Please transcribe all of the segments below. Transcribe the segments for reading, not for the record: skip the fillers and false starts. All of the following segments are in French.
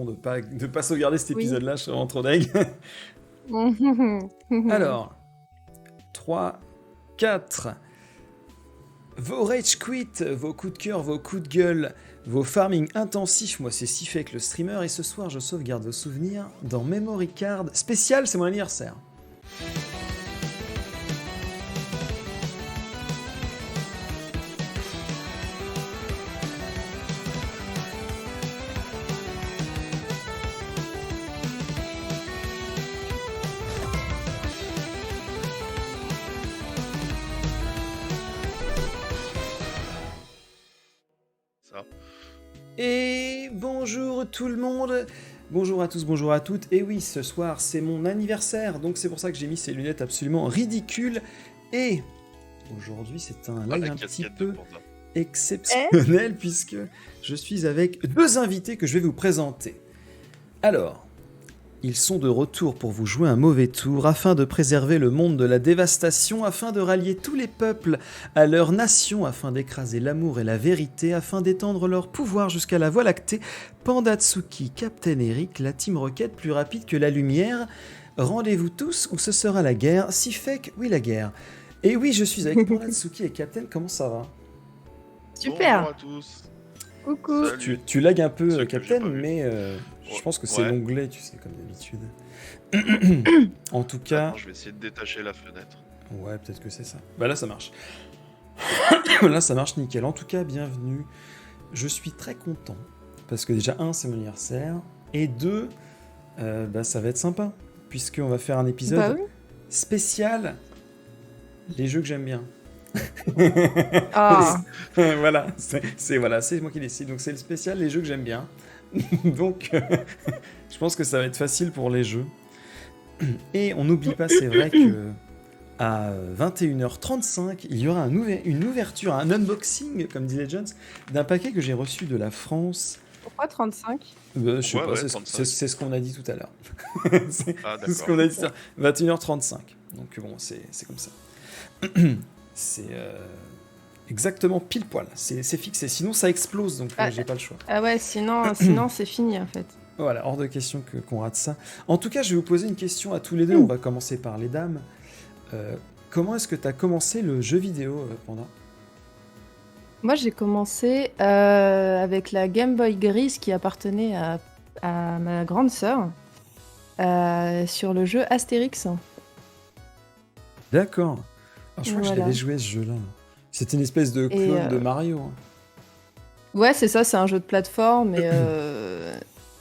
de pas sauvegarder cet Oui. épisode-là, je suis vraiment trop deg. Alors, 3, 4. Vos rage quit, vos coups de cœur, vos coups de gueule, vos farming intensifs, moi c'est Sifek le streamer, et ce soir je sauvegarde vos souvenirs dans Memory Card spécial, c'est mon anniversaire. Et bonjour tout le monde, bonjour à tous, bonjour à toutes, et oui, ce soir c'est mon anniversaire, donc c'est pour ça que j'ai mis ces lunettes absolument ridicules, et aujourd'hui c'est un live un petit peu exceptionnel, puisque je suis avec deux invités que je vais vous présenter. Alors, ils sont de retour pour vous jouer un mauvais tour, afin de préserver le monde de la dévastation, afin de rallier tous les peuples à leur nation, afin d'écraser l'amour et la vérité, afin d'étendre leur pouvoir jusqu'à la Voie lactée. Pandatsuki, Captain Eric, la Team Rocket plus rapide que la lumière. Rendez-vous tous ou ce sera la guerre. Si fake, oui la guerre. Et oui, je suis avec Pandatsuki et Captain, comment ça va? Super. Bonjour à tous. Coucou. Tu lags un peu, Ceux que Captain, j'ai pas vu. mais je pense que c'est Ouais. l'onglet, tu sais, comme d'habitude. En tout cas... Attends, je vais essayer de détacher la fenêtre. Ouais, peut-être que c'est ça. Bah là, ça marche. Là, ça marche nickel. En tout cas, bienvenue. Je suis très content. Parce que déjà, un, c'est mon anniversaire. Et deux, bah, ça va être sympa. Puisqu'on va faire un épisode Bah oui. spécial. Les jeux que j'aime bien. Ah. Voilà, c'est moi qui décide. Donc c'est le spécial, les jeux que j'aime bien. Donc, je pense que ça va être facile pour les jeux. Et on n'oublie pas, c'est vrai que à 21h35, il y aura une ouverture, un unboxing, comme dit Legends, d'un paquet que j'ai reçu de la France. Pourquoi 35? Je sais pas, Ouais, c'est 35. c'est ce qu'on a dit tout à l'heure. C'est Ah, ce d'accord. qu'on a dit, ça. 21h35. Donc bon, c'est comme ça. C'est exactement pile poil, c'est fixé. Sinon, ça explose, donc j'ai pas le choix. Ah ouais, sinon c'est fini en fait. Voilà, hors de question qu'on rate ça. En tout cas, je vais vous poser une question à tous les deux. On va commencer par les dames. Comment est-ce que tu as commencé le jeu vidéo, Panda? Moi j'ai commencé avec la Game Boy grise qui appartenait à ma grande sœur sur le jeu Astérix. D'accord. Alors, je crois que je Voilà. l'avais joué ce jeu-là. C'était une espèce de clone de Mario. Hein. Ouais, c'est ça, c'est un jeu de plateforme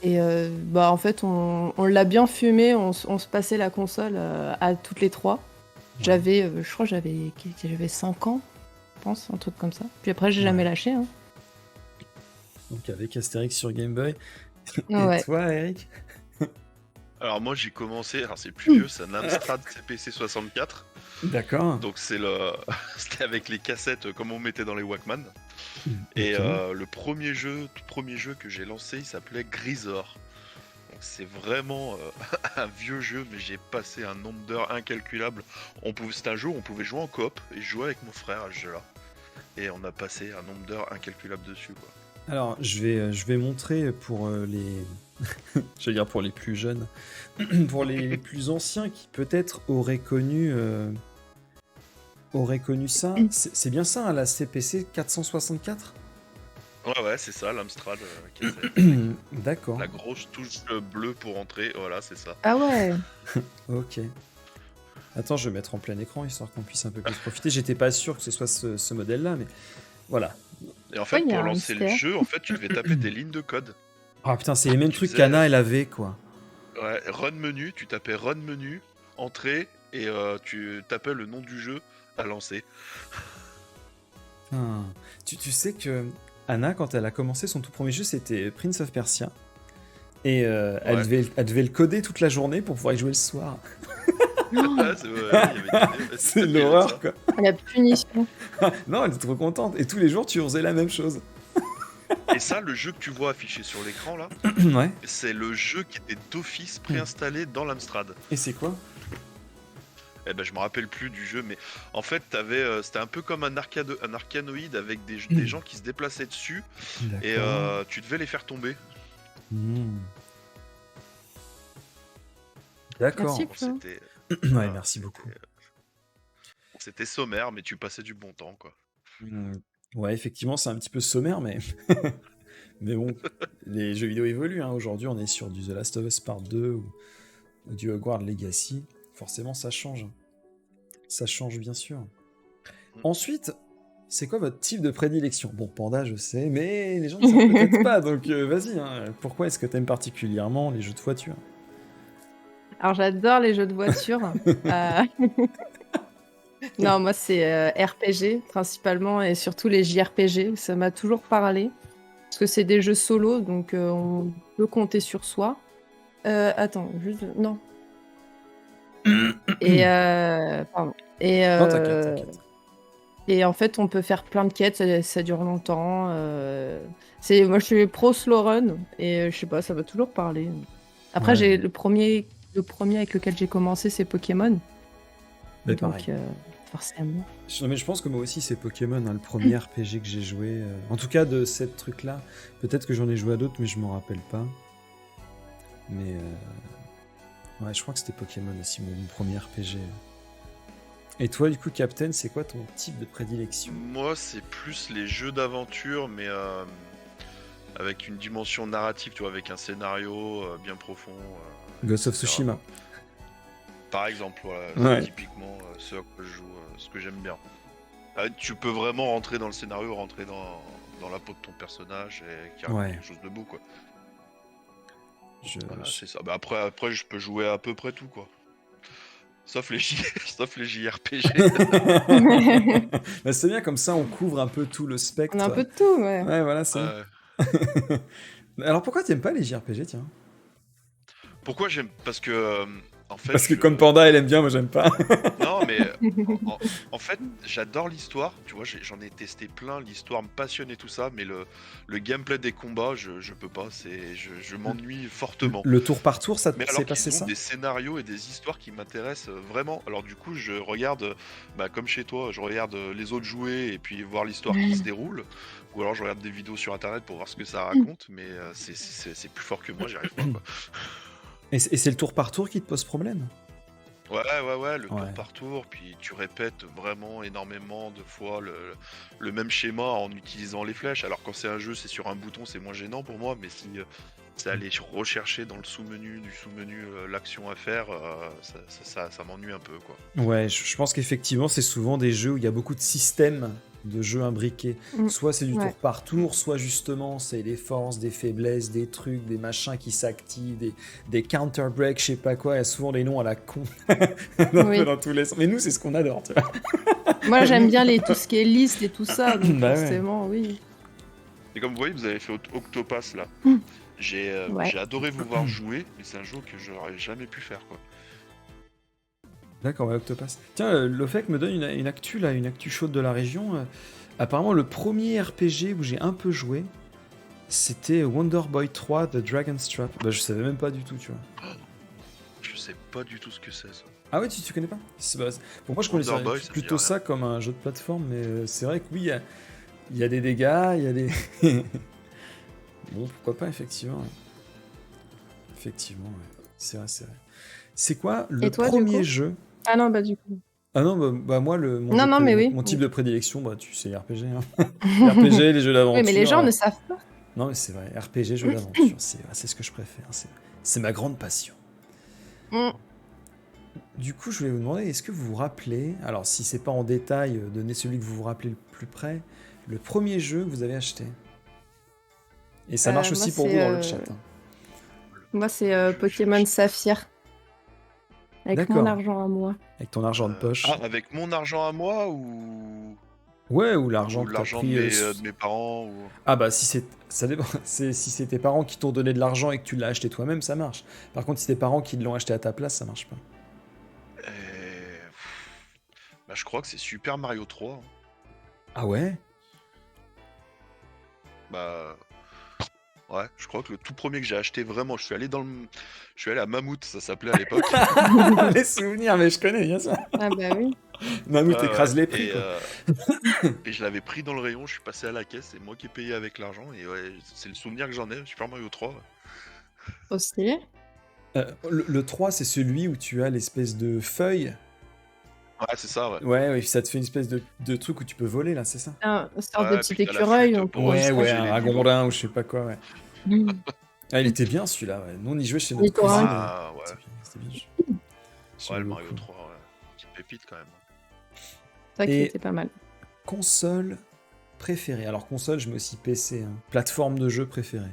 et bah en fait on l'a bien fumé, on se passait la console à toutes les trois. J'avais, je crois que j'avais 5 ans, je pense, un truc comme ça. Puis après j'ai jamais lâché. Hein. Donc avec Astérix sur Game Boy. Et Ouais. toi, Eric? Alors moi j'ai commencé, alors c'est plus vieux, c'est un Amstrad CPC 64. D'accord. Donc c'était avec les cassettes comme on mettait dans les Walkman. Et Ok. le tout premier jeu que j'ai lancé, il s'appelait Grisor. Donc c'est vraiment un vieux jeu, mais j'ai passé un nombre d'heures incalculable. C'était un jeu où on pouvait jouer en coop, et je jouais avec mon frère à ce jeu-là. Et on a passé un nombre d'heures incalculable dessus, quoi. Alors, je vais montrer pour les... je veux dire pour les plus jeunes, pour les plus anciens qui peut-être auraient connu ça. C'est bien ça, hein, la CPC 464? Ouais, c'est ça, l'Amstrad cassette. D'accord. La grosse touche bleue pour entrer, voilà, c'est ça. Ah ouais. Ok. Attends, je vais mettre en plein écran histoire qu'on puisse un peu plus profiter. J'étais pas sûr que ce soit ce modèle-là, mais voilà. Et en fait, il y a pour un lancer le mystère. jeu, en fait, tu devais taper des lignes de code. Ah putain, c'est les mêmes Tu trucs faisais- qu'Anna elle avait, quoi. Ouais, run menu, tu tapais run menu, entrée, et tu tapais le nom du jeu à lancer. Ah. Tu sais que Anna, quand elle a commencé son tout premier jeu, c'était Prince of Persia. Et elle devait le coder toute la journée pour pouvoir y jouer le soir. Ah, c'est vrai, il y avait une idée, C'est c'était l'horreur, ça. quoi. La punition. Non, elle était trop contente. Et tous les jours, tu faisais la même chose. Et ça, le jeu que tu vois affiché sur l'écran là, Ouais. c'est le jeu qui était d'office préinstallé dans l'Amstrad. Et c'est quoi? Eh ben, je me rappelle plus du jeu, mais en fait, c'était un peu comme un arcanoïde avec des gens qui se déplaçaient dessus et D'accord. tu devais les faire tomber. D'accord. Merci, Bon, Flo. c'était Ouais, voilà, merci beaucoup. c'était sommaire, mais tu passais du bon temps, quoi. Ouais, effectivement, c'est un petit peu sommaire, mais mais bon, les jeux vidéo évoluent, hein. Aujourd'hui, on est sur du The Last of Us Part 2 ou du Hogwarts Legacy. Forcément, ça change. Ça change, bien sûr. Mm. Ensuite, c'est quoi votre type de prédilection? Bon, Panda, je sais, mais les gens ne savent peut-être pas, donc vas-y, hein. Pourquoi est-ce que tu aimes particulièrement les jeux de voiture? Alors, j'adore les jeux de voiture. Euh, Non, moi, c'est RPG principalement et surtout les JRPG. Ça m'a toujours parlé. Parce que c'est des jeux solo, donc on peut compter sur soi. Attends, juste. Non. Et. Pardon. Et, Non, t'inquiète, t'inquiète. et en fait, on peut faire plein de quêtes, ça dure longtemps. Moi, je suis pro slow run et je sais pas, ça m'a toujours parlé. Après, Ouais. j'ai le premier avec lequel j'ai commencé, c'est Pokémon. Mais Donc, pareil. forcément. Non, mais je pense que moi aussi, c'est Pokémon, hein, le premier RPG que j'ai joué. En tout cas, de cette truc-là. Peut-être que j'en ai joué à d'autres, mais je m'en rappelle pas. Mais ouais, je crois que c'était Pokémon aussi, mon premier RPG. Et toi, du coup, Captain, c'est quoi ton type de prédilection? Moi, c'est plus les jeux d'aventure, mais avec une dimension narrative, tu vois, avec un scénario bien profond. Ghost of etc. Tsushima. Par exemple, voilà, Ouais. c'est typiquement ce à quoi je joue, ce que j'aime bien. Tu peux vraiment rentrer dans le scénario, rentrer dans la peau de ton personnage et qui raconte Ouais. quelque chose de beau, quoi. Je- Voilà, je- c'est ça. Bah, après, je peux jouer à peu près tout, quoi. Sauf les sauf les JRPG. Bah, c'est bien, comme ça, on couvre un peu tout le spectre. On a un peu de tout, ouais. Ouais, voilà, c'est. Euh, Alors, pourquoi t'aimes pas les JRPG, tiens? Pourquoi j'aime? Parce que, en fait, Parce que comme Panda, elle aime bien, moi j'aime pas. Non, mais en fait, j'adore l'histoire. Tu vois, j'en ai testé plein. L'histoire me passionne et tout ça, mais le gameplay des combats, je peux pas. Je m'ennuie fortement. Le tour par tour, ça Mais s'est alors passé qu'ils ont ça? des scénarios et des histoires qui m'intéressent vraiment. Alors du coup, je regarde, comme chez toi, je regarde les autres jouer et puis voir l'histoire qui se déroule. Ou alors je regarde des vidéos sur internet pour voir ce que ça raconte, mais c'est plus fort que moi, j'y arrive pas, quoi. Et c'est le tour par tour qui te pose problème? Ouais, le tour Ouais. par tour, puis tu répètes vraiment énormément de fois le même schéma en utilisant les flèches. Alors quand c'est un jeu, c'est sur un bouton, c'est moins gênant pour moi, mais si c'est aller rechercher dans le sous-menu du sous-menu l'action à faire, ça m'ennuie un peu, quoi. Ouais, je pense qu'effectivement, c'est souvent des jeux où il y a beaucoup de systèmes de jeux imbriqués. Mm. Soit c'est du Ouais. tour par tour, soit justement c'est des forces, des faiblesses, des trucs, des machins qui s'activent, des counter-breaks, je sais pas quoi. Il y a souvent des noms à la con un Oui. peu dans tous les sens. Mais nous, c'est ce qu'on adore, tu vois. Moi, j'aime bien tout ce qui est liste et tout ça, donc Bah ouais. forcément, oui. Et comme vous voyez, vous avez fait Octopass là. Mm. J'ai Ouais. adoré vous voir jouer, mais c'est un jeu que j'aurais jamais pu faire, quoi. D'accord, ouais, Octopass. Tiens, Lofec me donne une actu là, une actu chaude de la région. Apparemment, le premier RPG où j'ai un peu joué, c'était Wonder Boy 3 The Dragon's Trap. Bah, je savais même pas du tout, tu vois. Je sais pas du tout ce que c'est, ça. Ah ouais, tu connais pas? Pour moi, je Wonder connaissais Boy, ça me dit plutôt rien. ça comme un jeu de plateforme, mais c'est vrai que oui, il y a des dégâts, il y a des. Bon, pourquoi pas, effectivement. Ouais. Effectivement, ouais. C'est vrai, c'est vrai. C'est quoi le Et toi, du premier coup jeu? Ah non, bah du coup. Ah non, bah moi, mon, Non, jeu non, mais oui. mon type de prédilection, bah tu sais, RPG. Hein. Les RPG, les jeux d'aventure. Oui, mais les gens ne savent pas. Non, mais c'est vrai, RPG, jeux d'aventure, c'est ce que je préfère. C'est ma grande passion. Mm. Du coup, je voulais vous demander, est-ce que vous vous rappelez, alors si c'est pas en détail, donnez celui que vous vous rappelez le plus près, le premier jeu que vous avez acheté? Et ça marche moi, aussi pour c'est, vous dans le chat. Hein. Moi, c'est Pokémon Saphir. Avec D'accord. mon argent à moi. Avec ton argent de poche. Ah, avec mon argent à moi ou Ouais, ou l'argent que t'as l'argent pris. de mes parents ou... Ah bah ça dépend. Si c'est tes parents qui t'ont donné de l'argent et que tu l'as acheté toi-même, ça marche. Par contre, si tes parents qui l'ont acheté à ta place, ça marche pas. Bah, je crois que c'est Super Mario 3. Hein. Ah ouais? Bah ouais, je crois que le tout premier que j'ai acheté vraiment, je suis allé à Mammouth, ça s'appelait à l'époque. Les souvenirs, mais je connais bien ça. Ah bah oui. Mammouth Ouais, écrase ouais. les prix, Et, quoi. et je l'avais pris dans le rayon, je suis passé à la caisse, c'est moi qui ai payé avec l'argent et ouais, c'est le souvenir que j'en ai, Super Mario 3. Ouais. Trop stylé. Le 3, c'est celui où tu as l'espèce de feuille. Ouais, c'est ça, ouais. Ouais, ça te fait une espèce de truc où tu peux voler, là, c'est ça? Une sorte de Ouais, petit puis t'as la écureuil. flûte on pour, peut- Ouais, changer un les ragondin ou je sais pas quoi, ouais. Mm. Ah, il était bien celui-là, ouais. Nous, on y jouait chez notre Littoral. cousine. Ah, ouais. C'était bien. Ouais, J'aimais le Mario beaucoup. 3, ouais. Petite pépite quand même. C'est vrai qu'il Et- était pas mal. Console préférée. Alors, console, je mets aussi PC. Hein. Plateforme de jeu préférée.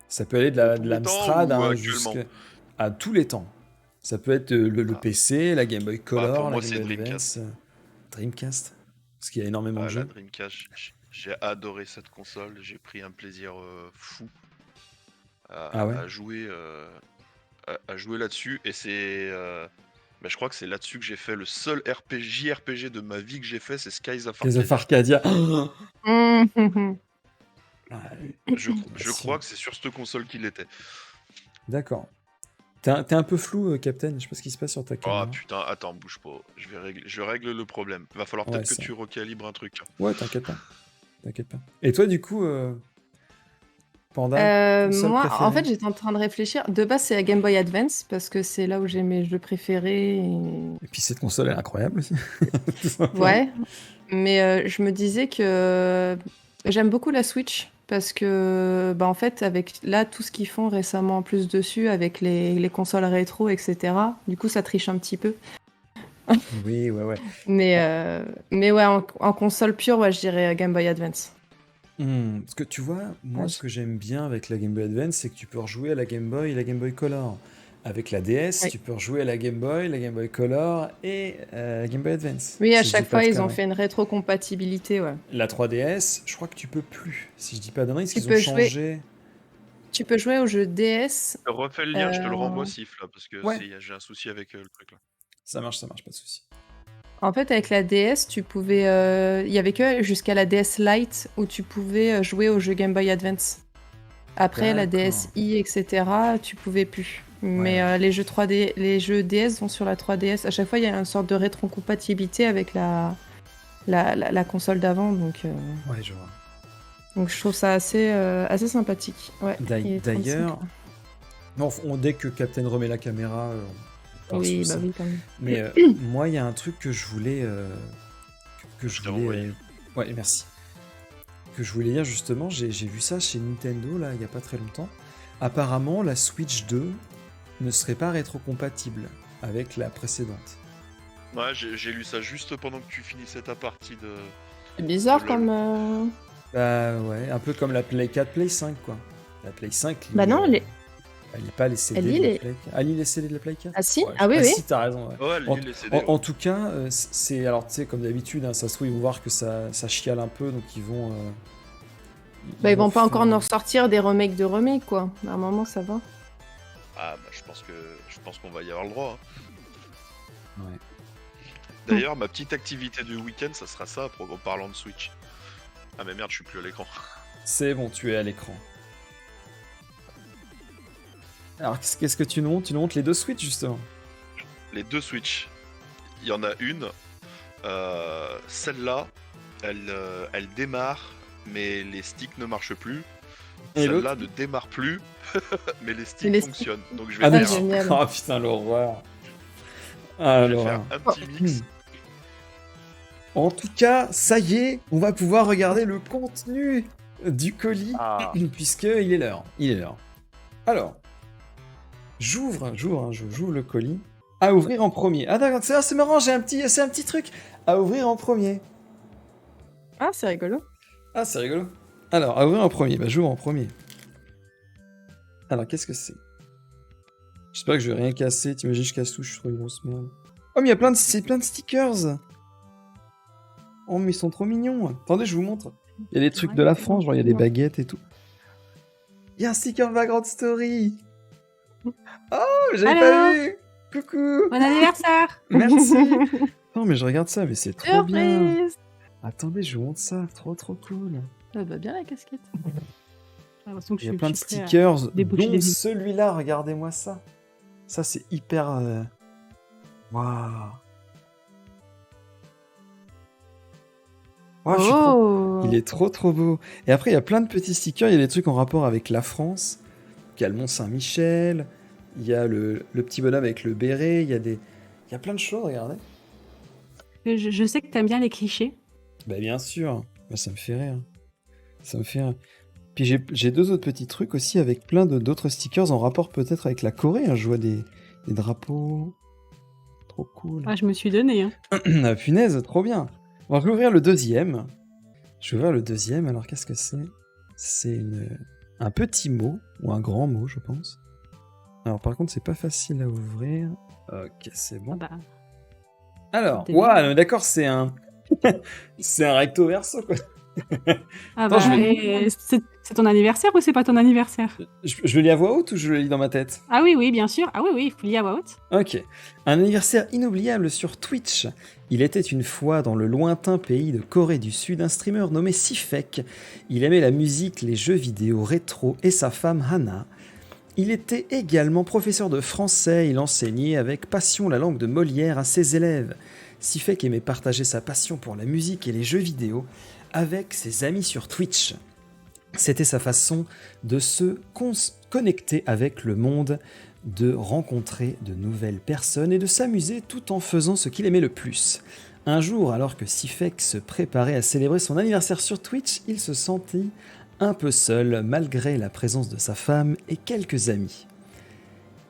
Ça peut aller de De tous les l'Amstrad temps ou hein, actuellement à tous les temps. Ça peut être le Ah. PC, la Game Boy Color, pour la moi, Game c'est Boy Dreamcast. Advance, Dreamcast. Parce qu'il y a énormément de La jeux. Dreamcast, j'ai adoré cette console. J'ai pris un plaisir fou Ah ouais à jouer, à jouer là-dessus. Et c'est. Je crois que c'est là-dessus que j'ai fait le seul JRPG de ma vie que j'ai fait, c'est Skies of Case of Arcadia. Arcadia. Mhm. Ah, Je crois que c'est sur cette console qu'il était. D'accord. T'es un peu flou, Captain. Je sais pas ce qui se passe sur ta Oh caméra. putain, attends, bouge pas. Je règle le problème. Va falloir peut-être Ouais, que ça. tu recalibres un truc. Ouais, t'inquiète pas. T'inquiète pas. Et toi, du coup, Panda, console Moi, en fait, préférée j'étais en train de réfléchir. De base, c'est la Game Boy Advance parce que c'est là où j'ai mes jeux préférés. Et puis cette console, elle est incroyable aussi. Tout simplement. Ouais, mais je me disais que j'aime beaucoup la Switch parce que, en fait, avec là tout ce qu'ils font récemment en plus dessus, avec les consoles rétro, etc. Du coup, ça triche un petit peu. Oui, ouais. Mais ouais, en console pure, ouais, je dirais Game Boy Advance. Parce que tu vois, moi, Ouais, ce que j'aime bien avec la Game Boy Advance, c'est que tu peux rejouer à la Game Boy et la Game Boy Color. Avec la DS, Oui. tu peux rejouer à la Game Boy Color et la Game Boy Advance. Oui, à si je chaque dis pas fois, de ils ont conneries. fait une rétrocompatibilité, ouais. La 3DS, je crois que tu peux plus. Si je dis pas de conneries, parce Tu qu'ils ont peux jouer- changé. Tu peux jouer au jeu DS. Je refais le lien, je te le euh, renvoie, Sif, là, parce que Ouais. j'ai un souci avec le truc là. Ça marche, pas de souci. En fait, avec la DS, tu pouvais. Il y avait que jusqu'à la DS Lite où tu pouvais jouer au jeu Game Boy Advance. Après, la D'accord. DSi, etc., tu pouvais plus. Mais Ouais. les jeux 3D, les jeux DS vont sur la 3DS. À chaque fois, il y a une sorte de rétrocompatibilité avec la console d'avant. Donc Je vois. je trouve ça assez sympathique. Ouais, il est 35. D'ailleurs, non, dès que Captain remet la caméra, on part Oui, sur ça. oui, quand même. Mais moi, il y a un truc que je voulais. Que je Je t'ai voulais. envoyé. Ouais, merci. Que je voulais dire justement, j'ai vu ça chez Nintendo, là, il y a pas très longtemps. Apparemment, la Switch 2 ne serait pas rétrocompatible avec la précédente. Ouais, j'ai lu ça juste pendant que tu finissais ta partie de. C'est bizarre Lol. comme. Bah ouais, un peu comme la Play 4, Play 5, quoi. La Play 5, Bah non, elle lit pas les CD Elle lit de la les- Play 4. Elle lit les CD de la Play 4. Ah si Ouais, Ah oui, oui. si, t'as raison, ouais. Ouais, lis les CD. En tout cas, c'est alors tu sais comme d'habitude, hein, ça se trouve ils vont voir que ça chiale un peu, donc ils vont. Bah, ils vont pas faire- encore nous ressortir des remakes de remakes, quoi. À un moment, ça va. Ah, je pense qu'on va y avoir le droit. Hein. Ouais. D'ailleurs, ma petite activité du week-end, ça sera ça en parlant de Switch. Ah, mais merde, je suis plus à l'écran. C'est bon, tu es à l'écran. Alors qu'est-ce que tu nous montres? Tu nous montres les deux Switch justement. Les deux Switch. Il y en a une. Celle-là, elle démarre, mais les sticks ne marchent plus. Et Celle-là l'autre ne démarre plus, mais les sticks Mais les sticks- fonctionnent. Donc je vais Ah faire, non, génial. oh putain l'horreur. Ah je vais l'horreur. faire un petit mix. En tout cas, ça y est, on va pouvoir regarder le contenu du colis, Ah. puisque il est l'heure. Alors, j'ouvre le colis. À ouvrir en premier. Ah d'accord, c'est marrant, c'est un petit truc à ouvrir en premier. Ah, c'est rigolo. Ah, c'est rigolo. Alors, à ouvrir en premier. Bah, j'ouvre en premier. Alors, qu'est-ce que c'est? J'espère que je vais rien casser. T'imagines, je casse tout, je suis trop une grosse merde. Oh, mais il y a plein de stickers. Oh, mais ils sont trop mignons. Attendez, je vous montre. Il y a des trucs de la France, genre il y a des baguettes et tout. Il y a un sticker Vagrant Story. Oh, j'avais pas vu. Coucou. Bon anniversaire. Merci. Non, mais je regarde ça, mais c'est trop bien. Surprise. Attendez, je vous montre ça. Trop cool. Ça va bien la casquette. J'ai l'impression que Il y a je plein de suis prêt à stickers, déboucher dont des vies. celui-là, regardez-moi ça. Ça, c'est hyper... Waouh. Waouh, je suis trop- Oh. Il est trop beau. Et après, il y a plein de petits stickers, il y a des trucs en rapport avec la France. Il y a le Mont Saint-Michel, Il y a le petit bonhomme avec le béret, il y a plein de choses, regardez. Je sais que t'aimes bien les clichés. Bah bien sûr, bah, ça me fait rire. Ça me fait rire. Puis j'ai 2 autres petits trucs aussi avec plein d'autres stickers en rapport peut-être avec la Corée. Hein. Je vois des drapeaux. Trop cool. Ah, je me suis donné. Hein. Ah, punaise, trop bien. On va ouvrir le deuxième. Je vais ouvrir le deuxième. Alors qu'est-ce que c'est? C'est un petit mot, ou un grand mot, je pense. Alors par contre, c'est pas facile à ouvrir. Ok, c'est bon. Ah bah, Alors, c'est waouh, d'accord, c'est un... c'est un recto verso, quoi. ah Attends, bah, je et c'est ton anniversaire ou c'est pas ton anniversaire? Je le lis à voix haute ou je le lis dans ma tête? Ah oui, bien sûr. Ah oui, il faut lire à voix haute. Ok. Un anniversaire inoubliable sur Twitch. Il était une fois dans le lointain pays de Corée du Sud un streamer nommé Sifek. Il aimait la musique, les jeux vidéo rétro et sa femme Hana. Il était également professeur de français. Il enseignait avec passion la langue de Molière à ses élèves. Sifek aimait partager sa passion pour la musique et les jeux vidéo avec ses amis sur Twitch. C'était sa façon de se connecter avec le monde, de rencontrer de nouvelles personnes et de s'amuser tout en faisant ce qu'il aimait le plus. Un jour, alors que Sifek se préparait à célébrer son anniversaire sur Twitch, il se sentit un peu seul malgré la présence de sa femme et quelques amis.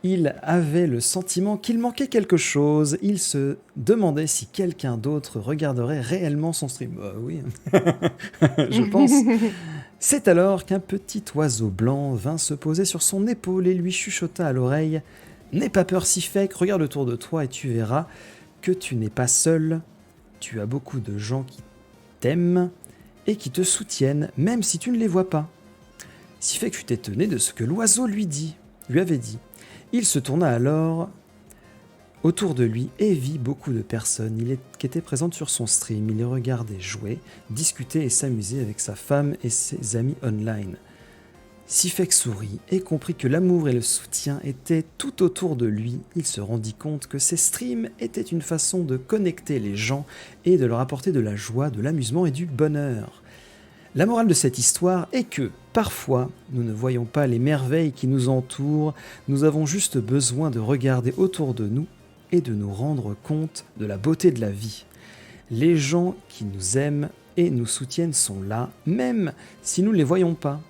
Il avait le sentiment qu'il manquait quelque chose, il se demandait si quelqu'un d'autre regarderait réellement son stream. Oui, je pense. C'est alors qu'un petit oiseau blanc vint se poser sur son épaule et lui chuchota à l'oreille « N'aie pas peur, Sifek, regarde autour de toi et tu verras que tu n'es pas seul. Tu as beaucoup de gens qui t'aiment et qui te soutiennent, même si tu ne les vois pas. » Sifek fut étonné de ce que l'oiseau lui avait dit. Il se tourna alors autour de lui et vit beaucoup de personnes qui étaient présentes sur son stream. Il les regardait jouer, discuter et s'amuser avec sa femme et ses amis online. Sifek sourit et comprit que l'amour et le soutien étaient tout autour de lui. Il se rendit compte que ces streams étaient une façon de connecter les gens et de leur apporter de la joie, de l'amusement et du bonheur. La morale de cette histoire est que, parfois, nous ne voyons pas les merveilles qui nous entourent, nous avons juste besoin de regarder autour de nous et de nous rendre compte de la beauté de la vie. Les gens qui nous aiment et nous soutiennent sont là, même si nous ne les voyons pas.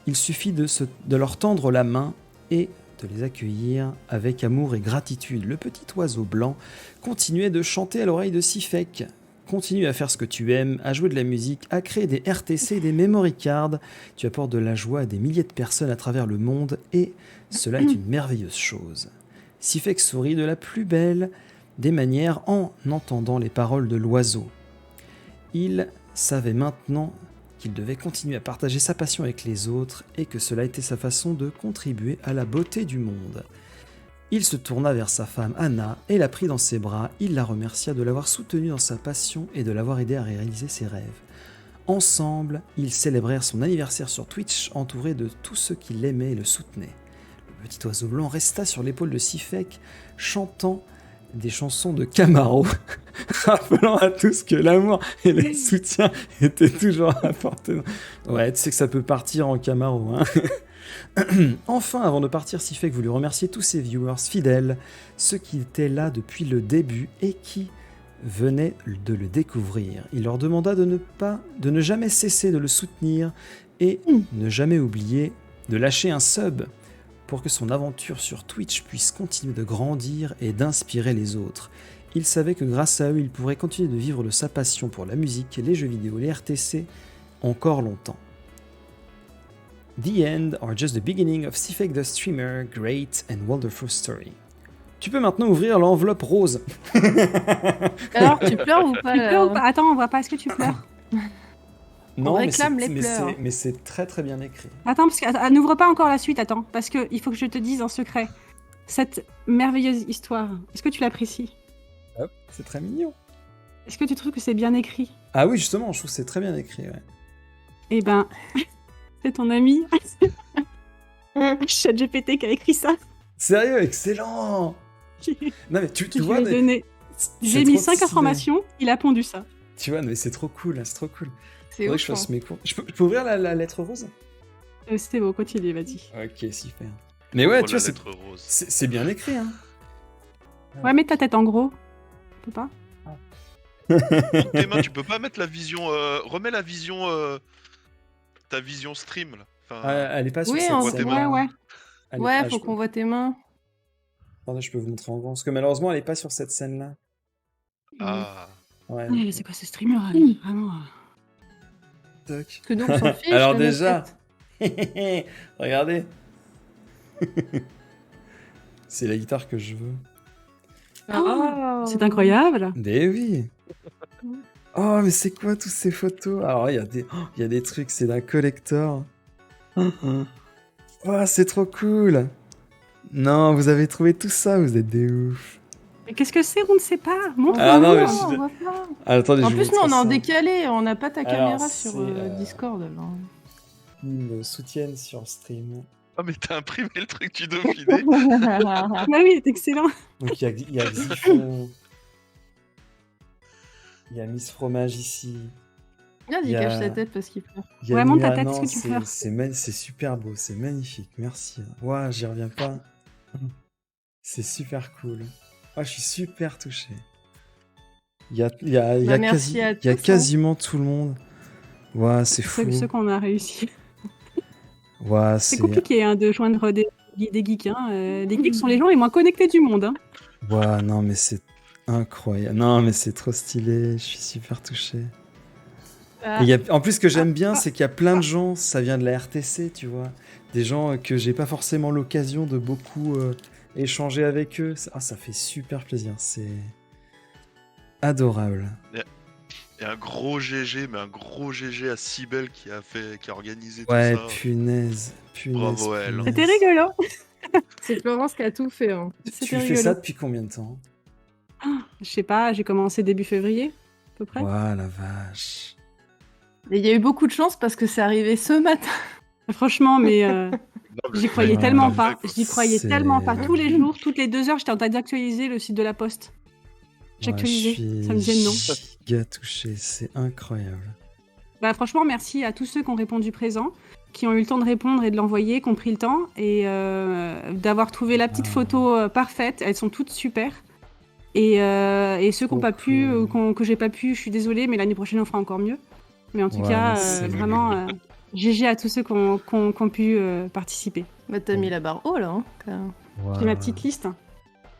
Il suffit de leur tendre la main et de les accueillir avec amour et gratitude. Le petit oiseau blanc continuait de chanter à l'oreille de Sifek. Continue à faire ce que tu aimes, à jouer de la musique, à créer des RTC et des memory cards. Tu apportes de la joie à des milliers de personnes à travers le monde et cela est une merveilleuse chose. Sifek sourit de la plus belle des manières en entendant les paroles de l'oiseau. Il savait maintenant qu'il devait continuer à partager sa passion avec les autres et que cela était sa façon de contribuer à la beauté du monde. Il se tourna vers sa femme Anna et la prit dans ses bras. Il la remercia de l'avoir soutenue dans sa passion et de l'avoir aidé à réaliser ses rêves. Ensemble, ils célébrèrent son anniversaire sur Twitch, entouré de tous ceux qui l'aimaient et le soutenaient. Le petit oiseau blanc resta sur l'épaule de Sifek, chantant des chansons de Camaro, rappelant à tous que l'amour et le soutien étaient toujours à portée. Ouais, tu sais que ça peut partir en Camaro, hein. Enfin, avant de partir, Sifek voulut remercier tous ses viewers fidèles, ceux qui étaient là depuis le début et qui venaient de le découvrir. Il leur demanda de ne jamais cesser de le soutenir et ne jamais oublier de lâcher un sub pour que son aventure sur Twitch puisse continuer de grandir et d'inspirer les autres. Il savait que grâce à eux, il pourrait continuer de vivre de sa passion pour la musique, les jeux vidéo, les RTC, encore longtemps. The end or just the beginning of Sifek the Streamer, great and wonderful story. Tu peux maintenant ouvrir l'enveloppe rose. Alors, tu pleures ou pas Tu là pleures ou pas? Attends, on voit pas. Est-ce que tu pleures? Non, réclame mais les pleurs. mais c'est très très bien écrit. Attends, parce que n'ouvre pas encore la suite. Attends, parce que il faut que je te dise un secret. Cette merveilleuse histoire, est-ce que tu l'apprécies? Hop, c'est très mignon. Est-ce que tu trouves que c'est bien écrit? Ah oui, justement, je trouve que c'est très bien écrit. Ouais. Eh ben, c'est ton ami ChatGPT qui a écrit ça. Sérieux, excellent. Non mais tu Je vois, lui ai donné. J'ai mis 5 informations, il a pondu ça. Tu vois, mais c'est trop cool, c'est trop cool. C'est Faudrait ouf. que je fasse mes cours. Je peux ouvrir la lettre rose? C'est beau, continue, vas-y. Ok, super. Mais ouais, Oh, tu la vois, c'est- lettre rose. c'est bien écrit, hein. Ouais, mets ta tête en gros. On peut pas. Toutes tes mains, tu peux pas mettre la vision. Remets la vision. Ta vision stream là. Enfin, Elle est pas sur Oui, cette on- voit tes scène. mains. Ouais. Ouais, je faut peux- qu'on voit tes mains. Attendez, je peux vous montrer en grand. Parce que malheureusement, elle est pas sur cette scène-là. Ah. Ouais. Ouais, c'est quoi ce streamer vraiment Toc. Parce que nous, on s'en fiche. Alors de notre déjà, tête. regardez. C'est la guitare que je veux. Ah. C'est incroyable. Mais oui. Oh, mais c'est quoi toutes ces photos? Alors, il y a des trucs, c'est d'un collector. Oh, c'est trop cool. Non, vous avez trouvé tout ça, vous êtes des ouf. Mais qu'est-ce que c'est? On ne sait pas. Montre-nous. Ah non, mais Non, je- on voit pas. Ah, attendez, En je vous plus, nous, on est montre en ça. décalé. On n'a pas ta Alors, caméra sur c'est, Discord. alors. Ils me soutiennent sur stream. Ah, mais t'as imprimé le truc du Dauphiné. Bah oui, c'est excellent. Donc, il y a Xiphon. Il y a Miss Fromage ici. Regarde, Il il y a- cache sa tête parce qu'il pleure. Il y a Ouais, monte ta Nuit- tête, non, est-ce que tu pleures c'est super beau, c'est magnifique, merci. Ouah, j'y reviens pas. C'est super cool. Moi, je suis super touché. Il y a, Bah, merci à il y a tous, hein. quasiment tout le monde. Ouah, c'est fou. Ceux qu'on a réussi. Ouah, C'est compliqué hein, de joindre des geeks. Hein. Les geeks sont les gens les moins connectés du monde. Hein. Ouah, non, mais c'est incroyable. Non, mais c'est trop stylé. Je suis super touché. Ah. Et en plus, ce que j'aime bien, c'est qu'il y a plein de gens, ça vient de la RTC, tu vois. Des gens que j'ai pas forcément l'occasion de beaucoup échanger avec eux. Ça fait super plaisir. C'est adorable. Et un gros GG, mais un gros GG à Cybelle qui a organisé Ouais, tout ça. punaise. Bravo à elle. punaise. C'était rigolo. C'est Florence qui a tout fait. Hein. Tu C'était fais rigolo. ça depuis combien de temps? Je sais pas, j'ai commencé début février, à peu près. Ouah, la vache. Et il y a eu beaucoup de chance parce que c'est arrivé ce matin. Franchement, mais Non, mais j'y croyais Ouais, tellement parfait, pas. quoi. J'y croyais C'est- tellement pas. Tous les jours, toutes les 2 heures, j'étais en train d'actualiser le site de la Poste. J'actualisais. Ouais, Ça me faisait non. giga touché, c'est incroyable. Bah, franchement, merci à tous ceux qui ont répondu présent, qui ont eu le temps de répondre et de l'envoyer, qui ont pris le temps et d'avoir trouvé la petite Ah. photo parfaite. Elles sont toutes super. Et ceux qui n'ont Trop pas pu, cool. que j'ai pas pu, je suis désolée, mais l'année prochaine on fera encore mieux. Mais en tout Ouais, cas, merci. vraiment, GG à tous ceux qui ont pu participer. Bah, t'as mis la barre haut là. Hein, quand même. Ouah. J'ai ma petite liste.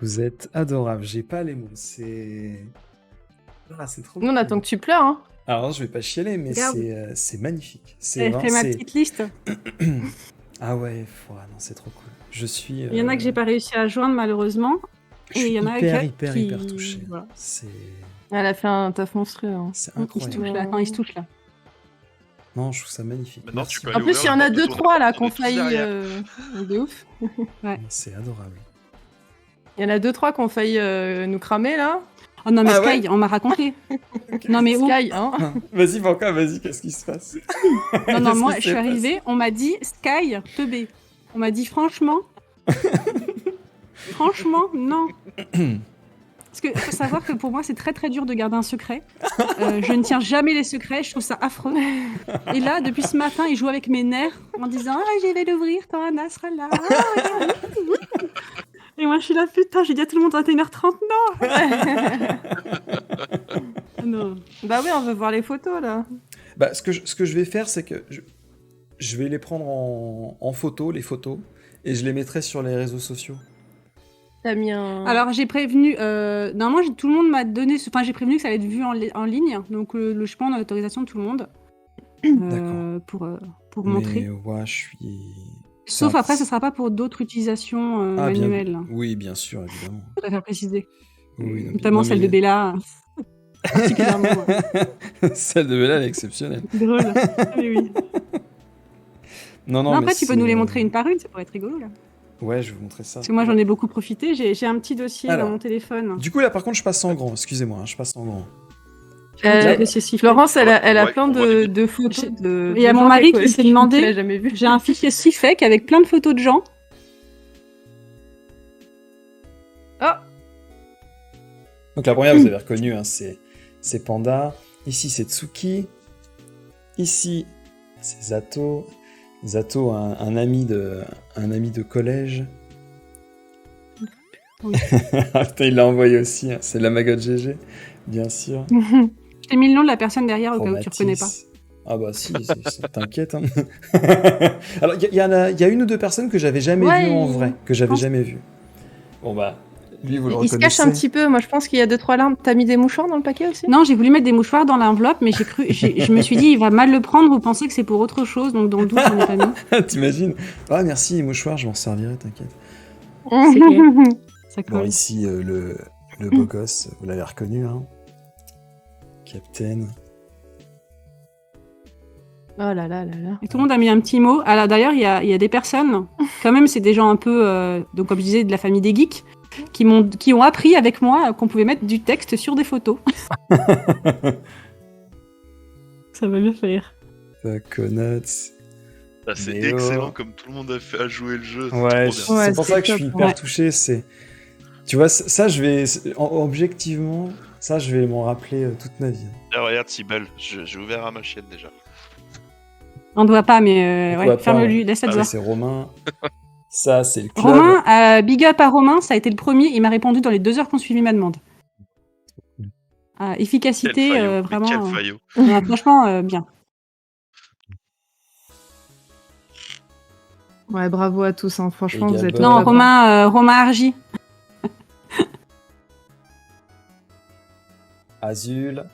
Vous êtes adorable, j'ai pas les mots, c'est... Ah, c'est trop Nous, on cool. attend que tu pleures. Hein. Alors, je vais pas chialer, mais Regarde. c'est magnifique. C'est J'ai vraiment... fait ma c'est- petite liste. Ah ouais, non, c'est trop cool. Je suis... Il y en a que j'ai pas réussi à joindre malheureusement. je Et suis il y en a hyper qui- touché. voilà. C'est Elle a fait un taf monstrueux. Hein. c'est Il se incroyable. touche là. Quand il se touche là. Non, je trouve ça magnifique. Maintenant, Merci. tu peux En aller plus, ouvrir il y en la a porte de 2-3 ton là appart, qui ont on est tous failli. derrière. De ouf. C'est adorable. Il y en a 2-3 qui ont failli nous cramer là. Oh non mais Ah Sky, ouais on m'a raconté. Non mais où Sky, hein. Vas-y, Vanka, vas-y, qu'est-ce qui se passe? Non, non, Qu'est-ce moi, qui je s'est suis arrivée, on m'a dit Sky, teubé. On m'a dit franchement. Franchement, non. Parce que faut savoir que pour moi, c'est très très dur de garder un secret. Je ne tiens jamais les secrets, je trouve ça affreux. Et là, depuis ce matin, il joue avec mes nerfs en disant ah, je vais l'ouvrir quand Anna sera là. Ah, regarde. Et moi, je suis là, putain, j'ai dit à tout le monde 21h30, non. Non. Bah oui, on veut voir les photos là. Bah, ce que je vais faire, c'est que je vais les prendre en photo, les photos, et je les mettrai sur les réseaux sociaux. T'as mis un. Alors j'ai prévenu, normalement tout le monde m'a donné, enfin j'ai prévenu que ça allait être vu en ligne, donc je prends l'autorisation de tout le monde pour montrer. Mais ouais, je suis... Sauf ça- après, ce sera pas pour d'autres utilisations Ah, bien- manuelles. Oui, bien sûr, évidemment. Je préfère préciser, Oui, non, notamment non, celle mais- de Bella, particulièrement Celle de Bella, elle est exceptionnelle. drôle. Oui, oui. Non, Non, mais après tu peux nous les c'est- montrer une par une, ça pourrait être rigolo là. Ouais, je vais vous montrer ça. Parce que moi j'en ai beaucoup profité, j'ai un petit dossier Alors. dans mon téléphone. Du coup, là, par contre, je passe en grand. Excusez-moi, hein, je passe en grand. J'ai un dossier sifflé. Florence, elle a Ouais, plein on voit de photos J'ai- de. Il y a de mon gens mari qu'elle qui s'est connaît, demandé- qu'elle a jamais vu. J'ai un fichier SIFEC avec plein de photos de gens. Ah, Donc, la première, vous avez reconnu, hein, c'est Panda. Ici, c'est Tsuki. Ici, c'est Zato. Zato, un ami de collège. Oui. Ah, putain, il l'a envoyé aussi, hein. C'est la Maggot GG, bien sûr. Je t'ai mis le nom de la personne derrière au cas où tu Chromatis. reconnais pas. Ah bah si, t'inquiète. Hein. Alors, il y a une ou deux personnes que j'avais jamais Ouais, vues en il- vrai, que j'avais pense- jamais vues. Bon bah, lui, vous le Il se cache un reconnaissez. petit peu. Moi, je pense qu'il y a 2-3 larmes. T'as mis des mouchoirs dans le paquet aussi? Non, j'ai voulu mettre des mouchoirs dans l'enveloppe, mais je me suis dit, il va mal le prendre ou penser que c'est pour autre chose, donc dans le doute, j'en ai pas mis. T'imagines? Ah merci, mouchoir, je m'en servirai, t'inquiète. Ça Bon, colle. ici, le beau gosse, vous l'avez reconnu, hein. Captain. Oh là là là là. Et tout le monde a mis un petit mot. Ah là, d'ailleurs, il y a des personnes, quand même, c'est des gens un peu, donc comme je disais, de la famille des geeks, qui ont appris avec moi qu'on pouvait mettre du texte sur des photos. Ça m'a bien fait rire. Coconuts. Ah, c'est Léo. excellent comme tout le monde a joué le jeu. C'est Ouais, trop bien. Ouais, c'est pour c'est ça que je top. suis hyper Ouais. touché. Tu vois, ça, je vais. Objectivement, ça, je vais m'en rappeler toute ma vie. Ah, regarde, Sibel, j'ai ouvert à ma chaîne déjà. On ne voit pas, mais On voit ouais, pas, ferme-lui, ouais. laisse-la te Ça, voir. c'est Romain. Ça, c'est le club. Romain, big up à Romain, ça a été le premier, il m'a répondu dans les 2 heures qu'on suivi ma demande. Quel Efficacité, faillot, mais vraiment. quel faillot. Franchement, bien. Ouais, bravo à tous. Hein. Franchement, Et vous êtes. Gabon. Non, top, hein. Romain Argy. Azul.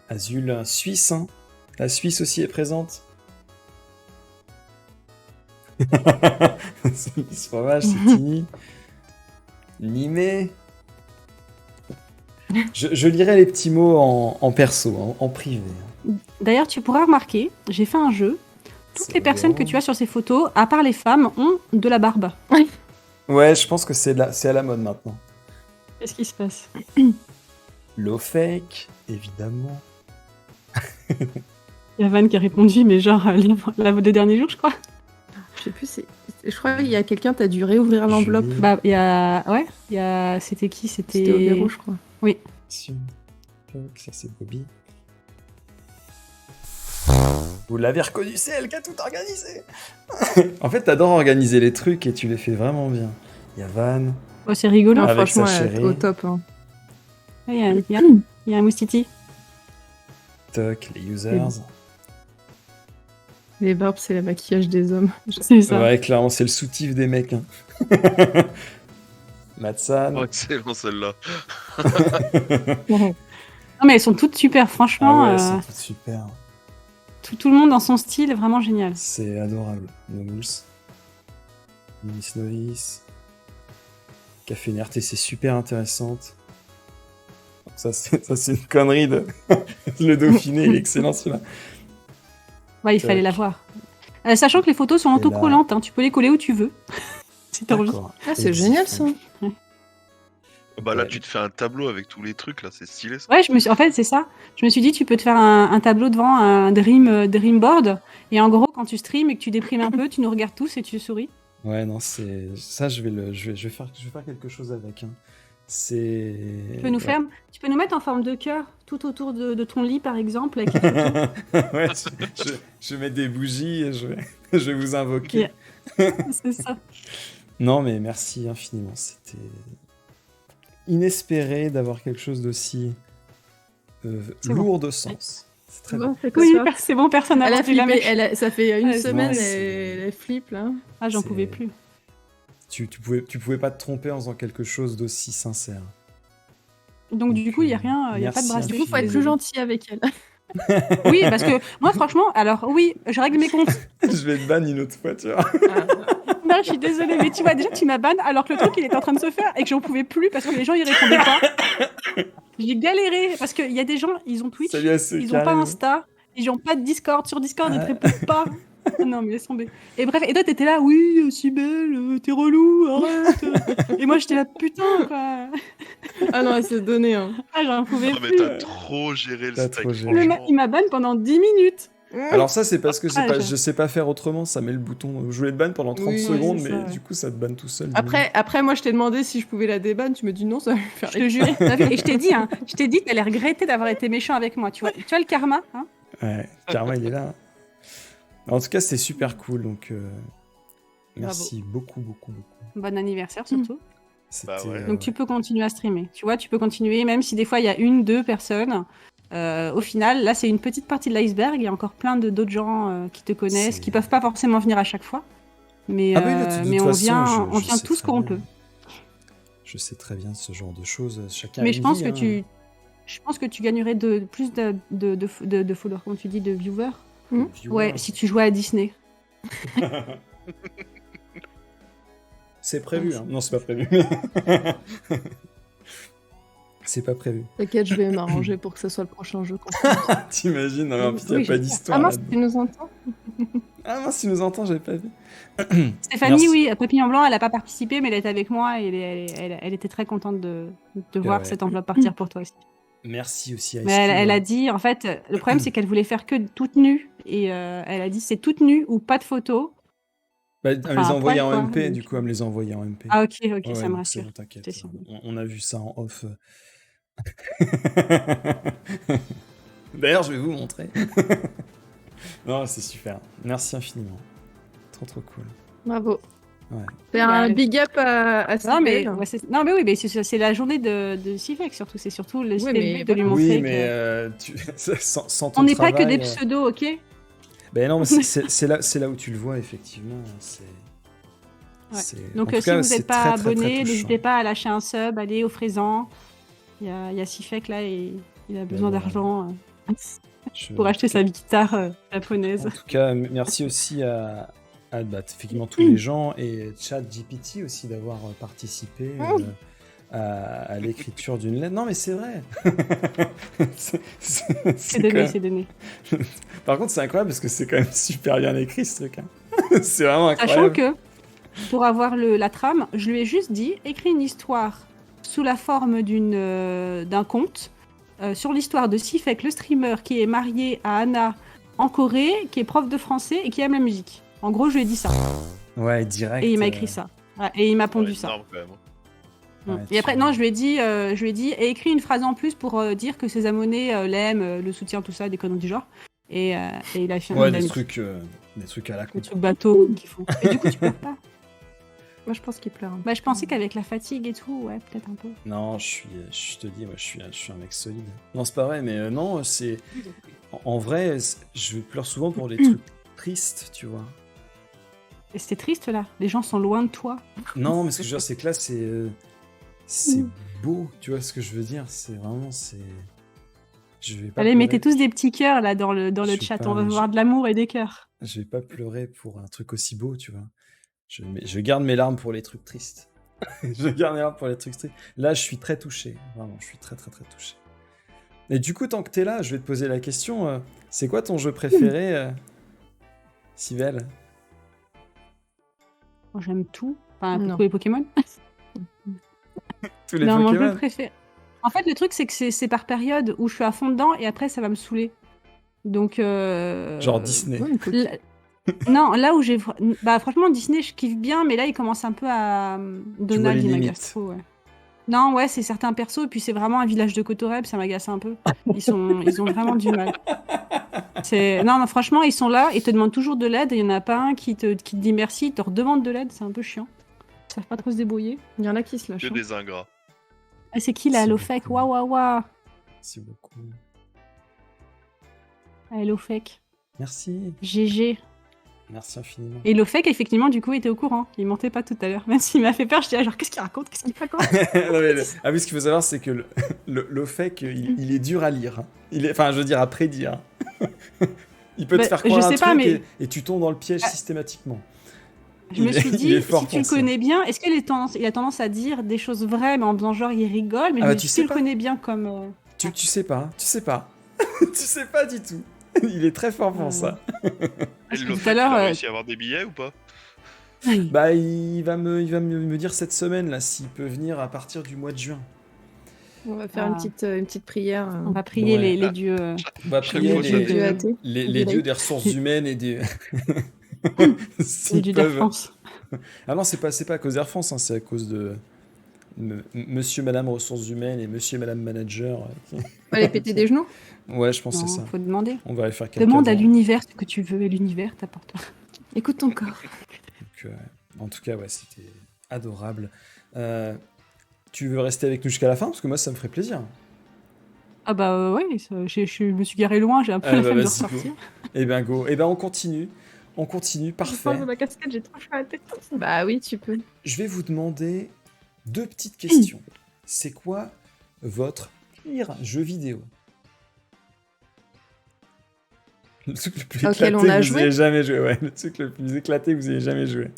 Azul Suisse, hein. La Suisse aussi est présente. C'est Miss Fromage, c'est Tini. Nimé. Je lirai les petits mots en perso, en privé. D'ailleurs, tu pourras remarquer, j'ai fait un jeu. Toutes C'est les personnes que bien. tu as sur ces photos, à part les femmes, ont de la barbe. Ouais, je pense que c'est à la mode maintenant. Qu'est-ce qui se passe? Low fake, évidemment. Il y a Van qui a répondu, mais genre la des derniers jours, je crois. Je sais plus. Je crois qu'il y a quelqu'un. T'as dû réouvrir l'enveloppe. Julie. Bah, il y a. Ouais, il y a. C'était qui? C'était au verrou, je crois. Ça, c'est Bobby. Vous l'avez reconnu, c'est elle qui a tout organisé. En fait, t'adores organiser les trucs et tu les fais vraiment bien. Il y a Van. Oh, c'est rigolo. Non, Avec franchement, sa elle est chérie. au top. Hein. Il y a un moustiti. Toc, les users. Les barbes, c'est le maquillage des hommes. C'est ça. Ouais, clairement, c'est le soutif des mecs. Hein. Matsan. Oh, excellent celle-là. Non, mais elles sont toutes super, franchement. Ah ouais, c'est tout super. Tout le monde dans son style, vraiment génial. C'est adorable. Nomuls. Miss Novice. Café Nert, et c'est super intéressante. Ça, c'est une connerie de. Le Dauphiné, il est excellent celui-là. Ouais, il fallait la voir. Sachant que les photos sont Et autocollantes, hein, tu peux les coller où tu veux. Si t'as envie. D'accord. Ah, c'est génial ça. Bah là, Ouais. tu te fais un tableau avec tous les trucs, là, c'est stylé ça. Ouais, en fait, c'est ça. Je me suis dit, tu peux te faire un tableau devant un dream board. Et en gros, quand tu streams et que tu déprimes un peu, tu nous regardes tous et tu souris. Ouais, non, c'est. Ça, je vais faire quelque chose avec. Hein. C'est. Tu peux nous mettre en forme de cœur tout autour de ton lit, par exemple. Avec les photos. Ouais, je vais mettre des bougies et je vais vous invoquer. C'est ça. Non, mais merci infiniment. C'était inespéré d'avoir quelque chose d'aussi C'est lourd de sens. C'est très bon. Bon, c'est quoi Oui, ça c'est bon, personne n'a Elle a vendu la flippé. mèche. Ça fait une Ouais, semaine, non, elle flippe là. Ah, j'en c'est- pouvais plus. Tu pouvais pas te tromper en faisant quelque chose d'aussi sincère. Donc, du coup, il n'y a rien, il n'y a pas de Merci bracelet. Du coup, faut être plus gentil avec elle. Oui, parce que moi, franchement, alors oui, je règle mes comptes. Je vais te ban une autre fois, tu vois. Non, je suis désolée, mais tu vois, déjà, tu m'as ban alors que le truc, il était en train de se faire et que j'en pouvais plus parce que les gens, ils répondaient pas. J'ai galéré parce qu'il y a des gens, ils ont Twitch, Salut à ceux ils qui ont pas arrivent. Insta, ils ont pas de Discord. Sur Discord, ils te Ah. répondent pas. Non, mais laisse tomber. Et bref, et toi, t'étais là, oui, si belle, t'es relou, arrête. Et moi, j'étais là, putain, quoi. Ah non, elle s'est donnée. Hein. Ah, j'en pouvais Ah, mais plus. t'as trop géré le T'as steak, trop géré. Le mec, franchement. il m'a ban pendant 10 minutes. Alors ça, c'est parce que Ah, je sais pas faire autrement, ça met le bouton. Je voulais te ban pendant 30 Oui, secondes, c'est mais ça, ouais. du coup, ça te banne tout seul. Après, moi, je t'ai demandé si je pouvais la débanne. Tu me dis non, ça va me faire Je te jure. Et je t'ai dit, hein, t'allais regretter d'avoir été méchant avec moi. Tu vois le karma, hein. Ouais, Karma, il est là. En tout cas, c'était super cool, donc merci beaucoup. Bon anniversaire surtout. C'était, Bah ouais. Donc tu peux continuer à streamer. Tu vois, tu peux continuer, même si des fois il y a 1-2 personnes. Au final, là, c'est une petite partie de l'iceberg. Il y a encore plein d'autres gens qui te connaissent, qui peuvent pas forcément venir à chaque fois. Mais, Ah oui, de toute mais on façon, vient, je sais tous très quand on bien. peut. Je sais très bien ce genre de choses. Chacun Mais a je une pense vie, que hein. je pense que tu gagnerais plus de followers, comment tu dis, de viewers. Viewer. Ouais, si tu jouais à Disney. C'est prévu, hein. Non, c'est pas prévu. C'est pas prévu. T'inquiète, je vais m'arranger pour que ce soit le prochain jeu. T'imagines? Non, mais en plus, il Oui, n'y a pas j'espère. d'histoire. Ah mince, là-dedans. tu nous entends? Ah mince, tu nous entends, j'avais pas vu. Stéphanie, Merci. oui, Papillon Blanc, elle a pas participé, mais elle était avec moi et elle était très contente de voir Ouais. cette enveloppe partir pour toi aussi. Merci aussi à Mais Ice Cube, elle hein. a dit, en fait, le problème c'est qu'elle voulait faire que toute nue. Et elle a dit c'est toute nue ou pas de photos. Bah, elle me Enfin, les a à envoyés poil, en quoi, MP, donc, du coup, elle me les a envoyés en MP. Ah ok, Ouais, ça ouais, me donc c'est rassure. bon, t'inquiète. J'étais sûre. On a vu ça en off. D'ailleurs, je vais vous montrer. Non, c'est super. Merci infiniment. Trop cool. Bravo. Ouais. Fais un big up à Non mais, Cybèle. ouais, oui, mais c'est la journée de Sifek surtout. C'est surtout le Oui, but mais de lui voilà. montrer Oui, mais sans ton on n'est pas que travail, des pseudos, ok? Ben non, mais c'est là où tu le vois, effectivement. Ouais. En Donc tout si cas, vous c'est n'êtes pas très, très, très abonné, touchant. n'hésitez pas à lâcher un sub, allez au Fraisan. Il y a Sifek là et il a besoin voilà. d'argent Je- pour acheter sa guitare japonaise. En tout cas, merci aussi à effectivement tous les gens et ChatGPT aussi d'avoir participé à l'écriture d'une lettre. Non, mais c'est vrai. C'est donné, quand même- c'est donné. Par contre, c'est incroyable parce que c'est quand même super bien écrit ce truc. Hein. C'est vraiment Sachant incroyable. que, pour avoir la trame, je lui ai juste dit, écris une histoire sous la forme d'un conte sur l'histoire de Sifek, le streamer qui est marié à Anna en Corée, qui est prof de français et qui aime la musique. En gros, je lui ai dit ça. Ouais, direct. Et il m'a écrit ça. Ouais, et il m'a pondu ça. Énorme, quand même. Ouais, Et après, non, je lui ai dit, et écris une phrase en plus pour dire que ses abonnés l'aiment, le soutiennent, tout ça, des conneries du genre. Et il a fait un Ouais, il a des mis trucs à la con. des trucs bateaux qu'ils font. Et du coup, tu pleures pas. Moi, je pense qu'il pleure. Bah, je pensais qu'avec la fatigue et tout, ouais, peut-être un peu. Non, je te dis, moi, je suis un mec solide. Non, c'est pas vrai, mais non, c'est. En vrai, je pleure souvent pour des trucs tristes, tu vois. Et c'était triste là. Les gens sont loin de toi. Non, mais ce que je veux dire, c'est que là, c'est beau, tu vois ce que je veux dire. C'est vraiment, je vais pas Allez, pleurer. mettez tous des petits cœurs là dans le Je sais chat. pas, On va je- voir de l'amour et des cœurs. Je vais pas pleurer pour un truc aussi beau, tu vois. Je garde mes larmes pour les trucs tristes. Je garde mes larmes pour les trucs tristes. Là, je suis très touché. Vraiment, je suis très, très, très touché. Et du coup, tant que t'es là, je vais te poser la question. C'est quoi ton jeu préféré, Cybèle? Moi, j'aime tout. Enfin, Non. tous les Pokémon. Tous les Non, mon jeu Pokémon? préféré. En fait, le truc, c'est que c'est par période où je suis à fond dedans et après, ça va me saouler. Donc. Genre Disney. Ouais, écoute. Non, là où j'ai. Bah, franchement, Disney, je kiffe bien, mais là, il commence un peu à. Donald, les il limites. m'agace trop, ouais. Non, ouais, c'est certains persos, et puis c'est vraiment un village de Kotoreb, ça m'agace un peu. Ils ont vraiment du mal. Non, franchement, ils sont là, ils te demandent toujours de l'aide, et il n'y en a pas un qui te dit merci, il te redemande de l'aide, c'est un peu chiant. Ils savent pas trop se débrouiller. Il y en a qui se lâchent. Que hein. des ingrats. Ah, c'est qui là, C'est Lofek? beaucoup. Waouh, waouh, waouh. Merci beaucoup. Allez, Lofek. Merci. GG. Merci infiniment. Et Lofek, effectivement, du coup, était au courant. Il mentait pas tout à l'heure. Même s'il m'a fait peur, je disais, genre, qu'est-ce qu'il raconte? Qu'est-ce qu'il raconte? Non, mais ah oui, ce qu'il faut savoir, c'est que le fait qu'il est dur à lire. Enfin, je veux dire, à prédire. Il peut te Bah, faire croire je un sais truc pas, mais- et tu tombes dans le piège Ah. systématiquement. Je me suis il dit, est fort si tu le pour ça. connais bien, est-ce qu'il a tendance à dire des choses vraies, mais en faisant genre il rigole, mais Ah je bah, me tu dis, si sais tu pas. le connais bien comme. Tu sais pas. Tu sais pas du tout. Il est très fort pour ça. Et Parce que le tout fait à l'heure, qu'il a réussi à avoir des billets ou pas? Bah, il va me dire cette semaine là s'il peut venir à partir du mois de juin. On va faire Ah. une petite prière. On va prier Ouais. les dieux. On va Chaque prier fois, les ça dieux fait- athées. les dieux des ressources humaines et des. Les S'ils dieux d'Air peuvent- France. Ah non, c'est pas à cause d'Air France, hein, c'est à cause de monsieur, madame ressources humaines et monsieur et madame manager. Aller péter des genoux. Ouais, je pense que Non, c'est ça. faut demander. On va aller faire quelqu'un. Demande à l'univers ce que tu veux et l'univers t'apportera. Écoute ton corps. Donc, en tout cas, ouais, c'était adorable. Tu veux rester avec nous jusqu'à la fin? Parce que moi, ça me ferait plaisir. Ah bah ouais, je me suis garé loin, j'ai un peu Ah la bah, flemme de vas-y, ressortir. Eh ben, go. Eh ben, on continue. On continue, Je parfait. parle de ma casquette, j'ai trop chaud à la tête. Bah oui, tu peux. Je vais vous demander 2 petites questions. C'est quoi votre pire jeu vidéo? Le truc le plus Auquel éclaté on a que vous joué ayez jamais joué. Ouais, le truc le plus éclaté que vous ayez jamais joué.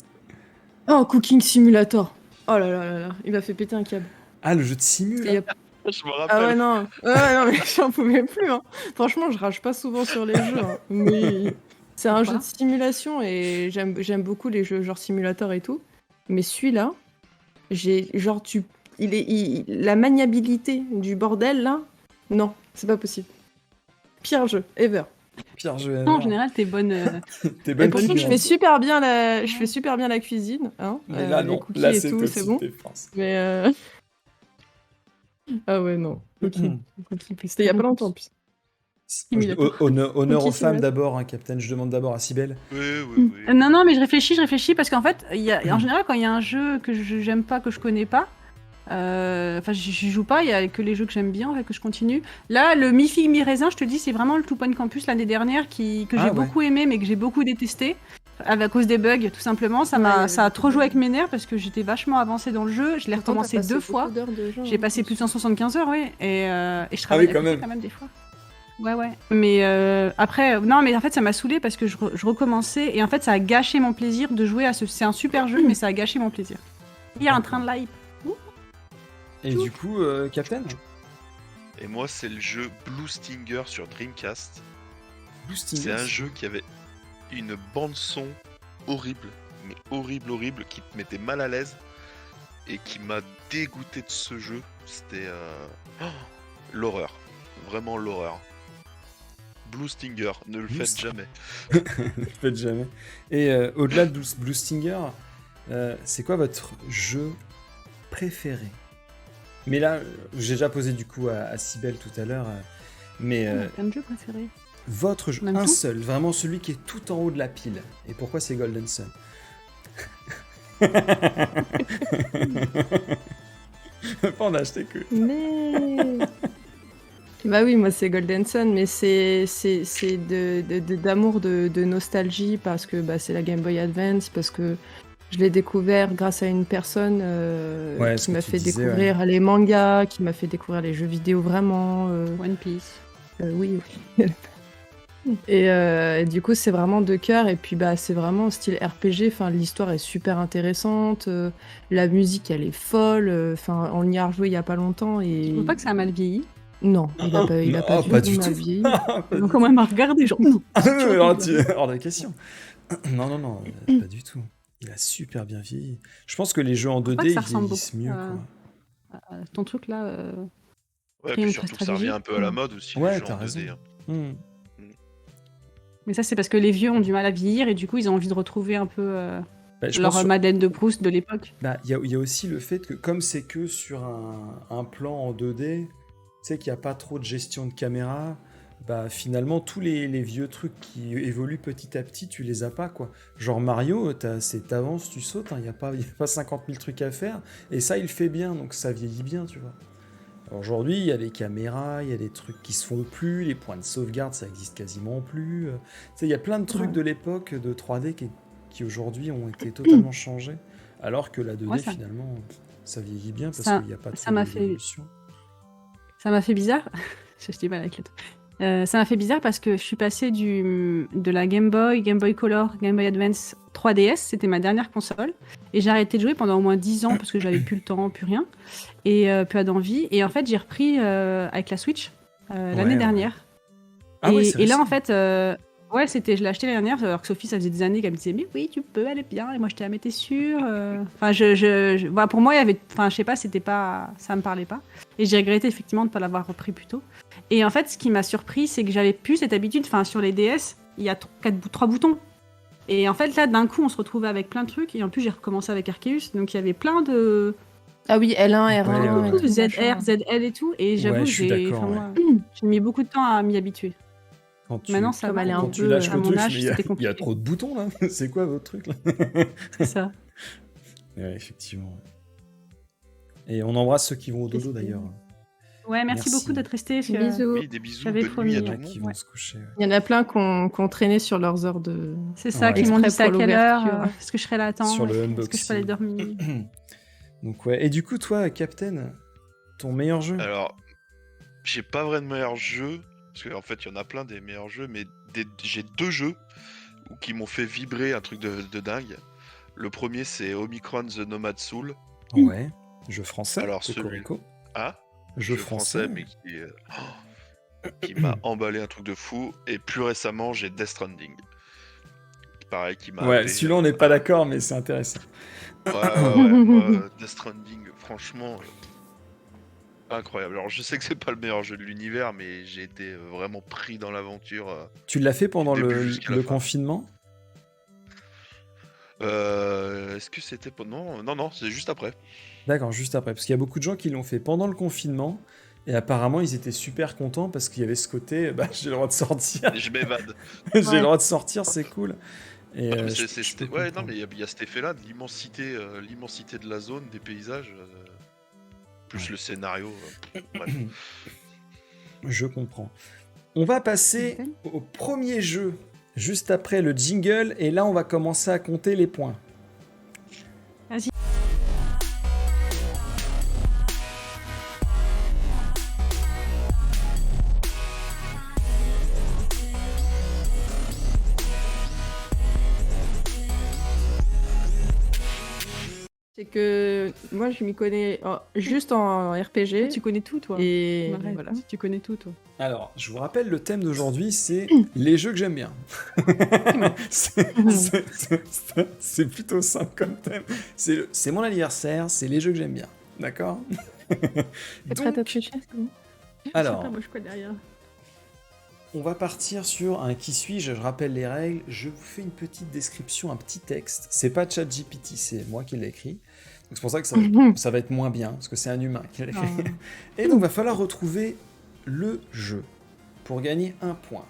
Oh, Cooking Simulator. Oh là là là là, il m'a fait péter un câble. Ah, le jeu de Simu, là. Je me Ah ouais, rappelle. non. Ouais, non, mais j'en pouvais plus. Hein. Franchement, je rage pas souvent sur les jeux. Hein. Mais c'est un jeu de simulation et j'aime beaucoup les jeux genre simulator et tout. Mais celui-là, la maniabilité du bordel là, non, c'est pas possible. Pire jeu ever. Pire jeu Non, en ever. général, t'es bonne. T'es Et bonne pourtant, je cliente. fais super bien la cuisine, hein. Mais là, Les non. cookies Là, et c'est tout, aussi c'est bon. tes forces. Mais ah ouais, non. Cookie. C'était il y a pas longtemps en plus. Simulator. Honneur aux Cookie femmes Simulator. d'abord, hein, Captain. Je demande d'abord à Cybèle. Oui. Non, mais je réfléchis parce qu'en fait, en général, quand il y a un jeu que j'aime pas, que je connais pas, enfin, j'y joue pas, il y a que les jeux que j'aime bien, en fait, que je continue. Là, le mi-figue, mi-raisin, je te dis, c'est vraiment le Two Point Campus l'année dernière que j'ai ouais. beaucoup aimé, mais que j'ai beaucoup détesté. À cause des bugs, tout simplement. Ça a trop joué avec mes nerfs parce que j'étais vachement avancée dans le jeu. Je l'ai recommencé 2 fois. J'ai passé plus de 175 heures, oui. Et je travaille oui, quand à côté, quand même des fois. Ouais. Mais après, non, mais en fait, ça m'a saoulée parce que je recommençais et en fait, ça a gâché mon plaisir de jouer à ce. C'est un super jeu, mais ça a gâché mon plaisir. Il y a un train de live. Et du coup, Captain Et moi, c'est le jeu Blue Stinger sur Dreamcast. Blue Stinger, C'est un jeu qui avait une bande-son horrible, mais horrible, qui te mettait mal à l'aise et qui m'a dégoûté de ce jeu. C'était l'horreur. Vraiment l'horreur. Blue Stinger, ne le faites jamais. Ne le faites jamais. Et au-delà de Blue Stinger, c'est quoi votre jeu préféré? Mais là, j'ai déjà posé du coup à Cybèle tout à l'heure, mais Plein de jeux préférés. votre jeu, Même un tout seul, vraiment celui qui est tout en haut de la pile. Et pourquoi c'est Golden Sun? On a acheté que. Mais. Bah oui, moi c'est Golden Sun, mais c'est d'amour, de nostalgie parce que bah, c'est la Game Boy Advance, parce que je l'ai découvert grâce à une personne Ouais, ce qui que m'a tu fait disais, découvrir les mangas, qui m'a fait découvrir les jeux vidéo vraiment. One Piece. Oui. Et du coup, c'est vraiment de cœur. Et puis, bah, c'est vraiment style RPG. Enfin, l'histoire est super intéressante. La musique, elle est folle. Enfin, on y a rejoué il y a pas longtemps. Et... Je trouve pas que ça a mal vieilli. Non, il a pas, pas du mal tout. vieilli. Ils ont quand même à regarder, genre. Non. Hors de question. Non, pas du tout. Il a super bien vieilli. Je pense que les jeux en 2D, que ça ils ressemble vieillissent beaucoup mieux. à- Quoi. Ton truc là. Ouais, Crime puis surtout que ça stratégie. revient un peu à la mode aussi. Ouais, les jeux t'as en raison. 2D, hein. Mais ça, c'est parce que les vieux ont du mal à vieillir et du coup, ils ont envie de retrouver un peu Bah, je leur pense Madeleine de Proust de l'époque. Bah, il y a aussi le fait que, comme c'est que sur un plan en 2D, tu sais qu'il n'y a pas trop de gestion de caméra, bah finalement, tous les vieux trucs qui évoluent petit à petit, tu les as pas, quoi. Genre Mario, t'avances, tu sautes, il n'y a pas 50 000 trucs à faire, et ça, il fait bien, donc ça vieillit bien, tu vois. Alors aujourd'hui, il y a les caméras, il y a des trucs qui se font plus, les points de sauvegarde, ça existe quasiment plus. Tu sais, il y a plein de trucs de l'époque de 3D qui aujourd'hui ont été totalement changés, alors que la 2D, finalement, ça vieillit bien parce qu'il n'y a pas trop d'évolution. Ça m'a fait bizarre. Je dis mal avec le truc. Ça m'a fait bizarre parce que je suis passée de la Game Boy Color, Game Boy Advance 3DS, c'était ma dernière console, et j'ai arrêté de jouer pendant au moins 10 ans parce que j'avais plus le temps, plus rien, et plus d'envie. Et en fait, j'ai repris avec la Switch l'année dernière. Ah et là, en fait, ouais, je l'ai acheté l'année dernière, alors que Sophie, ça faisait des années qu'elle me disait, mais oui, tu peux, elle est bien. Et moi, j'étais, mais t'es sûre Enfin, voilà, pour moi, il y avait, enfin, je sais pas, ça me parlait pas. Et j'ai regretté effectivement de ne pas l'avoir repris plus tôt. Et en fait, ce qui m'a surpris, c'est que j'avais plus cette habitude, enfin, sur les DS, il y a 3 boutons. Et en fait, là, d'un coup, on se retrouvait avec plein de trucs. Et en plus, j'ai recommencé avec Arceus, donc il y avait plein de Ah oui, L1, Ouais, R1, ouais. et tout, machin. ZR, ZL et tout. Et j'avoue, Ouais, je suis d'accord, moi, j'ai mis beaucoup de temps à m'y habituer. Quand tu, Maintenant, ça Comme va. elle est un quand mais tu peu, lâches à le mon truc, âge, mais c'était il y a compliqué. trop de boutons là. C'est quoi votre truc là? C'est ça. Ouais, effectivement. Et on embrasse ceux qui vont au dodo C'était- d'ailleurs. Ouais, merci Merci. beaucoup d'être resté. Bisous. Oui, des bisous, J'avais bonne nuit à Il y tout en a le monde. qui vont se coucher. Ouais. Il y en a plein qui ont traîné sur leurs heures de... C'est ça, Ouais. qui m'ont dit Exprès c'est à pour quelle heure, l'ouverture. est-ce que je serai là à temps, Sur le est-ce que je peux aller unboxing. dormir. Donc ouais. Et du coup, toi, Captain, ton meilleur jeu? Alors, j'ai pas vraiment de meilleur jeu, parce qu'en fait, il y en a plein des meilleurs jeux, mais j'ai 2 jeux qui m'ont fait vibrer un truc de dingue. Le premier, c'est Omicron The Nomad Soul. Ouais. Jeu français. Alors, Cocorico. Ah, Jeu français. mais qui m'a emballé un truc de fou. Et plus récemment, j'ai Death Stranding. Pareil, qui m'a Ouais, happé, celui-là on n'est pas d'accord, mais c'est intéressant. Ouais, moi, Death Stranding, franchement, incroyable. Alors, je sais que c'est pas le meilleur jeu de l'univers, mais j'ai été vraiment pris dans l'aventure. Tu l'as fait pendant Du début le jusqu'à la fin. confinement? Est-ce que c'était pas... Non, c'est juste après. D'accord, juste après. Parce qu'il y a beaucoup de gens qui l'ont fait pendant le confinement. Et apparemment, ils étaient super contents parce qu'il y avait ce côté, bah, j'ai le droit de sortir. Et je m'évade. J'ai le droit de sortir, c'est cool. Et, Ah, mais je peux ouais, non, comprendre. mais il y a cet effet-là de l'immensité de la zone, des paysages, plus Ouais. le scénario. Bref. Je comprends. On va passer au premier jeu, juste après le jingle. Et là, on va commencer à compter les points. Vas-y. C'est que moi, je m'y connais juste en RPG. Tu connais tout, toi. Et Arrête, voilà. Tu connais tout, toi. Alors, je vous rappelle, le thème d'aujourd'hui, c'est les jeux que j'aime bien. C'est plutôt simple comme thème. C'est mon anniversaire, c'est les jeux que j'aime bien. D'accord? T'es prête à tricher, c'est bon? Alors, Je sais pas, moi, je connais rien. on va partir sur un qui suis-je. Je rappelle les règles. Je vous fais une petite description, un petit texte. C'est pas ChatGPT, c'est moi qui l'ai écrit. Donc c'est pour ça que ça va être moins bien, parce que c'est un humain qui l'a écrit. Et donc, il va falloir retrouver le jeu pour gagner un point.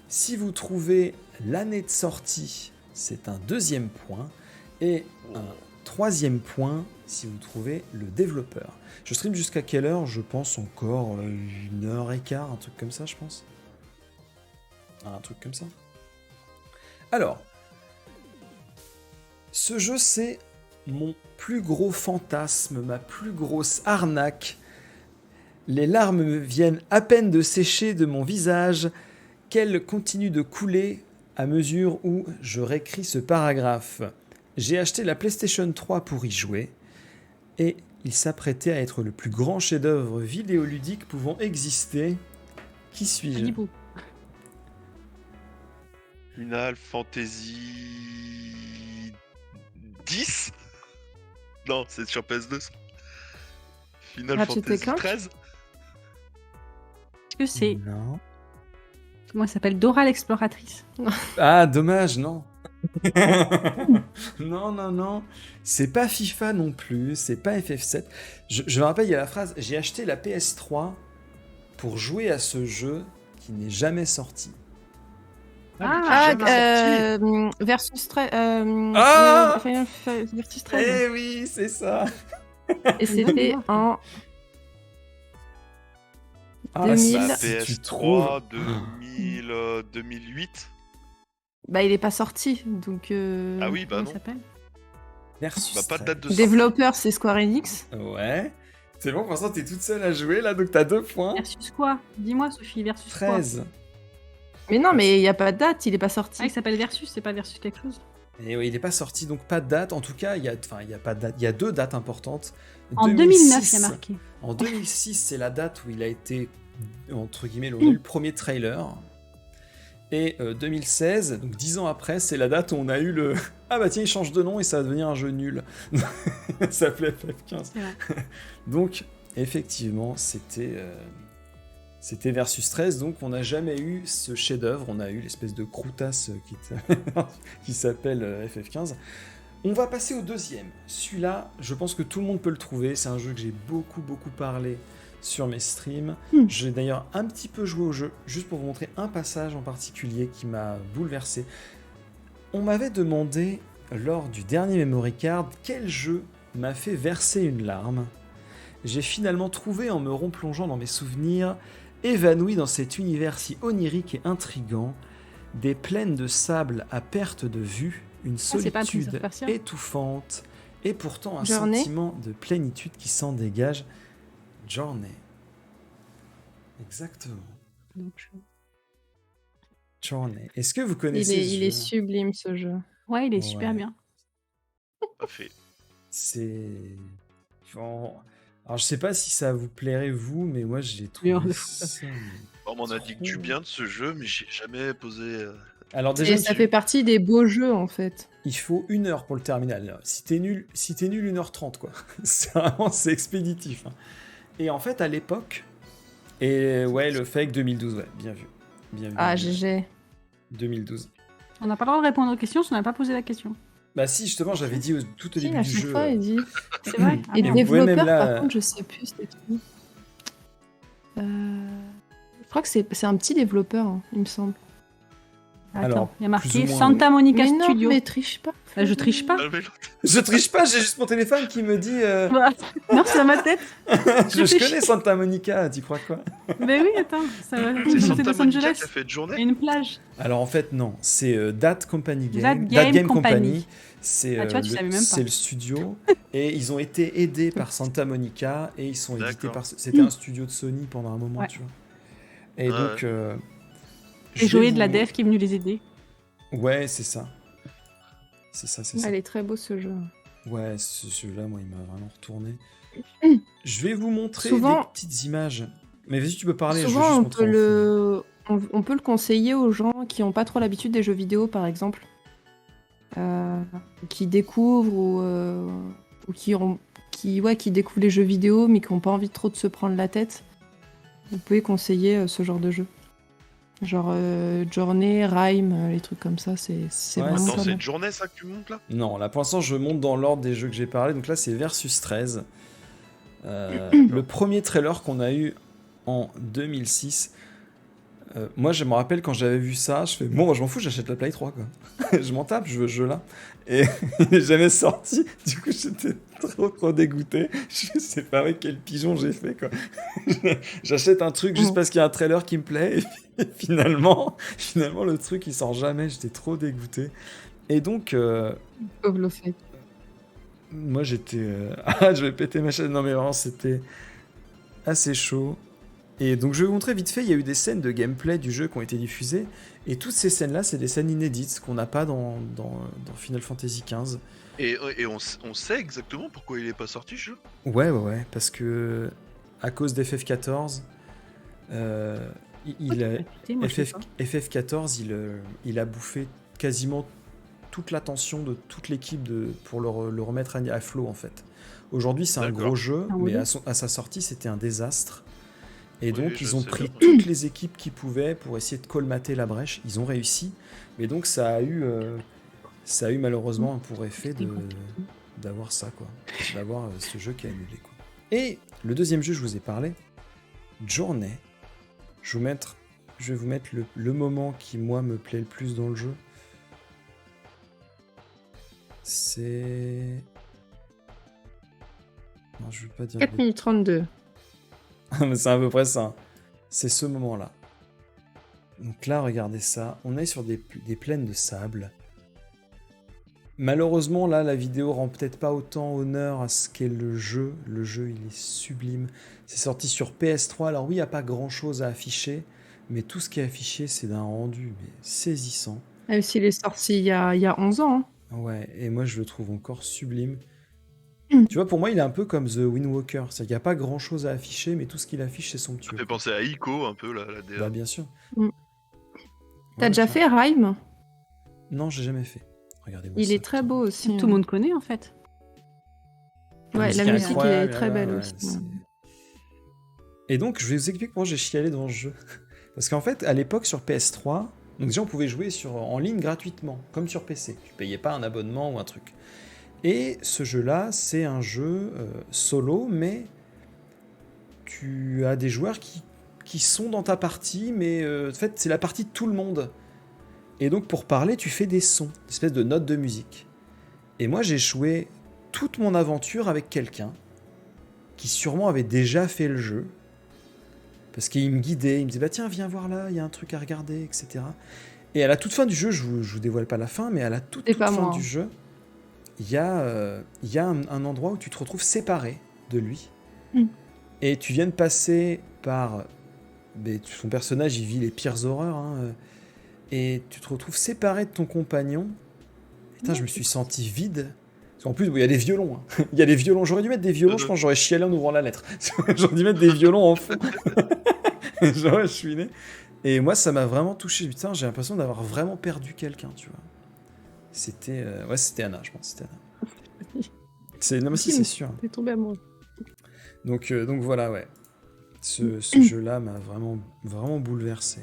Si vous trouvez l'année de sortie, c'est un deuxième point. Et un troisième point si vous trouvez le développeur. Je stream jusqu'à quelle heure? Je pense encore 1h15, un truc comme ça, je pense. Un truc comme ça. Alors, ce jeu, c'est mon plus gros fantasme, ma plus grosse arnaque. Les larmes me viennent à peine de sécher de mon visage, qu'elles continuent de couler à mesure où je réécris ce paragraphe. J'ai acheté la PlayStation 3 pour y jouer, et il s'apprêtait à être le plus grand chef-d'œuvre vidéoludique pouvant exister. Qui suis-je? Adibou. Final Fantasy 10. Non, c'est sur PS2. Ça. Final Ratchet Fantasy Clank 13. Est-ce que c'est... Non. Comment elle s'appelle? Dora l'exploratrice. Ah, dommage, non. Non. C'est pas FIFA non plus, c'est pas FF7. Je me rappelle, il y a la phrase « J'ai acheté la PS3 pour jouer à ce jeu qui n'est jamais sorti. » Versus 13. Ah Final Versus 13. Eh oui, c'est ça. Et c'était en Ah, 2000. si La tu trouves. PS3 2008. Bah, il est pas sorti, donc. Ah oui, bah Comment non. elle s'appelle? Versus Bah pas de 13. date de sortie. Développeur, c'est Square Enix. Ouais. C'est bon, pour l'instant, t'es toute seule à jouer, là, donc t'as 2 points. Versus quoi? Dis-moi, Sophie, versus quoi? 13. Mais non, mais il y a pas de date, il est pas sorti. Ah, il s'appelle Versus, c'est pas Versus quelque chose? Et oui, il n'est pas sorti, donc pas de date. En tout cas, il y a pas de date. Il y a 2 dates importantes. En 2009, il y a marqué. En 2006, c'est la date où il a été, entre guillemets, on a eu le premier trailer. Et 2016, donc 10 ans après, c'est la date où on a eu le... Ah bah tiens, il change de nom et ça va devenir un jeu nul. Ça s'appelait FF15. C'est vrai. Donc, effectivement, c'était Versus 13, donc on n'a jamais eu ce chef-d'œuvre, on a eu l'espèce de croutasse qui s'appelle FF15. On va passer au deuxième. Celui-là, je pense que tout le monde peut le trouver. C'est un jeu que j'ai beaucoup parlé sur mes streams. J'ai d'ailleurs un petit peu joué au jeu, juste pour vous montrer un passage en particulier qui m'a bouleversé. On m'avait demandé, lors du dernier Memory Card, quel jeu m'a fait verser une larme. J'ai finalement trouvé, en me replongeant dans mes souvenirs, évanoui dans cet univers si onirique et intrigant, des plaines de sable à perte de vue, une solitude étouffante, et pourtant un Journey. sentiment de plénitude qui s'en dégage. Journey. Exactement. Journey. Est-ce que vous connaissez ce Il jeu est sublime ce jeu. Ouais, il est super Ouais. bien. Parfait. C'est... Bon, alors je sais pas si ça vous plairait vous, mais moi j'ai trouvé Bien. ça... On m'en a dit que du bien de ce jeu, mais j'ai jamais posé. Alors déjà, Et ça fait partie des beaux jeux en fait. il faut 1 heure pour le terminal. Là. Si t'es nul, 1h30 quoi. C'est expéditif. Hein. Et en fait, à l'époque, et ouais, le fake 2012, ouais, bien vu. Bien vu. Ah, bien vu. GG. 2012. On n'a pas le droit de répondre aux questions si on n'a pas posé la question. Bah si, justement, j'avais dit tout au Si, début à du chaque jeu. fois, il dit. C'est vrai. Et vous pouvez développeur, même là, par contre, je sais plus c'était qui. Je crois que c'est un petit développeur, hein, il me semble. Attends, Alors, il y a plus marqué ou moins, Santa Monica Mais non, Studio. mais triche pas. Bah, je triche pas. Ah, mais l'autre- Je triche pas, j'ai juste mon téléphone qui me dit... Non, c'est dans ma tête. je connais Santa Monica, tu crois quoi? Mais oui, attends, ça va. C'est C'est Santa Los Monica Angeles. qui a fait de Il y a journée. une plage. Alors en fait non, c'est That Company Game. That Game Company. Company. C'est Ah, tu vois, tu savais même pas. c'est le studio et ils ont été aidés par Santa Monica et ils sont édités D'accord. par. C'était un studio de Sony pendant un moment, Ouais. tu vois. Et Ouais. donc. Et jouer de la dev qui est venue les aider. Ouais, c'est ça. C'est ça. Il est très beau ce jeu. Ouais, celui-là, moi, il m'a vraiment retourné. Je vais vous montrer Souvent- des petites images. Mais vas-y, tu peux parler. je veux Souvent, juste on montrer peut, en fond. on peut le conseiller aux gens qui n'ont pas trop l'habitude des jeux vidéo, par exemple. Qui découvrent ou qui découvrent les jeux vidéo, mais qui n'ont pas envie trop de se prendre la tête. Vous pouvez conseiller ce genre de jeu. Genre Journey, Rhyme, les trucs comme ça, c'est Ouais, vraiment Attends, pas c'est mal. une journée ça que tu montes là? Non, là pour l'instant je monte dans l'ordre des jeux que j'ai parlé. Donc là c'est Versus 13. Le premier trailer qu'on a eu en 2006. Moi je me rappelle quand j'avais vu ça, je fais bon, je m'en fous, j'achète la Play 3 quoi. Je m'en tape, je veux ce jeu là. Et il n'est jamais sorti. Du coup j'étais trop dégoûté. Je sais pas avec quel pigeon j'ai fait quoi. J'achète un truc juste parce qu'il y a un trailer qui me plaît. Et finalement le truc il sort jamais. J'étais trop dégoûté. Et donc. Pauvre le fait. Moi j'étais... Ah, je vais péter ma chaîne. Non mais vraiment c'était assez chaud. Et donc je vais vous montrer vite fait, il y a eu des scènes de gameplay du jeu qui ont été diffusées. Et toutes ces scènes-là, c'est des scènes inédites qu'on n'a pas dans Final Fantasy XV. Et on sait exactement pourquoi il est pas sorti ce jeu? Ouais, parce que à cause d'FF14, Écoutez, moi, je sais pas. FF14, il a bouffé quasiment toute l'attention de toute l'équipe pour le remettre à flot en fait. Aujourd'hui c'est un D'accord. gros jeu, Ah oui. mais à sa sortie c'était un désastre. Et Oui, donc je ils ont sais pris bien. toutes les équipes qu'ils pouvaient pour essayer de colmater la brèche. Ils ont réussi, mais donc ça a eu malheureusement pour effet d'avoir ça quoi, d'avoir ce jeu qui a annulé quoi. Et le deuxième jeu je vous ai parlé, Journey. Je vais vous mettre le moment qui moi me plaît le plus dans le jeu. C'est... Non, je veux pas dire... 4 minutes 32. Mais c'est à peu près ça. C'est ce moment-là. Donc là, regardez ça. On est sur des plaines de sable. Malheureusement, là, la vidéo rend peut-être pas autant honneur à ce qu'est le jeu. Le jeu, il est sublime. C'est sorti sur PS3. Alors oui, il n'y a pas grand-chose à afficher. Mais tout ce qui est affiché, c'est d'un rendu mais saisissant. Même s'il est sorti il y a 11 ans. Hein. Ouais, et moi je le trouve encore sublime. Mm. Tu vois, pour moi, il est un peu comme The Wind Walker. C'est-à-dire qu'il n'y a pas grand-chose à afficher, mais tout ce qu'il affiche, c'est Ça somptueux. fait penser à Ico un peu la DA. Bah, bien sûr. Mm. Ouais, T'as déjà tu fait Rhyme? Non, j'ai jamais fait. Regardez-moi Il ça, est très putain. beau aussi. Tout le monde connaît en fait. Ouais, la est musique incroyable, est très belle ouais, aussi. c'est- Et donc, je vais vous expliquer comment j'ai chialé dans ce jeu. Parce qu'en fait, à l'époque, sur PS3, donc déjà, on pouvait jouer en ligne gratuitement, comme sur PC. Tu payais pas un abonnement ou un truc. Et ce jeu-là, c'est un jeu solo, mais tu as des joueurs qui sont dans ta partie, mais en fait, c'est la partie de tout le monde. Et donc, pour parler, tu fais des sons, une espèce de notes de musique. Et moi, j'ai joué toute mon aventure avec quelqu'un qui sûrement avait déjà fait le jeu. Parce qu'il me guidait, il me disait bah tiens, viens voir là, il y a un truc à regarder, etc. Et à la toute fin du jeu, je vous dévoile pas la fin, mais à la toute fin du jeu, il y a un endroit où tu te retrouves séparé de lui. Et tu viens de passer par... son personnage, il vit les pires horreurs. Et tu te retrouves séparé de ton compagnon. Putain, je me suis senti vide. En plus, il y a des violons. Il y a des violons. J'aurais dû mettre des violons, je pense que j'aurais chialé en ouvrant la lettre. J'aurais dû mettre des violons en fond. J'aurais chouiné. Et moi, ça m'a vraiment touché. Putain, j'ai l'impression d'avoir vraiment perdu quelqu'un, tu vois. C'était... c'était Anna, je pense. C'était Anna. Non, mais si, c'est sûr. T'es tombé amoureux. Donc voilà, ouais. Ce jeu-là m'a vraiment, vraiment bouleversé.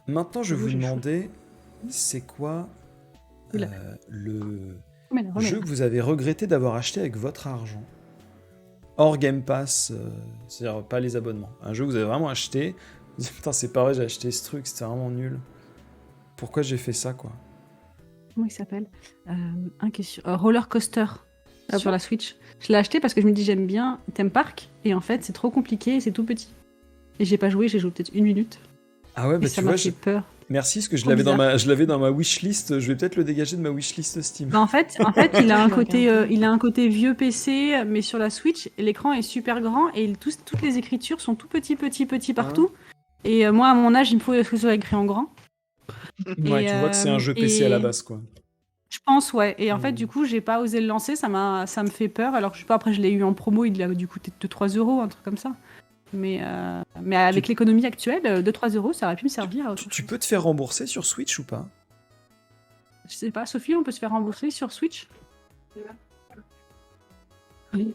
Maintenant, je vais vous demander, c'est quoi le jeu que vous avez regretté d'avoir acheté avec votre argent, hors Game Pass, c'est-à-dire pas les abonnements. Un jeu que vous avez vraiment acheté, vous dites, putain, c'est pas vrai, j'ai acheté ce truc, c'était vraiment nul. Pourquoi j'ai fait ça, quoi? Comment il s'appelle Roller Coaster sur la Switch. Je l'ai acheté parce que je me dis j'aime bien Theme Park et en fait c'est trop compliqué et c'est tout petit. Et j'ai pas joué, j'ai joué peut-être 1 minute. Ah ouais, bah ça m'a fait peur. Merci, parce que je l'avais dans ma wishlist. Je vais peut-être le dégager de ma wishlist Steam. Bah en fait, il a un côté vieux PC, mais sur la Switch, l'écran est super grand et toutes les écritures sont tout petits partout. Et moi, à mon âge, il me faut que ce soit écrit en grand. Ouais, tu vois que c'est un jeu PC à la base, quoi. Je pense, ouais. Et en fait, du coup, j'ai pas osé le lancer. Ça me fait peur. Alors que je sais pas, après, je l'ai eu en promo. Il a dû coûter 2-3 €, un truc comme ça. Mais avec l'économie actuelle, 2-3 €, ça aurait pu me servir. Tu peux te faire rembourser sur Switch ou pas? Je sais pas, Sophie, on peut se faire rembourser sur Switch? Oui.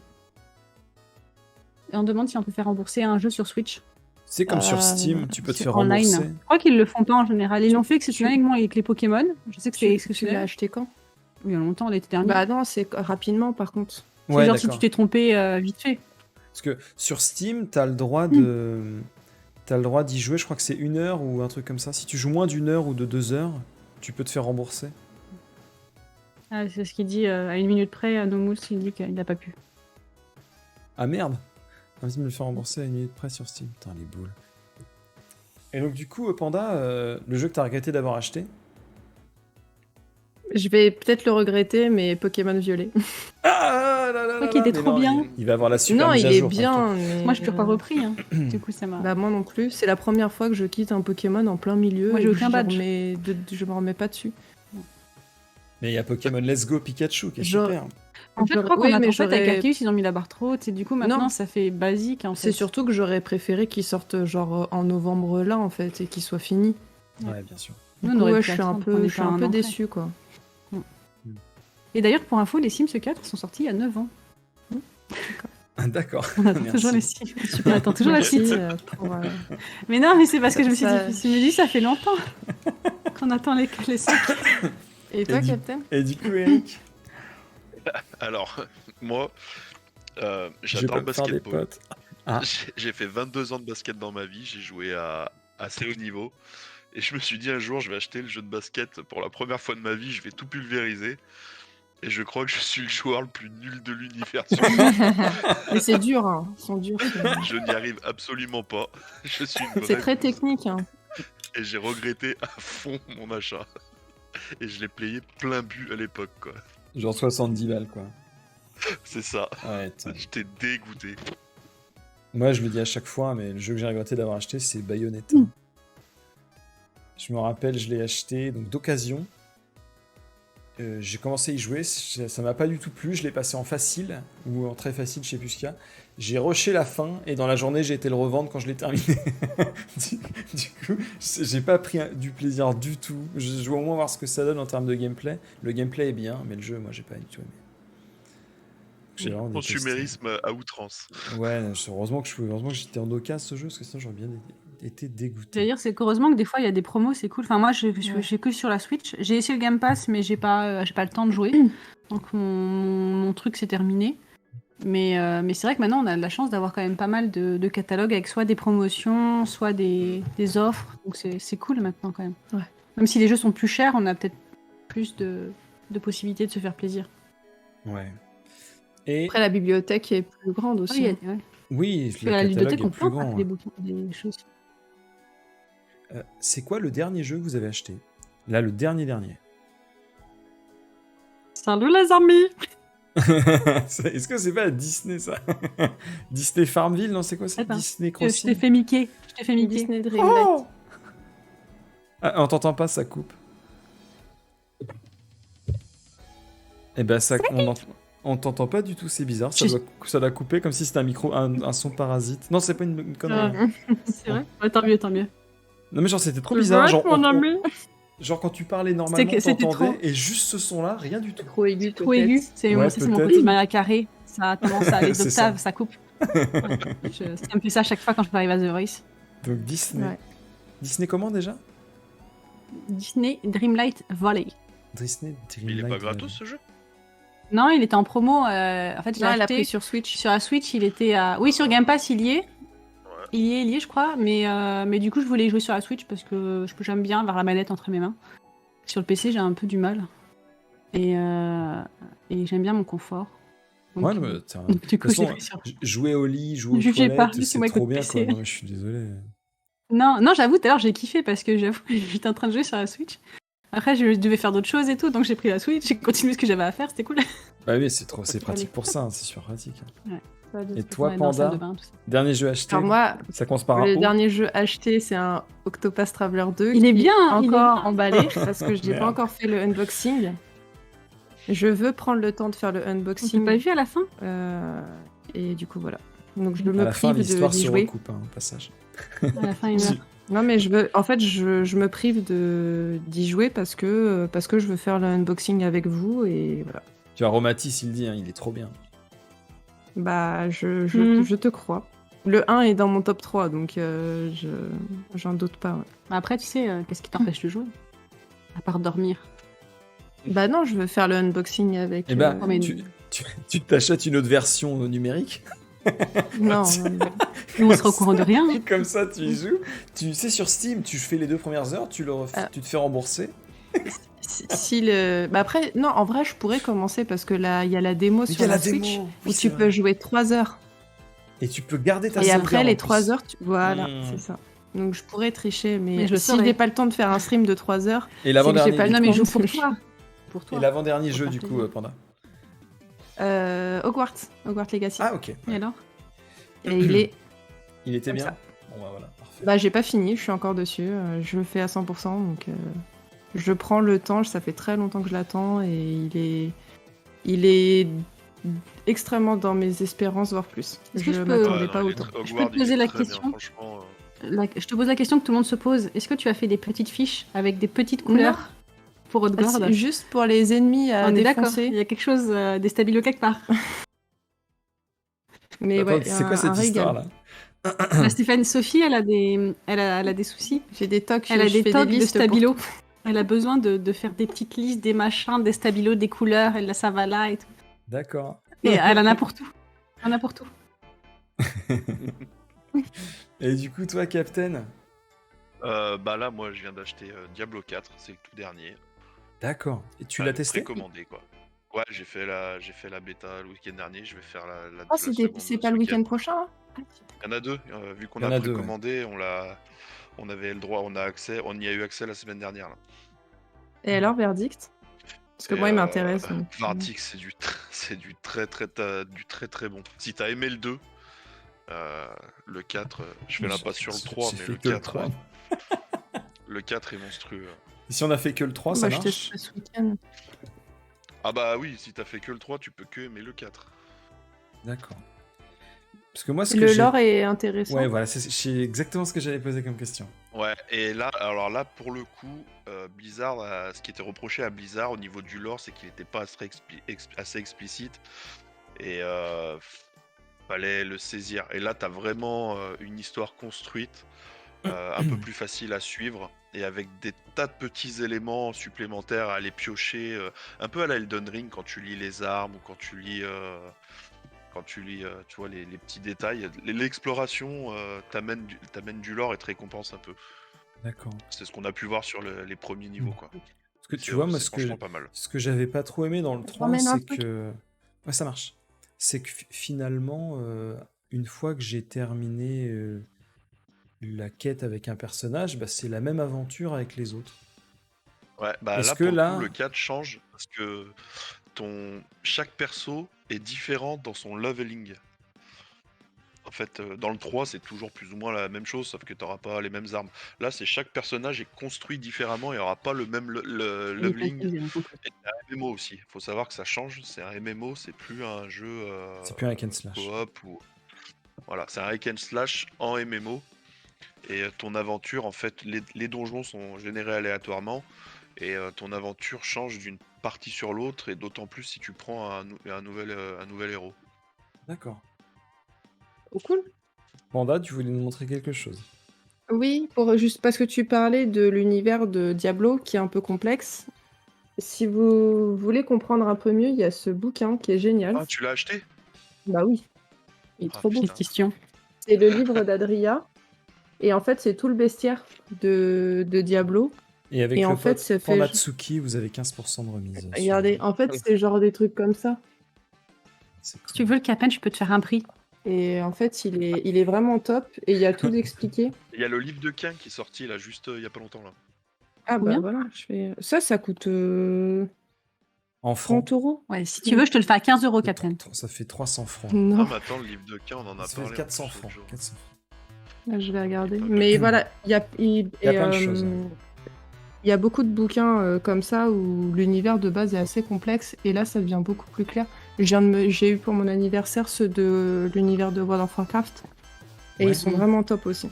Et on demande si on peut faire rembourser un jeu sur Switch. C'est comme sur Steam, tu peux te faire online. rembourser. Je crois qu'ils le font pas en général. Ils l'ont fait exceptionnellement avec les Pokémon. Je sais que c'est Tu l'as acheté quand? Oui, il y a longtemps, l'été dernier. Bah non, c'est rapidement par contre. Ouais, genre si tu t'es trompé vite fait. Parce que sur Steam, t'as le droit d'y jouer, je crois que c'est 1 heure ou un truc comme ça. Si tu joues moins d'1 heure ou de 2 heures, tu peux te faire rembourser. Ah, c'est ce qu'il dit à 1 minute près, Nomous, il dit qu'il n'a pas pu. Ah merde! Vas-y me le faire rembourser à 1 minute près sur Steam. Putain, les boules. Et donc du coup, Panda, le jeu que t'as regretté d'avoir acheté? Je vais peut-être le regretter, mais Pokémon Violet. Ah là là là, qu'il était trop bien. Il va avoir la super Non, mise il à est jour, bien. Mais... Moi, je l'ai pas repris. Hein. Du coup, ça m'a... Bah moi non plus. C'est la première fois que je quitte un Pokémon en plein milieu. Moi, j'ai aucun badge. Je me remets pas dessus. Mais il y a Pokémon Let's Go Pikachu qui est super. En fait, je crois qu'en fait, avec Arceus, ils ont mis la barre trop haute. Et du coup, maintenant, ça fait basique. En fait. C'est surtout que j'aurais préféré qu'ils sortent genre en novembre là, en fait, et qu'ils soient finis. Ouais, bien sûr. Nous, je suis un peu déçue, quoi. Et d'ailleurs, pour info, les Sims 4 sont sortis il y a 9 ans. D'accord. On attend toujours les Sims. On attend toujours la suite. Mais non, mais c'est parce que je me suis dit, ça fait longtemps qu'on attend les sacs. Et toi, Captain? Et du coup, Eric? Alors, moi, j'adore le basketball. J'ai fait 22 ans de basket dans ma vie, j'ai joué à assez haut niveau. Et je me suis dit un jour, je vais acheter le jeu de basket pour la première fois de ma vie, je vais tout pulvériser. Et je crois que je suis le joueur le plus nul de l'univers. Mais c'est dur, hein. Ils sont durs. Je n'y arrive absolument pas. C'est très technique. Hein. Et j'ai regretté à fond mon achat. Et je l'ai payé plein but à l'époque, quoi. Genre 70 balles, quoi. C'est ça. Ouais, j'étais dégoûté. Moi, je le dis à chaque fois, mais le jeu que j'ai regretté d'avoir acheté, c'est Bayonetta. Je me rappelle, je l'ai acheté donc d'occasion. J'ai commencé à y jouer, ça m'a pas du tout plu, je l'ai passé en facile, ou en très facile, je sais plus ce qu'il y a. J'ai rushé la fin, et dans la journée, j'ai été le revendre quand je l'ai terminé. du coup, j'ai pas pris du plaisir du tout. Je veux au moins voir ce que ça donne en termes de gameplay. Le gameplay est bien, mais le jeu, moi, j'ai pas du tout aimé. Consumérisme à outrance. Ouais, heureusement que j'étais en occasion ce jeu, parce que sinon j'aurais bien été dégoûté. J'allais dire, c'est qu'heureusement que des fois il y a des promos, c'est cool. Enfin, moi, j'ai que sur la Switch. J'ai essayé le Game Pass, mais j'ai pas le temps de jouer. Donc, mon truc s'est terminé. Mais c'est vrai que maintenant, on a de la chance d'avoir quand même pas mal de catalogues avec soit des promotions, soit des offres. Donc, c'est cool maintenant quand même. Ouais. Même si les jeux sont plus chers, on a peut-être plus de possibilités de se faire plaisir. Ouais. Et Après, la bibliothèque est plus grande aussi. Oui, ouais. oui, Parce que le la catalogue bibliothèque, est on plus peut en grand. faire des choses. C'est quoi le dernier jeu que vous avez acheté? Là, le dernier. Salut les amis! Est-ce que c'est pas Disney, ça? Disney Farmville, non, c'est quoi ça? Attends, Disney Je t'ai Crossing? fait Mickey. Disney Dreamlight. Oh Ah, on t'entend pas, ça coupe. Eh ben, on t'entend pas du tout, c'est bizarre. Ça doit couper comme si c'était un son parasite. Non, c'est pas une connerie. C'est vrai? Ouais, tant mieux. Non, mais genre, c'était trop bizarre. Genre, mon ami! genre, quand tu parlais normalement, C'était t'entendais, trop- et juste ce son-là, rien du tout. Trop aigu, Trop aigu. C'est Ouais, mon peut-être. petit Maria Carré. Ça a tendance à les C'est octaves, ça coupe. Ouais. Ça me fait ça à chaque fois quand je arrive à The Voice. Donc, Disney. Ouais. Disney comment, déjà? Disney Dreamlight Valley. Disney Mais il est pas Dreamlight gratos ce jeu? Non, il était en promo. En fait, je l'ai Non, elle a acheté pris sur Switch. sur la Switch. Il était à. Oui, sur Game Pass, il y est. Ouais. Il y est, je crois. Mais du coup, je voulais y jouer sur la Switch parce que j'aime bien avoir la manette entre mes mains. Sur le PC, j'ai un peu du mal. Et j'aime bien mon confort. Donc, Ouais, mais tiens, donc, du coup, de toute j'ai façon, pris sur. jouer au lit, jouer aux Jugez pas, toilettes, c'est laissez-moi trop écouter bien, quoi. PC. Non, mais je suis désolé. Non, j'avoue, tout à l'heure, j'ai kiffé parce que j'avoue, j'étais en train de jouer sur la Switch. Après, je devais faire d'autres choses et tout, donc j'ai pris la Switch, j'ai continué ce que j'avais à faire, c'était cool. Bah oui, c'est Allez. pratique pour ça, hein, c'est super pratique. Et Et toi, Panda, dernier jeu acheté, Alors moi, ça commence par un le O. dernier jeu acheté, c'est un Octopath Traveler 2. Il est qui bien, il est encore bien. emballé parce que je n'ai Merde. pas encore fait le unboxing. Je veux prendre le temps de faire le On unboxing. t'a pas vu à la fin? Et du coup, voilà. Donc je À me la fin, prive l'histoire d'y se jouer. recoupe, hein, au passage. À la fin, il meurt. Non, mais en fait, je me prive d'y jouer parce que je veux faire le unboxing avec vous et voilà. Tu as Romatis, il dit, hein, il est trop bien. Bah, je te crois. Le 1 est dans mon top 3, donc j'en doute pas. Ouais. Après, tu sais, qu'est-ce qui t'empêche de jouer? À part dormir. Bah non, je veux faire le unboxing avec... Eh ben, mais- tu t'achètes une autre version numérique. Non, Nous, on sera au courant de rien. Et comme ça, tu y joues. Tu sais, sur Steam, tu fais les 2 premières heures, tu te fais rembourser. Bah après, non, en vrai, je pourrais commencer parce que là, il y a la démo Mais sur il y a la la Switch démo, où oui, tu c'est peux vrai. jouer 3 heures. Et tu peux garder ta Et sauvegarde après, en les plus. 3 heures, voilà, Mmh. c'est ça. Donc je pourrais tricher, mais Mais je le si ferai. j'ai pas le temps de faire un stream de 3 heures, Et c'est que j'ai l'avant-dernier, pas le du Non, coup. mais temps. joue pour toi. Pour toi. Et l'avant-dernier Pour jeu, faire du coup, plaisir. Panda. Hogwarts Legacy. Ah, ok. Et alors? Et il est... Il était Comme bien ça. Bon, bah voilà, parfait. Bah j'ai pas fini, je suis encore dessus, je le fais à 100%, donc je prends le temps, ça fait très longtemps que je l'attends, et il est extrêmement dans mes espérances, voire plus. Est-ce que Je je peux- m'attendais pas autant. Je peux te poser la question Je te pose la question que tout le monde se pose. Est-ce que tu as fait des petites fiches avec des petites couleurs pour Haute-Garde? C'est juste pour les ennemis à On est d'accord, défoncer. il y a quelque chose des stabilo quelque part. Mais Attends, ouais, c'est quoi cette régal. histoire-là? La Stéphane Sophie, elle a des soucis. J'ai des tocs, Elle a je des fais tocs de listes pour stabilo. Elle a besoin de faire des petites listes, des machins, des stabilos, des couleurs, elle ça va là et tout. D'accord. Et elle en a pour tout. Elle en a pour tout. Et du coup, toi, Captain? Bah là, moi, je viens d'acheter Diablo 4, c'est le tout dernier. D'accord. Et tu l'as testé? Précommandé, quoi. Ouais, j'ai fait la bêta le week-end dernier, je vais faire la Ah, la c'est seconde pas ce le week-end prochain, hein? Il y en a deux, vu qu'on Il y en a a deux, ouais. précommandé, on avait le droit, on y a eu accès la semaine dernière. Là. Et alors, verdict? Parce que Et, moi, il m'intéresse. donc. Verdict, c'est du très très bon. Si t'as aimé le 2, le 4, je fais l'impasse sur le 3, J'ai mais fait le que le 4, 3. le 4 est monstrueux. Et si on a fait que le 3, ça Bah, je marche? testerai ce week-end. Ah bah oui, si t'as fait que le 3, tu peux que aimer le 4. D'accord. Parce que moi, ce que Le j'ai... lore est intéressant. Ouais, voilà, c'est exactement ce que j'allais poser comme question. Ouais, et là, alors là, pour le coup, Blizzard, ce qui était reproché à Blizzard au niveau du lore, c'est qu'il n'était pas assez explicite, et fallait le saisir. Et là, t'as vraiment une histoire construite. un peu plus facile à suivre et avec des tas de petits éléments supplémentaires à aller piocher, un peu à la Elden Ring quand tu lis les armes ou quand tu lis, tu vois, les petits détails. L'exploration t'amène du lore et te récompense un peu. D'accord. C'est ce qu'on a pu voir sur les premiers niveaux, quoi. Parce que tu vois, moi, C'est franchement pas mal. ce que j'avais pas trop aimé dans le 3, t'emmène un c'est truc. que... Ouais, ça marche. C'est que finalement, une fois que j'ai terminé la quête avec un personnage, bah, c'est la même aventure avec les autres. Ouais, bah Est-ce là, que pour le là... coup, le cadre change parce que chaque perso est différent dans son leveling. En fait, dans le 3, c'est toujours plus ou moins la même chose, sauf que t'auras pas les mêmes armes. Là, c'est chaque personnage est construit différemment et aura pas le même leveling. J'ai compris. Et c'est un MMO aussi. Faut savoir que ça change. C'est un MMO, c'est plus un jeu C'est plus un hack and slash. coop ou voilà, c'est un hack and slash en MMO. Et ton aventure, en fait, les donjons sont générés aléatoirement et ton aventure change d'une partie sur l'autre et d'autant plus si tu prends un nouvel héros. D'accord. Trop cool. Panda, tu voulais nous montrer quelque chose. Oui, juste parce que tu parlais de l'univers de Diablo qui est un peu complexe. Si vous voulez comprendre un peu mieux, il y a ce bouquin qui est génial. Ah, tu l'as acheté? Bah oui, il est Ah, trop beau. putain. Question. C'est le livre d'Adria. Et en fait, c'est tout le bestiaire de Diablo. Et avec Et le en fait, code ça fait. Pandatsuki, vous avez 15% de remise. Regardez, en fait, c'est genre des trucs comme ça. C'est Si tu veux le Capin, je peux te faire un prix. Et en fait, il est vraiment top. Et il y a tout expliqué. Il y a le livre de Quin qui est sorti là, juste il y a pas longtemps là. Ah bah Combien voilà, ça coûte En francs. 30 euros. Ouais, si tu veux, je te le fais à 15 euros, Captain. Ça fait 300 francs. Non, Ah, mais attends, le livre de Quin, on en a Ça fait parlé. 400 en plus, francs. l'autre jour. 400 francs. là, je vais regarder. Ok. Mais voilà, il y a plein de choses, hein. Il y a beaucoup de bouquins comme ça où l'univers de base est assez complexe et là ça devient beaucoup plus clair. J'ai eu pour mon anniversaire ceux de l'univers de World of Warcraft et Ouais. ils sont vraiment top aussi.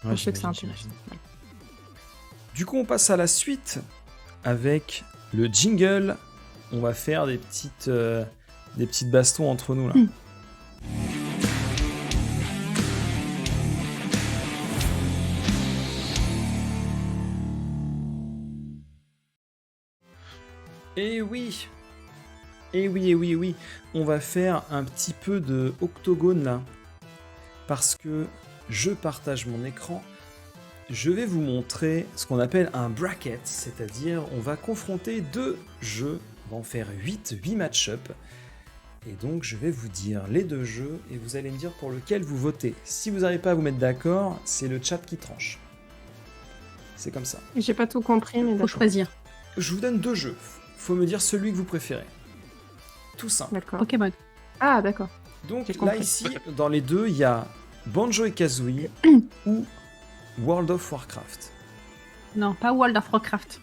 Ouais, Je sais que c'est j'imagine, intéressant. j'imagine. Du coup, on passe à la suite avec le jingle. On va faire des petites bastons entre nous là. Et oui, on va faire un petit peu de octogone là, parce que je partage mon écran. Je vais vous montrer ce qu'on appelle un bracket, c'est-à-dire on va confronter deux jeux, on va en faire 8 match-up. Et donc je vais vous dire les deux jeux et vous allez me dire pour lequel vous votez. Si vous n'arrivez pas à vous mettre d'accord, c'est le chat qui tranche. C'est comme ça. J'ai pas tout compris, mais Faut d'accord. choisir. Je vous donne deux jeux. Faut me dire celui que vous préférez. Tout simple. D'accord. Pokémon. Ah d'accord. Donc J'ai là compris. ici, dans les deux, il y a Banjo et Kazooie ou World of Warcraft. Non, pas World of Warcraft.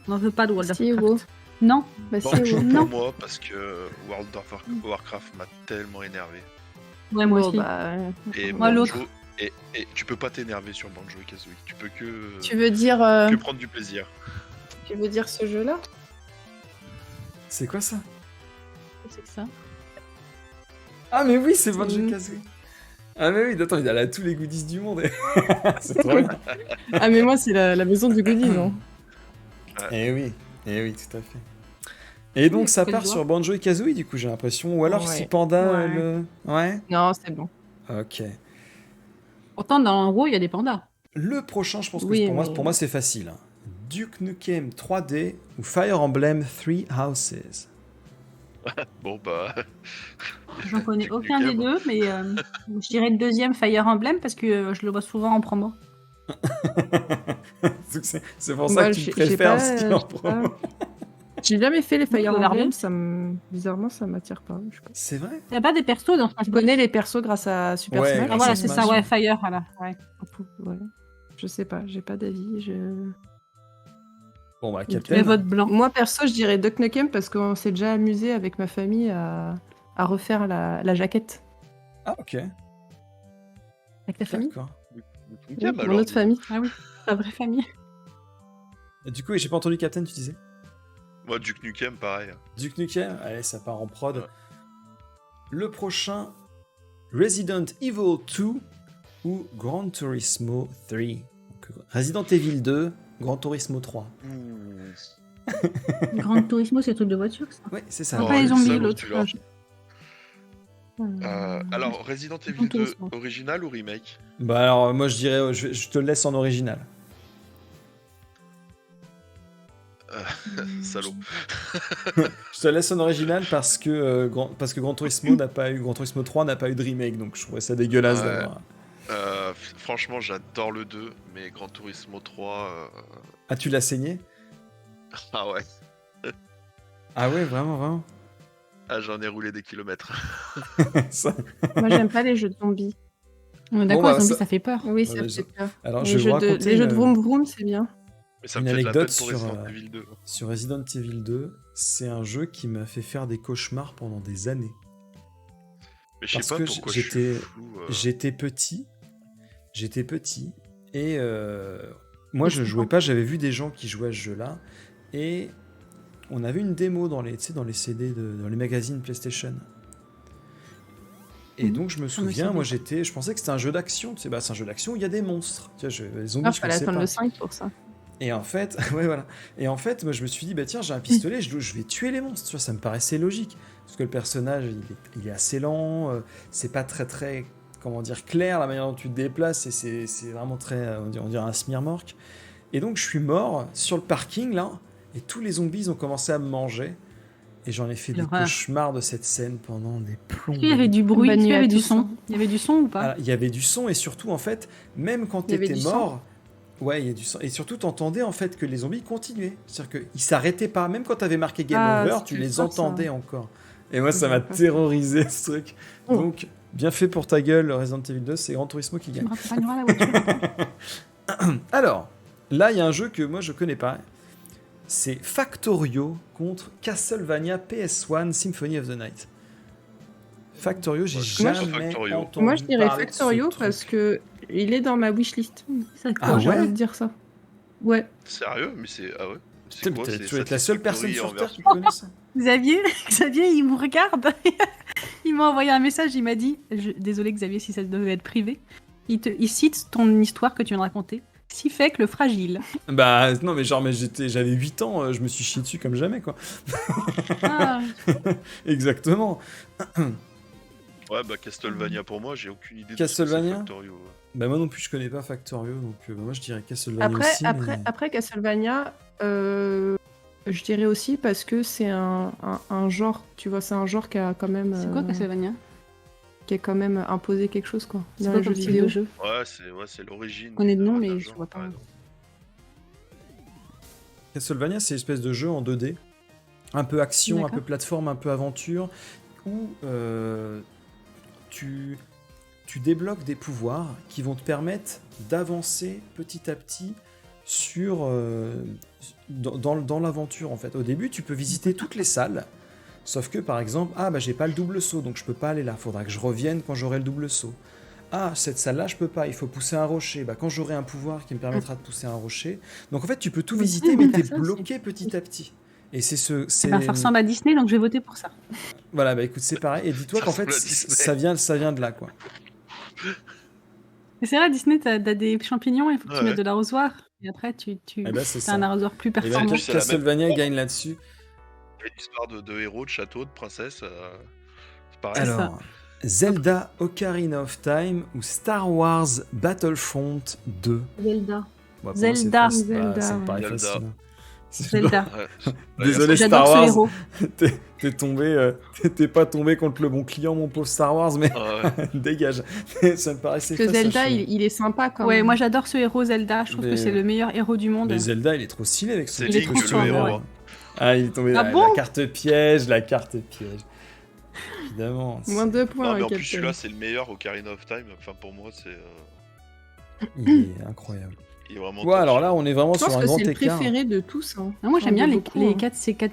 On n'en veut pas de World of Si, Warcraft. Non. Bah si, Banjo ouais. Non. pour moi parce que World of Warcraft m'a tellement énervé. Ouais, moi Bon, aussi. bah, Et Moi, Banjo, l'autre. et tu peux pas t'énerver sur Banjo et Kazooie. Tu peux que tu veux dire prendre du plaisir. ce jeu-là? C'est quoi ça? C'est que ça. Ah mais oui, c'est Banjo et Mm. Kazooie. Ah mais oui, attends, il a tous les goodies du monde. C'est trop bien. Ah mais moi c'est la maison du goodies, non? Eh oui, tout à fait. Et donc Oui, ça quelle part joie. sur Banjo et Kazooie du coup j'ai l'impression, ou alors Ouais. si Panda Ouais. le... Ouais. Non, c'est bon. Ok. Pourtant, dans WoW, il y a des pandas. Le prochain, je pense que Oui, pour mais- moi c'est facile. hein. Duke Nukem 3D ou Fire Emblem Three Houses. Bon bah. J'en connais Duke aucun des Nukem. deux, mais je dirais le deuxième Fire Emblem parce que je le vois souvent en promo. C'est pour ça Moi, que tu j'ai- le préfères j'ai aussi pas- en j'ai promo. pas- J'ai jamais fait les Fire faut la Emblem, regarder. bizarrement ça m'attire pas. Je sais pas. C'est vrai? Il n'y a pas des persos dans Je connais les persos grâce à Super Ouais, Smash. Ah grâce voilà, à c'est Smash, ça, ouais, ouais. Fire, voilà. Ouais. Voilà. Je sais pas, j'ai pas d'avis. Bon bah Tu Captain. mets votre blanc. Moi perso, je dirais Duck Nukem parce qu'on s'est déjà amusé avec ma famille à refaire la jaquette. Ah ok, Avec ta famille. d'accord. Nukem, Mon alors, autre dis. famille. Ah oui, ta vraie famille. Du coup, j'ai pas entendu Captain, tu disais? Moi, Duke Nukem, pareil. Duke Nukem, allez, ça part en prod. Ouais. Le prochain, Resident Evil 2 ou Gran Turismo 3? Donc, Resident Evil 2, Gran Turismo 3. Grand Turismo, c'est le truc de voiture, ça. Oui, c'est ça. Ah, Oh, pas les il est zombies, salaud, l'autre. celui-là. Alors, Resident Gran Evil 2, Turismo. original ou remake? Bah alors, moi je dirais, je te le laisse en original. Salaud. Je te laisse en original parce que Gran Turismo Gran Turismo 3 n'a pas eu de remake, donc je trouvais ça dégueulasse Ouais. d'avoir. Franchement, j'adore le 2, mais Gran Turismo 3... Ah, tu l'as saigné? Ah ouais. Ah ouais, vraiment. Ah, j'en ai roulé des kilomètres. Ça- Moi, j'aime pas les jeux de zombies. On est d'accord, Bon, les bah, zombies, ça- ça fait peur. Oui, Ouais, ça les fait peur. Alors, Les je vais vous jeux raconter les jeux de une- vroom vroom, c'est bien. Mais ça Une me fait de la anecdote peine pour sur, Resident Evil 2. Sur Resident Evil 2, c'est un jeu qui m'a fait faire des cauchemars pendant des années. Mais je sais Parce pas que pourquoi j'étais- je suis fou. J'étais petit, et moi je jouais pas, j'avais vu des gens qui jouaient à ce jeu-là, et on avait une démo dans les, tu sais, dans les CD, dans les magazines PlayStation. Et donc je me souviens, moi je pensais que c'était un jeu d'action, tu sais, bah c'est un jeu d'action où il y a des monstres, tu vois, les zombies Ah, je fallait connaissais attendre pas. le 5 pour ça. Et en fait, ouais, voilà. Et en fait, moi, je me suis dit, bah tiens, j'ai un pistolet, je vais tuer les monstres. Tu vois, ça me paraissait logique. Parce que le personnage, il est assez lent, c'est pas très, comment dire, clair la manière dont tu te déplaces, et c'est vraiment très, on dirait un smirmorque. Et donc, je suis mort sur le parking, là, et tous les zombies, ils ont commencé à me manger. Et j'en ai fait des L'horreur. cauchemars de cette scène pendant des plombs. Il y avait du bruit, Bonne il y nuit à avait du tous, son. hein. Il y avait du son ou pas? Alors, il y avait du son, et surtout, en fait, même quand Il y avait t'étais du sang. mort, ouais, il y a du son. Et surtout, t'entendais en fait que les zombies continuaient. C'est-à-dire qu'ils s'arrêtaient pas. Même quand t'avais marqué Game Ah, Over, c'est tu les fort, ça. entendais encore. Et moi, ça m'a pas ça. terrorisé, ce truc. Oh. Donc, bien fait pour ta gueule, Resident Evil 2, c'est Gran Turismo qui Tu gagne. me raccompagneras à la voiture. Alors, là, il y a un jeu que moi, je connais pas. C'est Factorio contre Castlevania PS1 Symphony of the Night. Factorio, j'ai Ouais, je connais pas jamais Factorio. entendu Moi, je dirais parler de ce Factorio truc. parce que il est dans ma wishlist. Ah J'ai ouais envie de dire ça. Ouais. Sérieux? Mais c'est... Ah ouais? Putain, C'est quoi? mais C'est tu es la seule personne Satisfactory sur en Terre version- qui connaît ça. Xavier, il me regarde. Il m'a envoyé un message, il m'a dit, désolé Xavier si ça devait être privé, il cite ton histoire que tu viens de raconter, si fait que le fragile. Bah non mais genre j'avais 8 ans, je me suis chié dessus comme jamais quoi. Ah, Exactement. Ouais, bah Castlevania pour moi, j'ai aucune idée Castlevania de ce que c'est Factorio. Ouais. Bah moi non plus je connais pas Factorio donc moi je dirais Castlevania aussi. Après Castlevania, je dirais aussi parce que c'est un genre, tu vois, c'est un genre qui a quand même, c'est quoi Castlevania? qui a quand même imposé quelque chose quoi. C'est Dans quoi les comme jeux style vidéo. de jeu? Ouais, c'est l'origine. Je connais du- de nom, d'un mais je genre. vois pas. Ouais, non. Castlevania c'est une espèce de jeu en 2D, un peu action, un D'accord. peu plateforme, un peu aventure, où tu débloques des pouvoirs qui vont te permettre d'avancer petit à petit sur dans l'aventure en fait. Au début, tu peux visiter toutes les salles, sauf que par exemple, ah bah j'ai pas le double saut, donc je peux pas aller là. Faudra que je revienne quand j'aurai le double saut. Ah, cette salle-là, je peux pas, il faut pousser un rocher. Bah, quand j'aurai un pouvoir qui me permettra de pousser un rocher. Donc en fait, tu peux tout visiter, on mais peut t'es faire ça aussi. bloqué petit à petit. Et c'est Eh ben, ça ressemble à Disney, donc je vais voter pour ça. Voilà, bah écoute, c'est pareil. Et dis-toi Ça qu'en fait, ressemble à Disney. ça vient de là, quoi. Mais c'est vrai, Disney, t'as des champignons, il faut que tu Ouais. mettes de l'arrosoir. Et après, tu Eh ben, c'est as ça. un arrosoir plus Et ben, performant. plus, c'est la même. Castlevania gagne là-dessus. Il y a une histoire de héros, de château, de princesse. C'est pareil. Alors, Alors, Zelda Ocarina of Time ou Star Wars Battlefront 2. Zelda. Bon, pour moi, Zelda. c'est facile. Zelda, Ça me ouais. paraît Zelda. facile, hein. Zelda. Ouais. Désolé J'adore Star ce Wars, héros. t'es tombé, t'es pas tombé contre le bon client, mon pauvre Star Wars, mais Ouais. dégage. Ça me paraissait Parce que facile. Zelda, il est sympa quand Ouais, même. moi j'adore ce héros Zelda, je trouve Mais- que c'est le meilleur héros du monde. Mais Zelda, il est trop stylé avec son C'est Il est petit trop truc fort, sur ouais. le- Ah, il est tombé Ah la bon carte piège, la carte piège. Évidemment. Moins 2 points. Non, mais en Captain. plus, celui-là, c'est le meilleur Ocarina of Time. Enfin, pour moi, c'est. Il est incroyable. Il est vraiment. Ouais, top. alors là, on est vraiment Je sur pense un que grand c'est le écart. préféré de tous. Hein. Ah, moi j'aime bien J'en ai beaucoup, hein.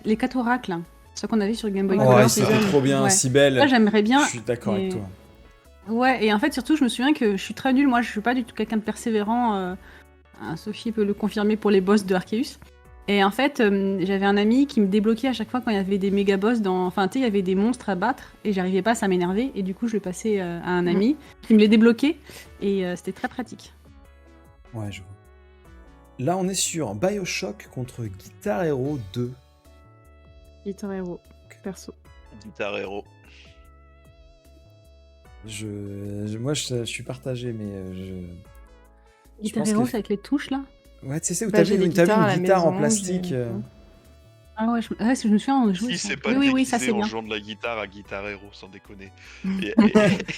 les quatre oracles, ceux qu'on avait sur Game Boy Ouais, Color. Ouais, c'est c'était jeune. trop bien, Ouais. si belle. Moi j'aimerais bien. Je suis d'accord avec Et- toi. Ouais, et en fait, surtout, je me souviens que je suis très nulle. Moi, je suis pas du tout quelqu'un de persévérant. Sophie peut le confirmer pour les boss de Arceus. Et en fait, j'avais un ami qui me débloquait à chaque fois quand il y avait des méga boss enfin, tu sais, il y avait des monstres à battre et j'arrivais pas, ça m'énervait. Et du coup, je le passais à un ami qui me les débloquait et c'était très pratique. Ouais, je vois. Là, on est sur Bioshock contre Guitar Hero 2. Guitar Hero, perso. Guitar Hero. Moi, je suis partagé, mais Guitar pense Hero, que- c'est avec les touches là. Ouais, tu sais, où Bah, t'as j'ai vu des une guitares à la guitare en maison, plastique. j'ai- Ah ouais, je me souviens, on jouait Si ça. c'est pas Oui, ça déguisé c'est en bien. jouant de la guitare à Guitar Hero, sans déconner.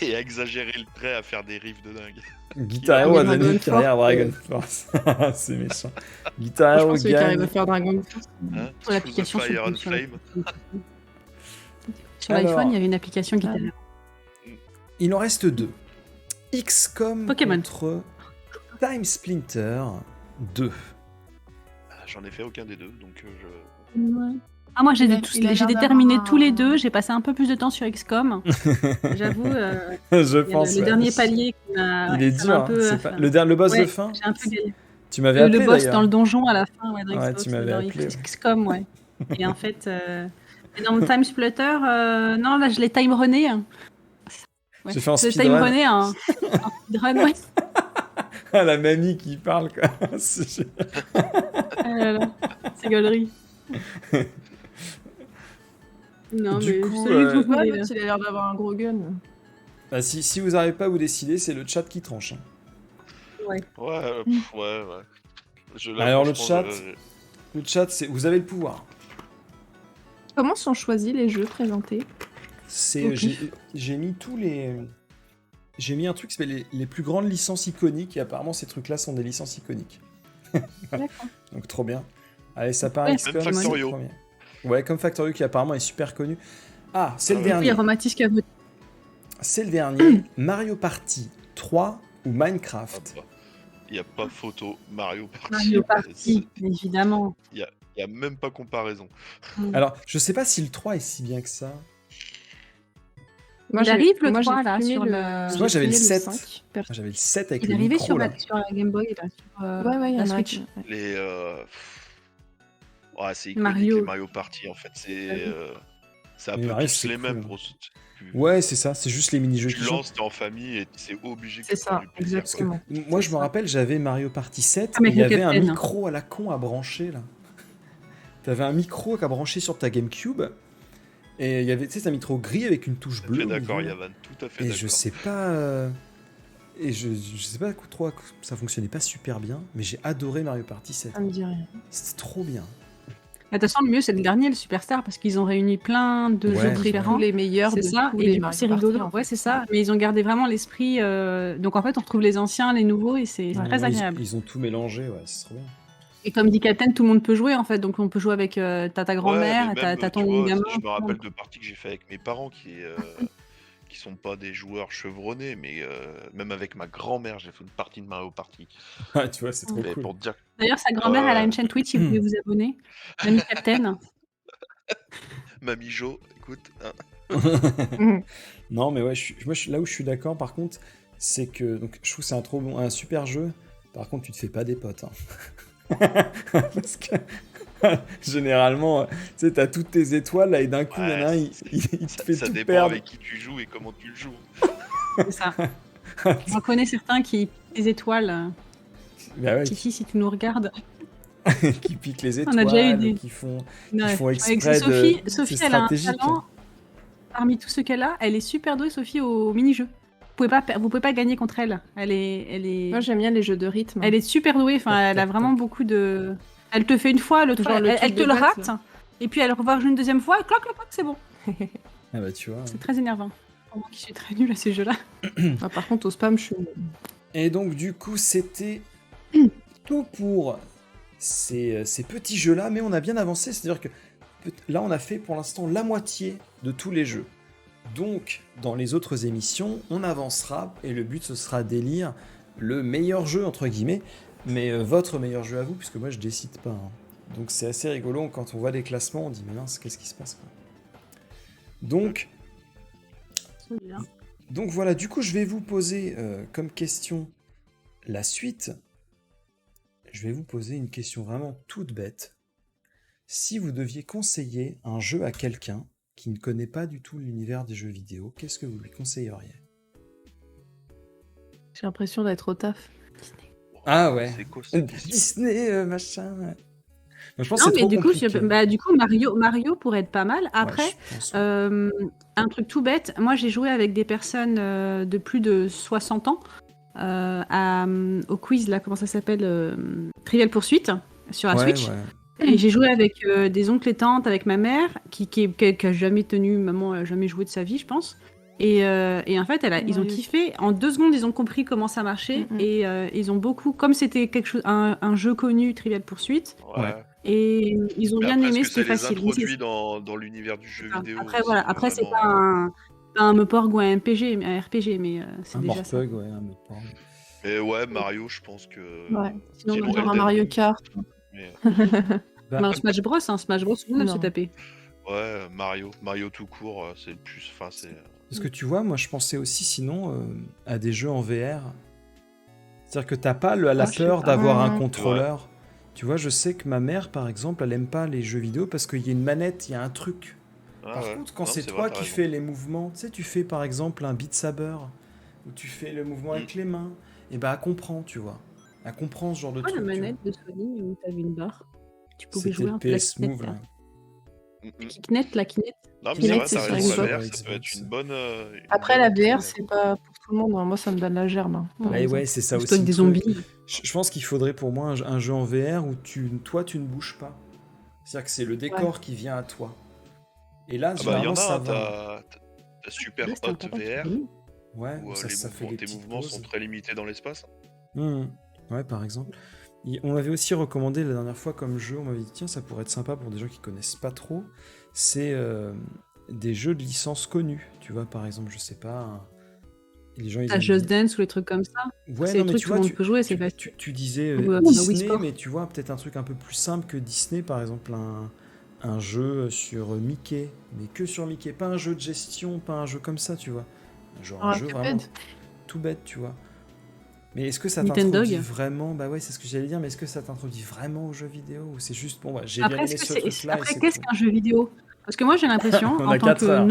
Et à exagérer le trait, à faire des riffs de dingue. Guitar Hero a Dragon donné une Force, carrière à Dragon Force. C'est méchant. Guitar Je Hero pense que celui qui arrive à gagne. faire Dragon Force. Hein Sur l'application Through the Fire and sur Flame. sur l'iPhone, Alors. il y avait une application Guitar Hero. Il en reste 2. XCOM Pokémon. contre Time Splinter 2. Ah, j'en ai fait aucun des deux, donc Ah, moi j'ai Il a l'air déterminé d'avoir tous les un- deux, j'ai passé un peu plus de temps sur XCOM. J'avoue, Je il y a pense. le ouais. dernier palier qui m'a. Il est ça m'a dur. un peu, C'est pas... enfin, le boss de ouais, fin. j'ai un peu galéré. Tu m'avais Le appelé boss d'ailleurs. dans le donjon à la fin, ouais, dans Ouais, Xbox, tu m'avais dans appelé, ouais. XCOM, ouais. Et en fait, et dans le Time Splitter, non, là je l'ai time runné. Ouais. J'ai fait en Je l'ai speedrun. time runné en speedrun, ouais. Ah, la mamie qui parle, quoi. C'est- Ah là là, c'est gaulerie. Non, Du mais coup, celui que vous Ouais, voulez, là. l'autre, il a l'air d'avoir un gros gun. Bah, si vous n'arrivez pas à vous décider, c'est le chat qui tranche. Hein. ouais, ouais. Alors, le franchement, chat. Le chat, c'est vous avez le pouvoir. Comment sont choisis les jeux présentés? C'est Au pif. j'ai mis tous les. J'ai mis un truc qui s'appelle les plus grandes licences iconiques, et apparemment ces trucs-là sont des licences iconiques. D'accord. Donc trop bien. Allez, ça part Ouais, XCOM, même c'est le Factorio. premier. Ouais, comme Factorio qui apparemment est super connu. Ah, c'est le Ah ouais. Oui, il y dernier. a Romatis qui a voté. C'est le dernier. Mario Party 3 ou Minecraft. Il n'y a pas photo. Mario Party. Mario Party, évidemment. Il n'y a même pas comparaison. Alors, je sais pas si le 3 est si bien que ça. Moi, Il arrive le moi, 3 j'ai là fumé sur le... le. Moi, j'avais le j'ai fumé 7. 5, perso. J'avais le 7 avec Il est le arrivé micro sur là. la Game Boy là, sur Ouais, il y la en a Switch. qui- ouais. Les. Ouais, c'est iconique, Mario. les Mario Party en fait. C'est un Les peu Mario, tous c'est les cool, mêmes. hein. Gros. Ouais, c'est ça, c'est juste les mini-jeux Tu qui changent. lances, t'es en famille et c'est obligé que C'est tu prennes ça, du plaisir, quoi. exactement. Moi, je C'est me ça. rappelle, j'avais Mario Party 7 Comme et avec il y le avait un Captain. micro à la con à brancher là. T'avais un micro à brancher sur ta GameCube et il y avait, tu sais, un micro gris avec une touche Tout à bleue. fait au d'accord, milieu. Yavan, tout à fait Et d'accord. je sais pas. Et je sais pas trop, ça fonctionnait pas super bien, mais j'ai adoré Mario Party 7. Ça me dit rien. C'était trop bien. De toute façon, le mieux, c'est le dernier, le Superstar, parce qu'ils ont réuni plein de Ouais, jeux c'est Tous différents. les meilleurs C'est de ça, tous et les du coup, Mario c'est Party, rigolo. en fait. Ouais, c'est ça. Mais ils ont gardé vraiment l'esprit. Donc, en fait, on retrouve les anciens, les nouveaux, et c'est Ouais, très agréable. ils ont tout mélangé, ouais, c'est trop bien. Et comme dit Captain, tout le monde peut jouer, en fait. Donc, on peut jouer avec ta Ouais, grand-mère, mais même, t'as tu ton vois, gamin. je me rappelle de parties que j'ai fait avec mes parents qui sont pas des joueurs chevronnés, mais même avec ma grand-mère, j'ai fait une partie de Mario Party. Ouais, tu vois, c'est trop Mais cool. pour te dire, D'ailleurs, sa grand-mère, elle a une chaîne Twitch, si vous voulez vous abonner. Mamie Captain. Mamie Jo, écoute, hein, Non, mais ouais, là où je suis d'accord, par contre, c'est que donc, je trouve que c'est un super jeu. Par contre, tu te fais pas des potes. Hein. Parce que généralement, tu sais, t'as toutes tes étoiles là, et d'un coup, il y en a un, il te fait ça tout dépend perdre. avec qui tu joues et comment tu le joues. C'est ça. J'en connais certains qui des étoiles. Bah ouais, Tiffy, si tu nous regardes. qui piquent les On a déjà eu étoiles, des- qui font Ouais. font Avec exprès Sophie, de... Sophie, c'est elle a un stratégique. talent. Parmi tous ceux qu'elle a, elle est super douée, Sophie, au mini-jeu. Vous pouvez pas gagner contre elle. Elle est, Moi, j'aime bien les jeux de rythme. elle est super douée. Enfin, Tac, elle a tac, vraiment tac. beaucoup de. Elle te fait une fois, l'autre Genre fois, le elle truc te de le base, rate. là. Et puis elle repart jouer une deuxième fois, et cloc, cloc, cloc, c'est bon. Ah bah tu vois. C'est très énervant. Pour moi qui suis très nulle à ces jeux-là. Ah, par contre, au spam, je suis... Et donc du coup, c'était tout pour ces petits jeux-là, mais on a bien avancé, c'est-à-dire que là, on a fait pour l'instant la moitié de tous les jeux. Donc, dans les autres émissions, on avancera, et le but, ce sera d'élire le meilleur jeu, entre guillemets, mais votre meilleur jeu à vous, puisque moi, je décide pas. Hein. Donc, c'est assez rigolo, quand on voit des classements, on dit, mais mince, qu'est-ce qui se passe, quoi. Donc voilà, du coup, je vais vous poser comme question la suite. Je vais vous poser une question vraiment toute bête. Si vous deviez conseiller un jeu à quelqu'un qui ne connaît pas du tout l'univers des jeux vidéo, qu'est-ce que vous lui conseilleriez? J'ai l'impression d'être au taf. Ah ouais. C'est quoi cette question? Disney, machin. Ouais. Mais je pense Non, que c'est mais trop du coup, compliqué. du coup, Mario pourrait être pas mal. Ouais, Après, je pense, ouais. un truc tout bête, moi j'ai joué avec des personnes de plus de 60 ans au quiz, là, comment ça s'appelle Trivial Poursuite sur la Ouais, Switch. ouais. Et j'ai joué avec des oncles et tantes, avec ma mère, qui a jamais tenu, maman a jamais joué de sa vie, je pense. Et en fait, ils ont Mario. kiffé. En 2 secondes, ils ont compris comment ça marchait. Mhm. Et ils ont beaucoup, comme c'était un jeu connu, Trivial Poursuite, Ouais. et ils ont Mais bien après, aimé, est-ce que c'était ça les facile. introduit dans l'univers du jeu Ça. vidéo Après, aussi, voilà. Après, c'est vraiment. pas un Meporg ou un RPG, mais c'est Un déjà ça. Morpug, ouais, un Morpug. Et ouais, Mario, je pense que. Ouais. Sinon, Sinon, Genre un Elden Mario Ring. Kart. Mais, Bah, Mais un Smash Bros, Smash Bros, tout le monde Non. se taper. ouais, Mario tout court, c'est le plus. Enfin, c'est. parce que tu vois, moi je pensais aussi sinon à des jeux en VR. C'est-à-dire que t'as pas la Ah, je sais peur pas. d'avoir un Ouais. contrôleur. Tu vois, je sais que ma mère, par exemple, elle aime pas les jeux vidéo parce qu'il y a une manette, il y a un truc. Ah Par ouais. contre, quand Non, c'est c'est toi vrai, t'as qui raison. fais les mouvements, tu sais, tu fais par exemple un Beat Saber, où tu fais le mouvement avec les mains, et bah elle comprend, tu vois. Elle comprend ce genre de Quoi, la truc, tu vois. manette de Sony où t'avais une barre? Tu pouvais C'était jouer le un peu la PS Kinect, Move, là. là. Mm, mm. Kinect, la Kinect. Non, mais c'est Kinect, vrai, c'est t'as sur raison, Xbox. la VR, ça peut être Xbox. une bonne. Après, bonne la VR, entrée. c'est pas pour tout le monde. Moi, ça me donne la germe. Hein, par Ouais, exemple. ouais, c'est ça Surtout aussi. avec le des truc. zombies. Je pense qu'il faudrait pour moi un jeu en VR où toi, tu ne bouges pas. C'est-à-dire que c'est le décor qui vient à toi. Et là, Ah bah, il y généralement, en a, ça hein, va. t'as Super Là, c'était Hot un papa qui VR, venait. Ouais, où où ça fait des tes petites mouvements sont pauses. très limités dans l'espace. Ouais, par exemple. On m'avait aussi recommandé la dernière fois comme jeu, on m'avait dit tiens, ça pourrait être sympa pour des gens qui connaissent pas trop. C'est des jeux de licence connus. Tu vois, par exemple, je sais pas. Les gens, ils T'as aiment Just bien. Dance ou les trucs comme ça. Ouais, C'est non, des mais trucs tu que tout vois, le monde peut jouer, c'est facile. tu disais Ou Wii Disney, Sport. mais tu vois, peut-être un truc un peu plus simple que Disney, par exemple, un jeu sur Mickey, mais que sur Mickey, pas un jeu de gestion, pas un jeu comme ça, tu vois. Genre un Ah, jeu Cuphead. vraiment tout bête, tu vois. Mais est-ce que ça Nintendo. t'introduit vraiment? Bah ouais, c'est ce que j'allais dire, mais est-ce que ça t'introduit vraiment aux jeux vidéo? Ou c'est juste, bon, bah, j'ai bien Après, aimé ce truc-là et Après, c'est qu'est-ce tout. qu'un jeu vidéo? Parce que moi, j'ai l'impression, On a 4 heures. en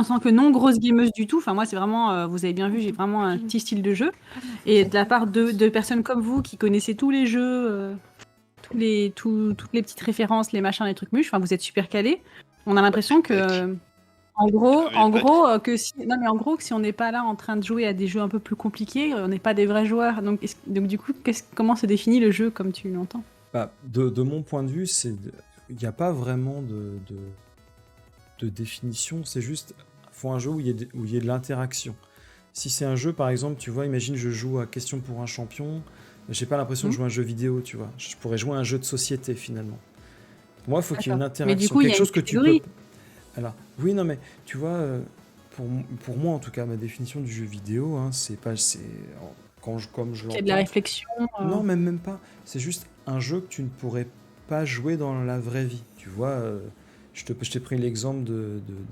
tant que non grosse gameuse du tout, enfin moi, c'est vraiment, vous avez bien vu, j'ai vraiment un petit style de jeu. Et de la part de personnes comme vous qui connaissez tous les jeux, toutes les petites références, les machins, les trucs muches, enfin vous êtes super calés. On a l'impression que, en gros, que si on n'est pas là en train de jouer à des jeux un peu plus compliqués, on n'est pas des vrais joueurs. Donc du coup, comment se définit le jeu comme tu l'entends? Bah, de mon point de vue, il n'y a pas vraiment de définition, c'est juste, faut un jeu où il y ait de l'interaction. Si c'est un jeu, par exemple, tu vois, imagine je joue à Question pour un champion, j'ai pas l'impression de jouer à un jeu vidéo, tu vois. Je pourrais jouer à un jeu de société, finalement. Pour moi, il faut qu'il y ait une D'accord. Mais du interaction, coup, il y quelque a chose une que tu catégorie. peux... Alors, oui, non, mais tu vois, pour moi, en tout cas, ma définition du jeu vidéo, hein, c'est pas... comme je Il y a de la l'entends... réflexion. Non, même pas. C'est juste un jeu que tu ne pourrais pas jouer dans la vraie vie. Tu vois, je t'ai pris l'exemple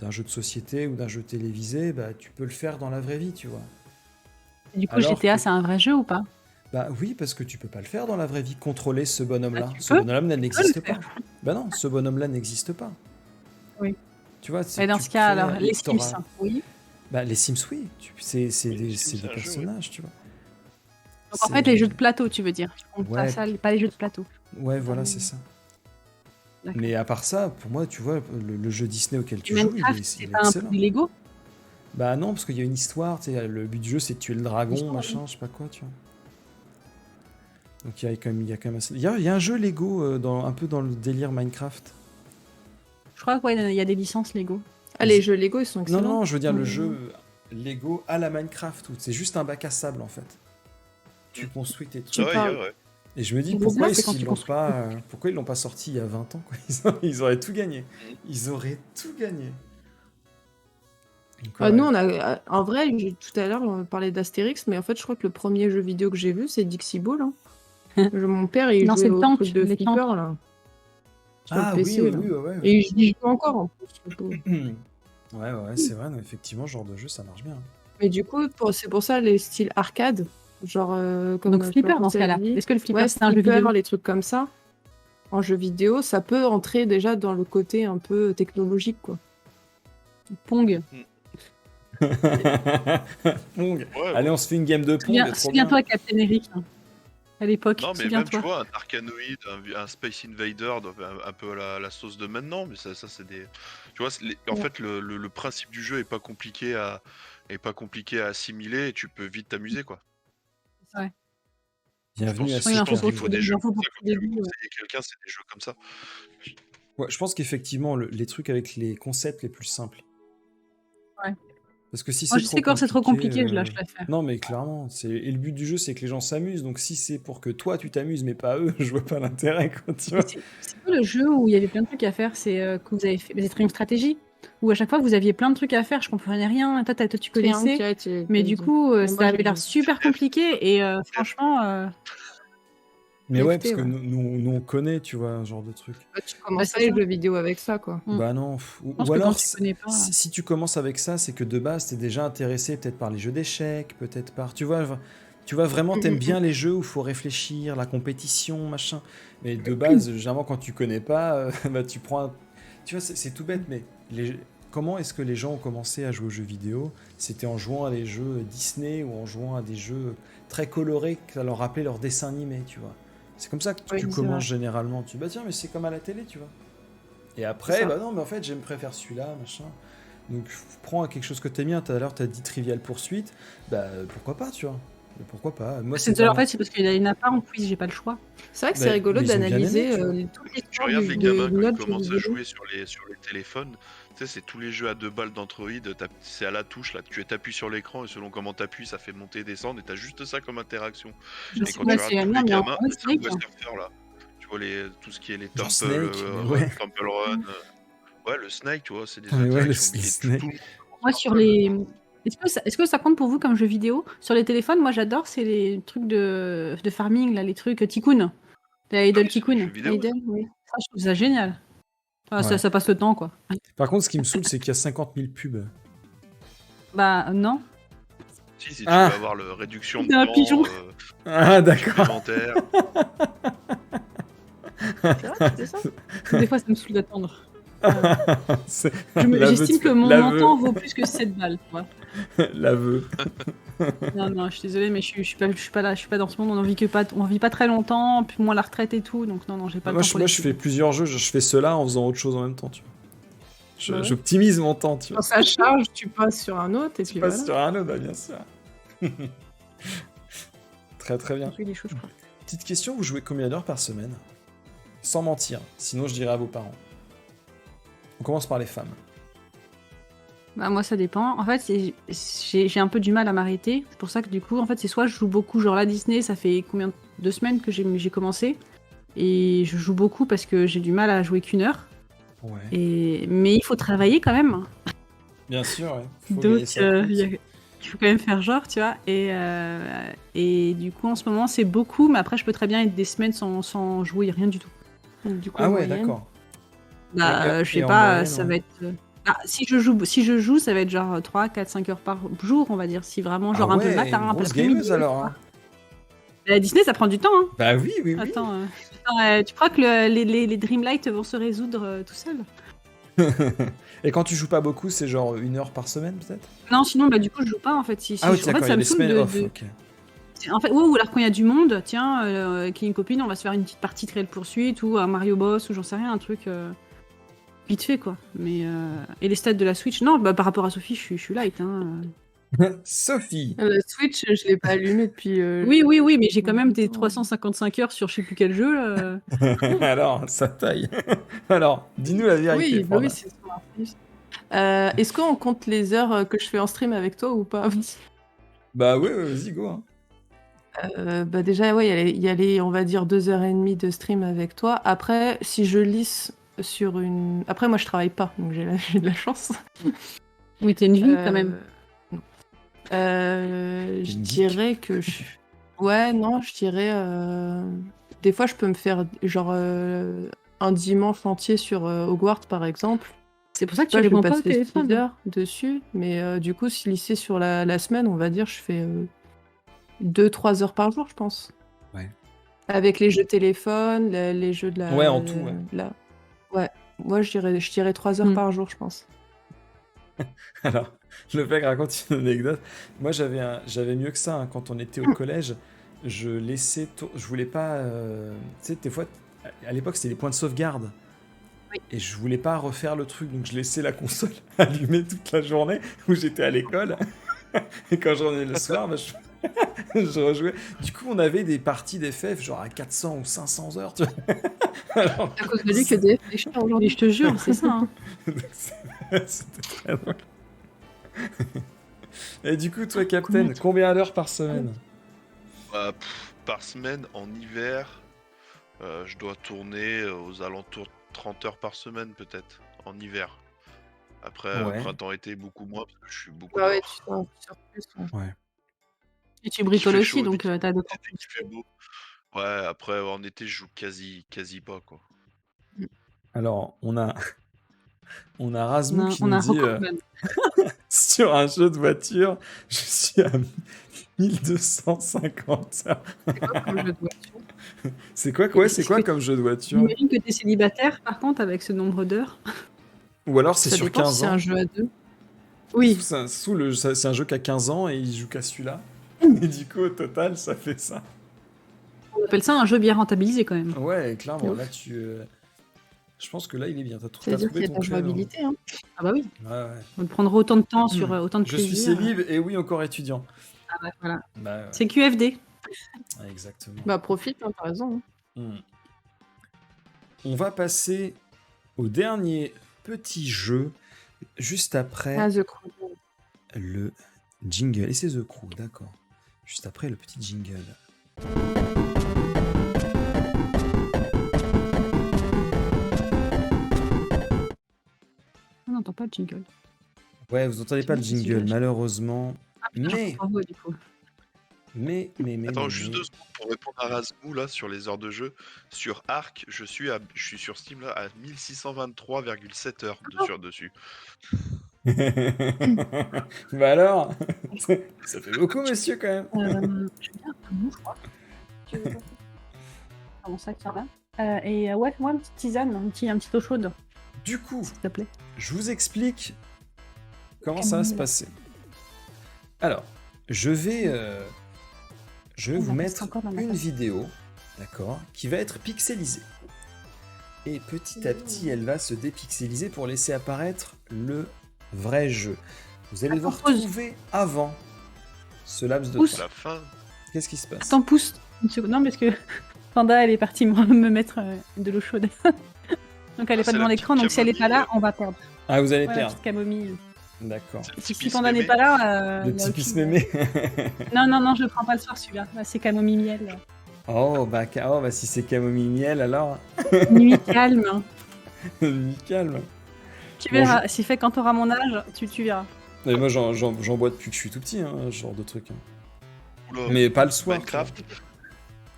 d'un jeu de société ou d'un jeu télévisé, bah, tu peux le faire dans la vraie vie, tu vois. Du coup, Alors GTA, que- c'est un vrai jeu ou pas? Bah oui, parce que tu peux pas le faire dans la vraie vie, contrôler ce bonhomme-là. Bah, tu Ce peux. bonhomme-là Tu peux n'existe le pas. faire. Bah non, ce bonhomme-là n'existe pas. Oui. Tu vois, Et dans tu ce cas, fais- alors, les Sims, t'auras- oui. Bah les Sims, oui. C'est Oui, les des, Sims, c'est c'est des un jeu, personnages, tu vois. Donc en fait, les jeux de plateau, tu veux dire. On Ouais. passe ça, pas les jeux de plateau. Ouais, voilà, c'est ça. D'accord. Mais à part ça, pour moi, tu vois, le jeu Disney auquel tu Et joues, Minecraft, il c'est est pas un peu excellent. du Lego? Bah non, parce qu'il y a une histoire, tu sais, le but du jeu c'est de tuer le dragon, L'histoire, machin, je sais pas quoi, tu vois. Donc il y a quand même assez... Il y a un jeu Lego un peu dans le délire Minecraft. Je crois qu'il y a des licences Lego. Ah, les jeux Lego, ils sont Non, excellents. non, je veux dire le Mm. jeu Lego à la Minecraft, où c'est juste un bac à sable en fait. Tu Mm. construis tes Tu trucs. Ouais, parles. ouais. Et je me dis Le pourquoi bizarre, c'est est-ce quand qu'ils tu l'ont construis. pourquoi ils l'ont pas sorti il y a 20 ans quoi. Ils auraient tout gagné. Ils auraient tout gagné. Donc, Ah, ouais. nous, en vrai, tout à l'heure, on parlait d'Astérix, mais en fait, je crois que le premier jeu vidéo que j'ai vu, c'est Dixie Ball. Hein. Mon père, il Non, jouait c'est le au tank, truc de les flipper, tanks. là. Sur Ah le oui, PC, oui, là. oui, ouais. Et j'y joue encore, en plus. le pauvre. Ouais, c'est vrai, non, effectivement, ce genre de jeu, ça marche bien. Mais du coup, c'est pour ça, les styles arcade, genre comme Donc flipper Florence dans ce a cas-là. dit. Est-ce que le flipper, Ouais, c'est un jeu flipper, vidéo? les trucs comme ça. en jeu vidéo, ça peut entrer déjà dans le côté un peu technologique, quoi. Pong. Pong. Ouais, Allez, on se fait une game de Pong. trop bien. Souviens-toi, Captain Eric, hein, à l'époque. Non, mais même, tu Souviens-toi. vois, un Arkanoid, un Space Invader, un peu la sauce de maintenant, mais ça c'est des. Tu vois, en Ouais. fait, le principe du jeu est pas compliqué à assimiler et tu peux vite t'amuser, quoi. Ouais. Bienvenue à Je il en faut pense pour qu'il faut tous des les- il jeux en faut comme pour ça, tous quand les tu veux goûts, ouais. conseiller quelqu'un, c'est des jeux comme ça. Ouais, je pense qu'effectivement, les trucs avec les concepts les plus simples. Ouais. Parce que si Moi, c'est je sais quand c'est trop compliqué, je euh, lâche l'affaire. Non, mais clairement, et le but du jeu, c'est que les gens s'amusent. Donc si c'est pour que toi, tu t'amuses, mais pas eux, je vois pas l'intérêt, quoi, tu vois. C'est quoi le jeu où il y avait plein de trucs à faire? C'est que vous avez fait des Triumph Stratégie où à chaque fois vous aviez plein de trucs à faire, je comprenais rien. Toi, tu connaissais, mais du coup, ça avait l'air super compliqué et franchement, Mais ouais, TFT, parce que ouais. nous, on connaît, tu vois, ce genre de truc. Tu commences c'est pas les ça. jeux vidéo avec ça, quoi. Mm. Bah non. je pense Ou que alors, quand tu connais pas. si tu commences avec ça, c'est que de base, t'es déjà intéressé peut-être par les jeux d'échecs, peut-être par... Tu vois vraiment, t'aimes bien les jeux où il faut réfléchir, la compétition, machin. Mais de base, généralement, quand tu connais pas, bah, tu prends un... Tu vois, c'est tout bête, mais comment est-ce que les gens ont commencé à jouer aux jeux vidéo? C'était en jouant à des jeux Disney ou en jouant à des jeux très colorés que ça leur rappelait leur dessin animé, tu vois. C'est comme ça que Oui, tu c'est commences vrai. généralement. Tu dis, bah tiens, mais c'est comme à la télé, tu vois. Et C'est après, ça. bah non, mais en fait, j'aime préfère celui-là, machin. Donc, prends quelque chose que t'aimes bien. Tout à l'heure, t'as dit Trivial Poursuite. Bah, pourquoi pas, tu vois. Mais pourquoi pas. Moi, C'est en fait, c'est parce qu'il y en a pas en quiz, j'ai pas le choix. C'est vrai que Bah, c'est rigolo mais ils ont bien d'analyser aimé, tu vois. toute Tu l'histoire regardes les de gamins quand ils notre jeu commencent à vidéo. jouer sur les téléphones, tu sais, c'est tous les jeux à 2 balles d'Android, c'est à la touche, là, tu appuies sur l'écran et selon comment t'appuies, ça fait monter et descendre et t'as juste ça comme interaction. Je Et sais quand pas tu si regardes tous les mais en gamins, vrai, c'est Snake, Subway Surfer, là. Tu vois, tout ce qui est les Genre Temple, Snake, mais ouais. Temple Run. Ouais, le Snake, tu vois, c'est des Ah, mais ouais, le interactions. Mais Snake. tout le monde commence moi par sur ça, les. Est-ce que ça compte pour vous comme jeu vidéo? Sur les téléphones, moi j'adore, c'est les trucs de farming, là, les trucs Tycoon. Les Idle oui, c'est des Tycoon. jeux vidéo. Aiden, oui. Ça, je trouve ça génial. Enfin, Ouais. ça passe le temps, quoi. Par contre, ce qui me saoule, c'est qu'il y a 50 000 pubs. Bah, non. Si tu Ah. veux avoir le réduction de C'est un temps pigeon. Ah, d'accord. supplémentaire. C'est vrai que c'est ça. Des fois, ça me saoule d'attendre. C'est- J'estime que mon l'aveu. temps vaut plus que 7 balles, tu vois. L'aveu. Non, je suis désolée, mais je suis pas là, je suis pas dans ce monde. On vit pas très longtemps, puis moins la retraite et tout, donc non, j'ai pas Moi, le temps pour je les fais pubs. plusieurs jeux. Je fais cela en faisant autre chose en même temps, tu vois. Bah ouais. J'optimise mon temps, tu vois. Quand ça charge, tu passes sur un autre et puis Pas voilà. sur un autre, bah, bien sûr. Très très bien. Oui, les choses, je crois. Petite question, vous jouez combien d'heures par semaine? Sans mentir, sinon je dirais à vos parents. On commence par les femmes. Bah, moi, ça dépend. En fait, j'ai un peu du mal à m'arrêter. C'est pour ça que du coup, en fait, c'est soit je joue beaucoup, genre la Disney, ça fait 2 semaines que j'ai commencé. Et je joue beaucoup parce que j'ai du mal à jouer qu'une heure. Ouais. Mais il faut travailler quand même. Bien sûr, ouais. Faut Donc, gagner sa croûte. il faut quand même faire genre, tu vois. Et du coup, en ce moment, c'est beaucoup, mais après, je peux très bien être des semaines sans jouer, rien du tout. Donc, du coup, Ah en ouais, moyenne. d'accord. Bah, Et- je sais et en pas, moyenne, ça ouais. va être. Si je joue, ça va être genre 3, 4, 5 heures par jour, on va dire. Si vraiment, genre Ah un peu ouais, le matin, une un peu grosse l'après-midi. gameuse alors. Hein. La Disney, ça prend du temps, hein. Bah oui, oui, oui. Attends, tu crois que les Dreamlight vont se résoudre tout seuls? Et quand tu joues pas beaucoup, c'est genre 1 heure par semaine peut-être? Non, sinon, bah, du coup, je joue pas en fait. Ah oui, En fait, d'accord, il y ça a me des saoule semaines de. off, ok. En fait, ou alors quand il y a du monde, tiens, qui est une copine, on va se faire une petite partie de Trail Poursuite ou un Mario Boss ou j'en sais rien, un truc vite fait quoi. Mais et les stats de la Switch, non, bah, par rapport à Sophie, je suis light. Hein. Sophie. La Switch, je l'ai pas allumée depuis. Oui, mais j'ai quand même des longtemps. 355 heures sur je sais plus quel jeu. Là. Alors, ça taille. Alors, dis-nous la vérité. Oui, bah Franda. oui, c'est ça. Est-ce qu'on compte les heures que je fais en stream avec toi ou pas? Bah ouais, vas-y, go. Hein. Bah déjà, ouais, il y a les, on va dire, 2h30 de stream avec toi. Après, si je lisse sur une... Après, moi, je travaille pas, donc j'ai de la chance. Oui, t'as une vie quand même. non. Je Une geek. dirais que... Ouais, non, je dirais... Des fois, je peux me faire, genre, un dimanche entier sur Hogwarts, par exemple. C'est pour ça que Tu vois, tu je vais réponds pas au passer 6 téléphone. heures dessus, mais du coup, si lisser sur la semaine, on va dire, je fais 2-3 heures par jour, je pense. Avec les jeux téléphone, les jeux de la. Ouais, en tout, ouais. Ouais. Moi, je dirais 3 heures par jour, je pense. Alors, le mec raconte une anecdote. Moi, j'avais mieux que ça, hein. Quand on était au collège, je voulais pas. Tu sais, des fois, à l'époque, c'était les points de sauvegarde. Oui. Et je voulais pas refaire le truc, donc je laissais la console allumée toute la journée où j'étais à l'école. Et quand je revenais le soir, bah, je rejouais. Du coup, on avait des parties d'FF genre à 400 ou 500 heures, tu vois. Alors, À cause de lui que DF est cher aujourd'hui. Mais je te jure, c'est ça. Hein. c'était très drôle. Et du coup, toi, Captain, combien d'heures par semaine? Par semaine, en hiver, je dois tourner aux alentours de 30 heures par semaine, peut-être, en hiver. Après, Ouais. printemps-été, beaucoup moins, parce que je suis beaucoup Ouais, dehors. tu sors plus. Ouais. Et tu bricoles fait aussi, chaud, donc dès t'as de qu'il fait beau. Ouais, après, en été, je joue quasi pas, quoi. Alors, on a Razmou qui on nous a dit Rockman. sur un jeu de voiture, je suis à 1250 heures. C'est quoi comme jeu de voiture? C'est quoi comme jeu de voiture? J'imagine que t'es célibataire, par contre, avec ce nombre d'heures. Ou alors c'est Ça sur dépend 15 si c'est ans. un jeu à 2. Oui. C'est un jeu qui a 15 ans et il joue qu'à celui-là. Et du coup, au total, ça fait ça. On appelle ça un jeu bien rentabilisé, quand même. Ouais, clairement, Ouf. là, je pense que là, il est bien. T'as C'est-à-dire trouvé qu'il y a de ton la créneau. jouabilité. Hein. Ah bah oui. Ouais. On prendra autant de temps sur autant de Je plaisir. suis célib et oui, encore étudiant. Ah bah voilà. Bah, ouais. C'est QFD. Ouais, exactement. Bah, profite, hein, t'as raison. Hein. On va passer au dernier petit jeu, juste après Ah, The Crew. le jingle. Et c'est The Crew, d'accord. Juste après le petit jingle. On n'entend pas le jingle. Ouais, vous entendez pas le C'est jingle, celui-là. malheureusement. Ah putain, Mais, bravo, du coup. mais. Attends, juste 2 secondes pour répondre à Razmou, là, sur les heures de jeu. Sur Arc, je suis sur Steam, là, à 1623,7 heures dessus. Bah alors, ça fait beaucoup, monsieur, quand même. Je viens un mou, je crois. Tu veux pas Comment ça, ça va ouais, moi, une petite tisane, un petit eau chaude, Du coup, s'il te plaît. je vous explique comment ça va se passer. Alors, je vais vous mettre une vidéo, d'accord, qui va être pixelisée. Et petit à petit, elle va se dépixeliser pour laisser apparaître le vrai jeu. Vous allez devoir trouver avant ce laps de temps. La fin. Qu'est-ce qui se passe? Attends, pousse une seconde. Non, parce que Panda, elle est partie me mettre de l'eau chaude. Donc elle est pas c'est devant la l'écran, petite donc si elle est pas là, camomille. on va perdre. Ah, vous allez Voilà, perdre. petite camomille. D'accord. C'est le Si petit Panda mémé. n'est pas là, Le il y a petit aucune- pisse mémé. Non, je le prends pas le soir celui-là. Là, c'est camomille miel. Oh bah si c'est camomille miel, alors Nuit calme. nuit calme. Tu Bon, verras. S'il fait quand t'auras mon âge, tu verras. Et moi, j'en bois depuis que je suis tout petit, hein, ce genre de truc. Hein. Oula, Mais pas le soir. Minecraft.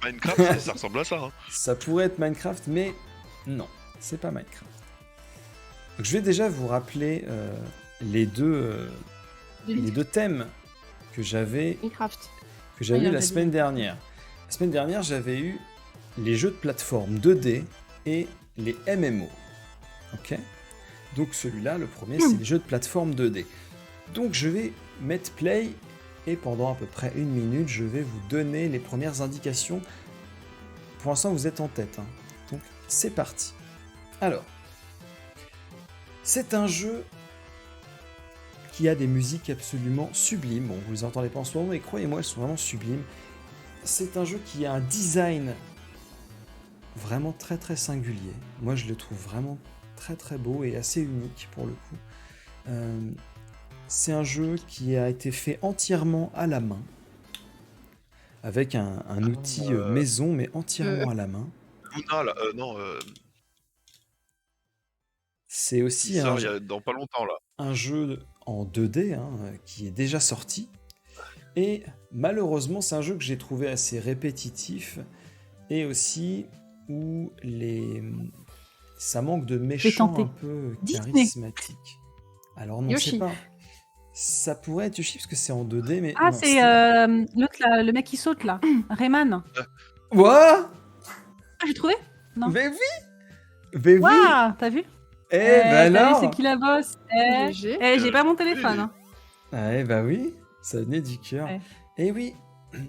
Minecraft, ça ressemble à ça. Hein. Ça pourrait être Minecraft, mais non, c'est pas Minecraft. Donc, je vais déjà vous rappeler les deux thèmes que j'avais Minecraft. eu on la l'a semaine dernière. La semaine dernière, j'avais eu les jeux de plateforme 2D et les MMO. Ok. Donc celui-là, le premier, c'est les jeux de plateforme 2D. Donc je vais mettre play et pendant à peu près 1 minute, je vais vous donner les premières indications. Pour l'instant, vous êtes en tête. Hein. Donc c'est parti. Alors, c'est un jeu qui a des musiques absolument sublimes. Bon, vous les entendez pas en ce moment, mais croyez-moi, elles sont vraiment sublimes. C'est un jeu qui a un design vraiment très très singulier. Moi, je le trouve vraiment très très beau et assez unique pour le coup. C'est un jeu qui a été fait entièrement à la main, avec un outil maison, mais entièrement à la main. Luna, là, non, C'est aussi il sort dans pas longtemps, là. un jeu en 2D hein, qui est déjà sorti. Et malheureusement, c'est un jeu que j'ai trouvé assez répétitif et aussi où ça manque de méchants un peu Disney. charismatiques. Alors non, Yoshi. c'est pas. Ça pourrait être Yoshi parce que c'est en 2D, mais Ah, non, c'est l'autre, là, le mec qui saute là. Rayman. What? Ah, j'ai trouvé. Non. Mais oui. Mais oui. Waouh, t'as vu? Eh T'as vu, alors. c'est qui la bosse? GG. J'ai pas mon téléphone. Hein. Ah, eh bah oui, ça venait du cœur. Ouais. Et oui,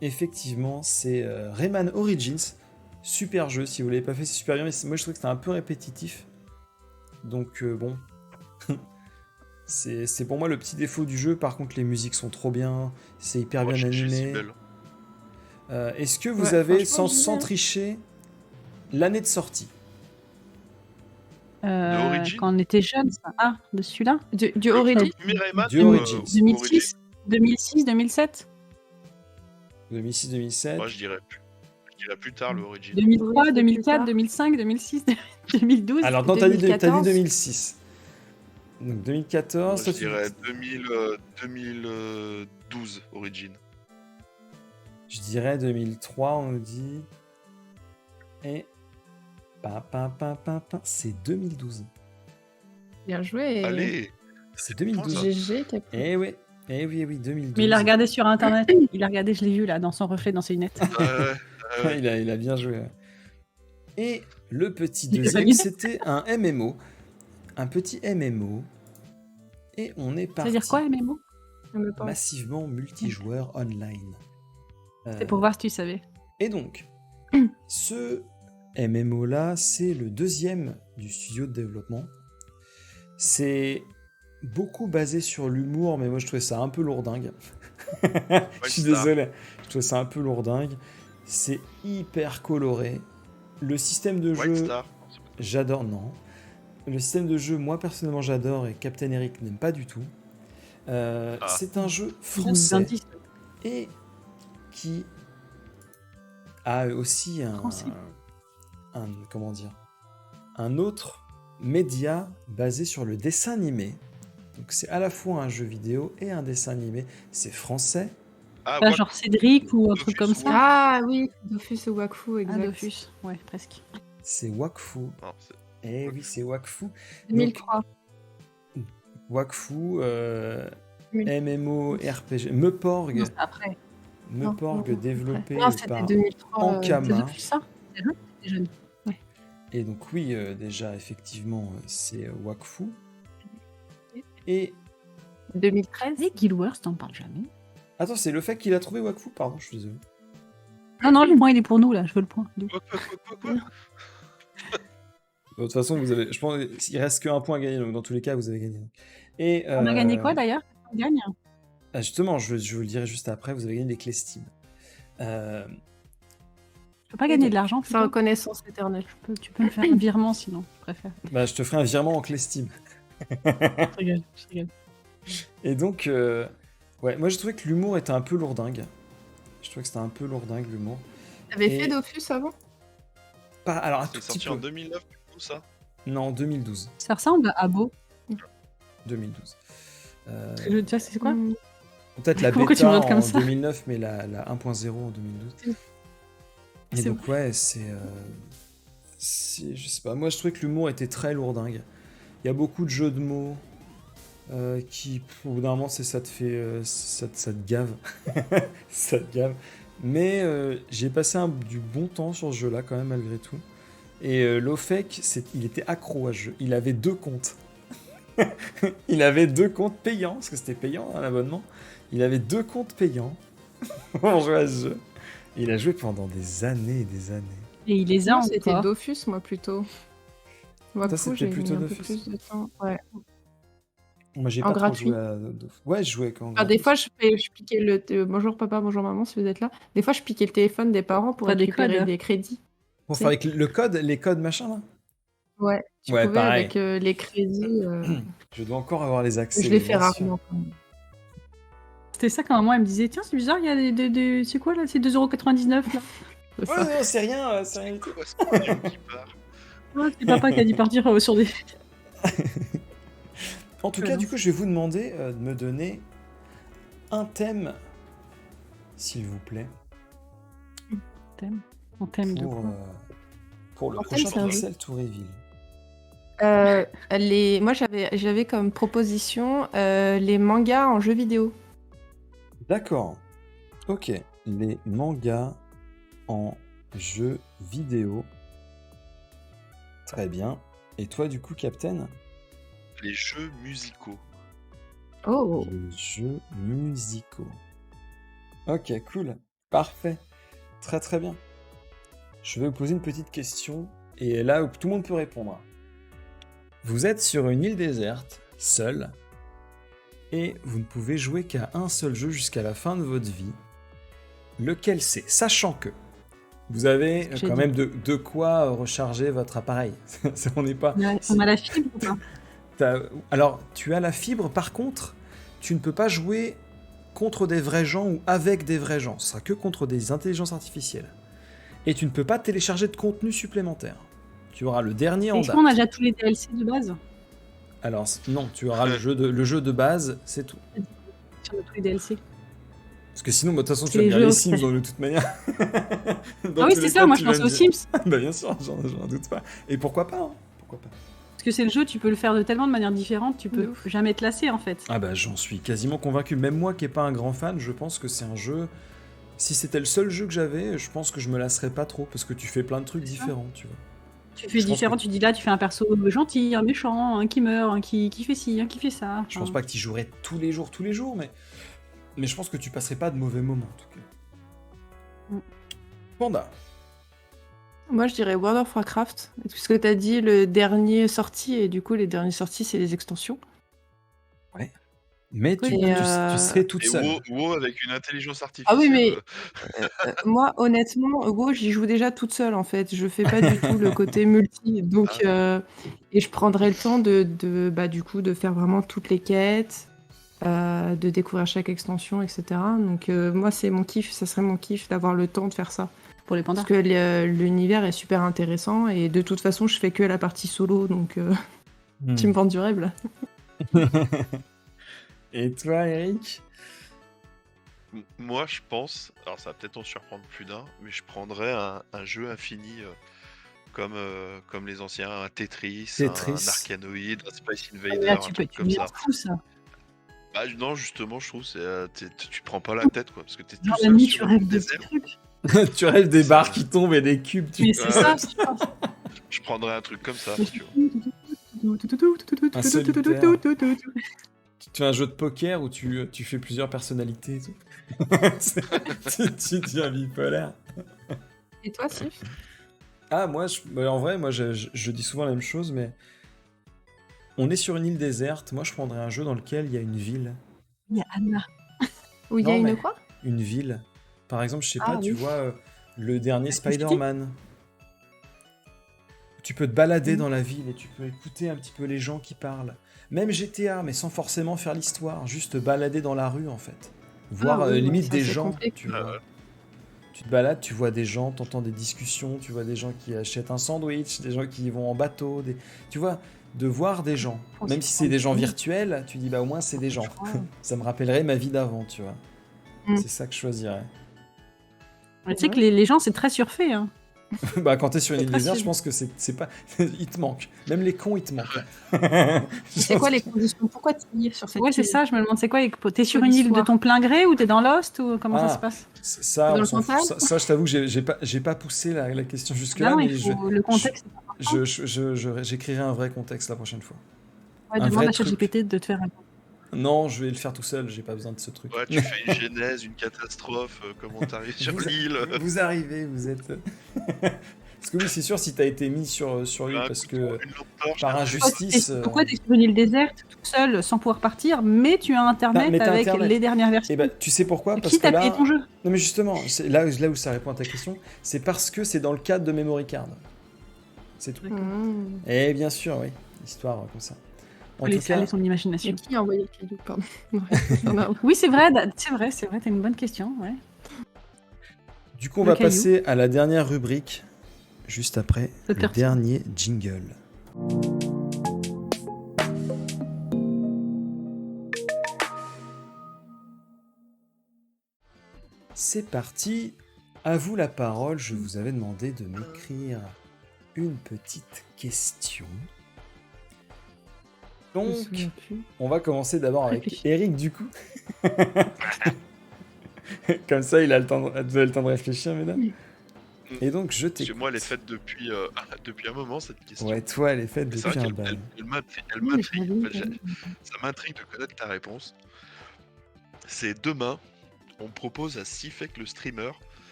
effectivement, c'est Rayman Origins. Super jeu, si vous l'avez pas fait, c'est super bien, mais moi je trouve que c'était un peu répétitif. Donc bon, c'est pour moi le petit défaut du jeu. Par contre, les musiques sont trop bien, c'est hyper bien C'est si animé. belle. Est-ce que vous Ouais, avez, franchement, sans génial. tricher, l'année de sortie? Origin Quand on était jeunes, ça. Ah, de celui-là? Du Le Origin. premier Rayman Du ou, Origins. Origin 2006 2006, 2007 2006-2007. Moi, je dirais plus tard le Origin. 2003, Oui, c'est plus 2004, tard. 2005, 2006, 2012. Alors, non, t'as dit 2014. 2006. Donc 2014, Moi, toi, je tu- dirais 2012 Origin. je dirais 2003, on nous dit. Et. C'est 2012. Bien joué. Allez, C'est point, 2012. ça. GG, Capcom. Eh oui, 2012. Mais il a regardé sur internet. Il a regardé, je l'ai vu là, dans son reflet dans ses lunettes. Ouais. il a bien joué. Ouais. Et le petit Il a deuxième, gagné. c'était un MMO. Un petit MMO. Et on est Ça parti veut dire quoi, MMO? massivement multijoueur online. C'est pour voir si tu savais. Et donc, ce MMO-là, c'est le deuxième du studio de développement. C'est beaucoup basé sur l'humour, mais moi je trouvais ça un peu lourdingue. Je suis Star. désolé, je trouvais ça un peu lourdingue. C'est hyper coloré. Le système de White jeu, Star. j'adore, non. Le système de jeu, moi personnellement j'adore et Captain Eric n'aime pas du tout. C'est un jeu Des français indices. et qui a aussi Français. comment dire, un autre média basé sur le dessin animé. Donc c'est à la fois un jeu vidéo et un dessin animé. C'est français. Ah, Pas ouais. genre Cédric ou un Dofus, truc comme ça. Ah oui, Dofus et Wakfu, Ah, exact. Dofus. Ouais, presque. C'est Wakfu. Non, c'est- Eh oui, c'est Wakfu. 2003. Wakfu, 2000. MMO, RPG, Meporg. Non, c'est après. Meporg Non, développé Non, c'était par 2003. Ankama. C'est depuis ça. C'est jeune. C'est jeune. Et donc oui, déjà, effectivement, c'est Wakfu. Et 2013. Et Guild Wars, t'en parles jamais. attends, c'est le fait qu'il a trouvé Wakfu? Pardon, je suis désolé. Non, le point il est pour nous là, je veux le point. Quoi De toute façon, vous avez, je pense, il reste qu'un point à gagner, donc dans tous les cas, vous avez gagné. Et On a gagné quoi d'ailleurs? On gagne. justement, je vous le dirai juste après. Vous avez gagné des clés Steam. Je peux pas gagner de l'argent. Sa plutôt reconnaissance éternelle. Tu peux me faire un virement sinon, je préfère. Bah, je te ferai un virement en clé Steam. Je rigole, je rigole. Et donc, ouais, moi j'ai trouvé que l'humour était un peu lourdingue. Je trouvais que c'était un peu lourdingue l'humour. T'avais Et- fait Dofus avant? Pas, alors un C'est tout petit sorti en peu. 2009, du coup, ça Non, 2012. Ça ressemble à Abo. 2012. Tu vois, c'est quoi? Mm. Peut-être la Pourquoi tu me bêta regardes comme en ça 2009, mais la 1.0 en 2012. Et C'est donc, ouais, je sais pas, moi je trouvais que l'humour était très lourdingue. Il y a beaucoup de jeux de mots qui, au bout d'un moment, ça te fait. Ça te gave. Ça te gave. Mais j'ai passé du bon temps sur ce jeu-là, quand même, malgré tout. Et Lofek, il était accro à ce jeu. Il avait 2 comptes. Il avait 2 comptes payants, parce que c'était payant, un abonnement. Il avait 2 comptes payants pour jouer à ce jeu. Et il a joué pendant des années et des années. Et il les a Non, c'était encore. Dofus, moi, plutôt. Wakfu, c'était j'ai plutôt mis un peu Dofus. plus de temps. Ouais. Moi, j'ai En pas trop gratuit. joué à. Ouais, je jouais quand. Enfin, des fois, je piquais bonjour papa, bonjour maman, si vous êtes là. Des fois, je piquais le téléphone des parents pour T'as des récupérer codes. des crédits. Pour faire avec le code, les codes machin là. Ouais, tu Ouais, pouvais pareil. avec les crédits. Je dois encore avoir les accès. Je l'ai bien fait sûr. rarement. quand même. C'était ça quand maman elle me disait tiens c'est bizarre il y a des c'est quoi là c'est 2,99€ là. C'est Ouais, ça. non, c'est rien, c'est rien du tout. Pourquoi c'est pas Guillaume qui part Ouais, c'est papa qui a dit partir sur des. En tout Ouais, cas, non. du coup, je vais vous demander de me donner un thème, s'il vous plaît, On t'aime de pour, quoi pour le Un thème, prochain c'est un jeu. Pixel to Reveal. Moi, j'avais comme proposition les mangas en jeu vidéo. D'accord. Ok. Les mangas en jeu vidéo. Très bien. Et toi, du coup, Captain? Les jeux musicaux. Oh, Les jeux musicaux. Ok, cool. Parfait. Très très bien. Je vais vous poser une petite question, et là où tout le monde peut répondre. Vous êtes sur une île déserte, seul, et vous ne pouvez jouer qu'à un seul jeu jusqu'à la fin de votre vie. Lequel c'est? Sachant que vous avez J'ai quand dit. même de quoi recharger votre appareil. On n'est pas... On a la fibre ou pas? Alors, tu as la fibre, par contre, tu ne peux pas jouer contre des vrais gens ou avec des vrais gens. Ce sera que contre des intelligences artificielles. Et tu ne peux pas télécharger de contenu supplémentaire. Tu auras le dernier en Est-ce date. qu'on a déjà tous les DLC de base? Alors, non, tu auras le jeu de base, c'est tout. Si on a tous les DLC. Parce que sinon, de toute façon, C'est tu vas me les dire jeux les aussi. Sims de toute manière. Dans Ah oui, tous c'est les ça, cas, moi tu je vas pense me aux dire- Sims. Bah bien sûr, j'en doute pas. Et pourquoi pas, hein. Pourquoi pas. Parce que c'est le jeu, tu peux le faire de tellement de manières différentes, tu De peux ouf. jamais te lasser en fait. Ah bah j'en suis quasiment convaincu. Même moi qui n'ai pas un grand fan, je pense que c'est un jeu... Si c'était le seul jeu que j'avais, je pense que je me lasserais pas trop, parce que tu fais plein de trucs C'est ça. différents, tu vois. Tu fais Je pense différent, que- tu dis là, tu fais un perso gentil, un méchant, un qui meurt, un qui fait ci, un qui fait ça. Je pense pas que tu jouerais tous les jours, mais je pense que tu passerais pas de mauvais moments, en tout cas. Mm. Panda. moi je dirais World of Warcraft. Puisque t'as dit le dernier sorti, et du coup les derniers sortis c'est les extensions. Mais tu, Oui, tu- et, tu serais toute Et seule. WoW avec une intelligence Ah artificielle. oui, mais moi honnêtement, WoW j'y joue déjà toute seule en fait. Je fais pas du tout le côté multi. Donc, et je prendrai le temps bah, du coup, de faire vraiment toutes les quêtes, de découvrir chaque extension, etc. Donc moi c'est mon kiff, ça serait mon kiff d'avoir le temps de faire ça. Pour les pandas. Parce que l'univers est super intéressant et de toute façon je fais que la partie solo, donc tu me vends du rêve là. Et toi, Eric? Moi, je pense, alors ça va peut-être en surprendre plus d'un, mais je prendrais un jeu infini comme les anciens, un Tetris, Tetris. un Arkanoid, un Space Invader, Là, un tu truc peux, comme ça. fou ça. Bah, non, justement, je trouve tu te prends pas la tête, quoi, parce que t'es tout Genre, la seul nuit, sur tu une rêves de désert. petits trucs. Tu rêves des barres qui tombent et des cubes. Mais c'est ça, je pense. Je prendrais un truc comme ça, tu vois. Un solitaire. Tu fais un jeu de poker où tu fais plusieurs personnalités. Tu deviens bipolaire. Et toi, Sif? Ah, moi, en vrai, moi, je dis souvent la même chose, mais on est sur une île déserte. Moi, je prendrais un jeu dans lequel il y a une ville. Il y a Anna. Où il y a Non, une mais- quoi? Une ville. Par exemple, je sais Ah, pas, tu oui. vois, le dernier Activity. Spider-Man. Tu peux te balader Mhm. dans la ville et tu peux écouter un petit peu les gens qui parlent. Même GTA, mais sans forcément faire l'histoire, juste te balader dans la rue en fait. Voir Ah oui, limite ça, des c'est gens. complet. Tu Ah vois. ouais. Tu te balades, tu vois des gens, t'entends des discussions, tu vois des gens qui achètent un sandwich, des gens qui vont en bateau, tu vois, de voir des gens. Oh, Même c'est si c'est des gens cool. virtuels, tu dis bah au moins c'est des gens. Ça me rappellerait ma vie d'avant, tu vois. Mm. C'est ça que je choisirais. Mais tu sais que les gens, c'est très surfait. Hein. Bah quand t'es sur une île très déserte, je chill. pense que c'est pas... il te manque. Même les cons, ils te manquent. C'est quoi les conditions? Pourquoi tu y es sur cette Ouais, c'est île? ça, je me demande, c'est quoi? T'es sur Quoi, une île de l'histoire? ton plein gré ou t'es dans Lost ou comment Ah. ça se passe? Ça, Dans on le s'en fout. fantasme Ça, je t'avoue que j'ai pas poussé la question jusque-là, Non, mais il faut le contexte. j'écrirai un vrai contexte la prochaine fois. Ouais, un demande vrai à truc. ChatGPT de te faire un. Non, je vais le faire tout seul, j'ai pas besoin de ce truc. Ouais, tu fais une genèse, une catastrophe, comment t'arrives sur Vous- l'île. Vous arrivez, vous êtes... Parce que oui, c'est sûr, si t'as été mis sur l'île, Un parce couteau, que une lampe torche, par un injustice... Pourquoi t'es sur une île déserte, toute seule, sans pouvoir partir, mais tu as Internet mais t'as avec Internet. les dernières versions? Eh ben, tu sais pourquoi? Parce Qui que t'a là... payé ton jeu? Non mais justement, c'est là où ça répond à ta question, c'est parce que c'est dans le cadre de Memory Card. C'est tout. Mmh. Et bien sûr, oui, histoire comme ça. En Faut tout laisser cas, aller son imagination. Et qui a envoyé le cadeau? Pardon. Non, non. Oui, c'est vrai, t'as une bonne question, ouais. du coup, on Le va caillou. passer à la dernière rubrique, juste après Cette le partie. dernier jingle. C'est parti, à vous la parole, je vous avais demandé de m'écrire une petite question. Je me Donc, souviens plus. on va commencer d'abord avec Réfléchis. Eric du coup. Comme ça, il a le temps de réfléchir, mesdames. Et donc, je Parce que t'écoute. moi, elle est faite depuis, depuis un moment, cette question. Ouais, toi, elle est faite Mais c'est depuis vrai un qu'elle bail. elle Oui, m'intrigue. En j'imagine fait, que- ça m'intrigue de connaître ta réponse. C'est demain, on propose à Sifek le streamer,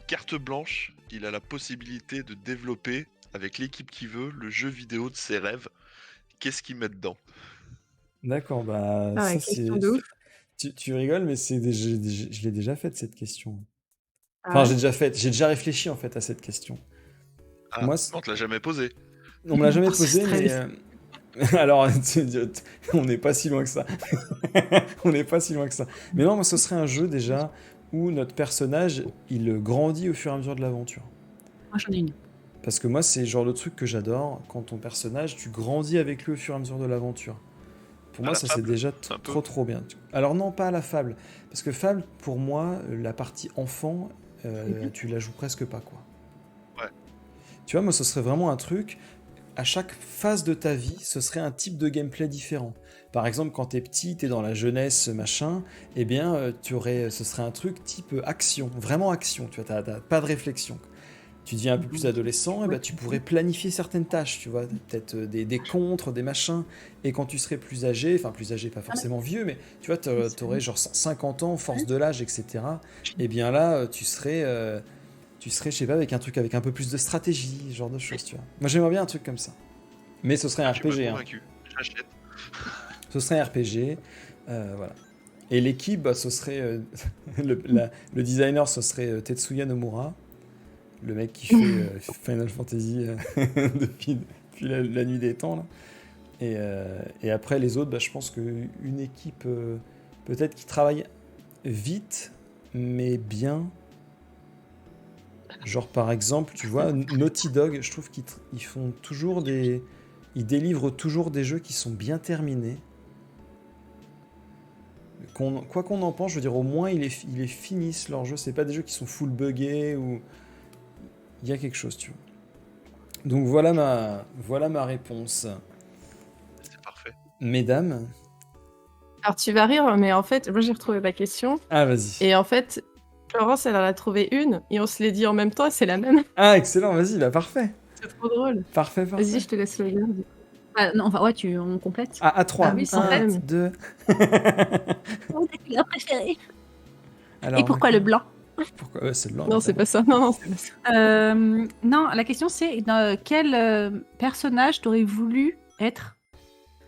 carte blanche, il a la possibilité de développer, avec l'équipe qu'il veut, le jeu vidéo de ses rêves. Qu'est-ce qu'il met dedans? D'accord, bah, Ah ouais, ça, question c'est. de ouf. Tu rigoles, mais je l'ai déjà faite, cette question. Ah Enfin, ouais. j'ai déjà réfléchi, en fait, à cette question. Ah, Moi, on te l'a jamais posé. on me l'a jamais Oh, ce posé, mais. stress. Alors, on n'est pas si loin que ça. On n'est pas si loin que ça. Mais non, moi, ce serait un jeu déjà où notre personnage, il grandit au fur et à mesure de l'aventure. Moi, j'en ai une. Parce que moi, c'est le genre de truc que j'adore. Quand ton personnage, tu grandis avec lui au fur et à mesure de l'aventure. Pour À moi, la ça, c'est Fable, déjà un peu. trop bien. Alors non, pas à la Fable. Parce que Fable, pour moi, la partie enfant, tu la joues presque pas, quoi. Ouais. Tu vois, moi, ce serait vraiment un truc... À chaque phase de ta vie, ce serait un type de gameplay différent. Par exemple, quand t'es petit, t'es dans la jeunesse, machin, eh bien, ce serait un truc type action, vraiment action, tu vois, t'as pas de réflexion. Tu deviens un peu plus adolescent, et ben, tu pourrais planifier certaines tâches, tu vois, peut-être des contres, des machins, et quand tu serais plus âgé, enfin plus âgé, pas forcément vieux, mais tu vois, t'aurais genre 50 ans, force de l'âge, etc. Et bien là, tu serais, je sais pas, avec un truc avec un peu plus de stratégie, ce genre de choses, tu vois. Moi, j'aimerais bien un truc comme ça. Mais ce serait un Tu m'as RPG, hein. convaincu. J'achète. Ce serait un RPG, voilà. Et l'équipe, bah, ce serait... le designer, ce serait Tetsuya Nomura, le mec qui fait Final Fantasy depuis la nuit des temps, là. Et après, les autres, bah, je pense qu'une équipe, peut-être qui travaille vite, mais bien. Genre, par exemple, tu vois, Naughty Dog, je trouve qu'ils font toujours des... Ils délivrent toujours des jeux qui sont bien terminés. Quoi qu'on en pense, je veux dire, au moins, ils les finissent, leurs jeux. C'est pas des jeux qui sont full buggés ou... Il y a quelque chose, tu vois. Donc, voilà ma réponse. C'est parfait. Mesdames... Alors tu vas rire, mais en fait, moi j'ai retrouvé ma question. Ah, vas-y. Et en fait, Florence, elle en a trouvé une, et on se l'est dit en même temps, et c'est la même. Ah, excellent, vas-y, là, parfait. C'est trop drôle. Parfait. Vas-y, je te laisse le dire. Ah, non, enfin, ouais, on complète. Ah, à 3. Ah oui, c'est 1, la même. 2... Oh, ta couleur préférée. Alors, Et pourquoi le blanc? Pourquoi c'est le blanc. Non, c'est pas ça. Non, c'est pas ça. Non, la question c'est dans quel personnage t'aurais voulu être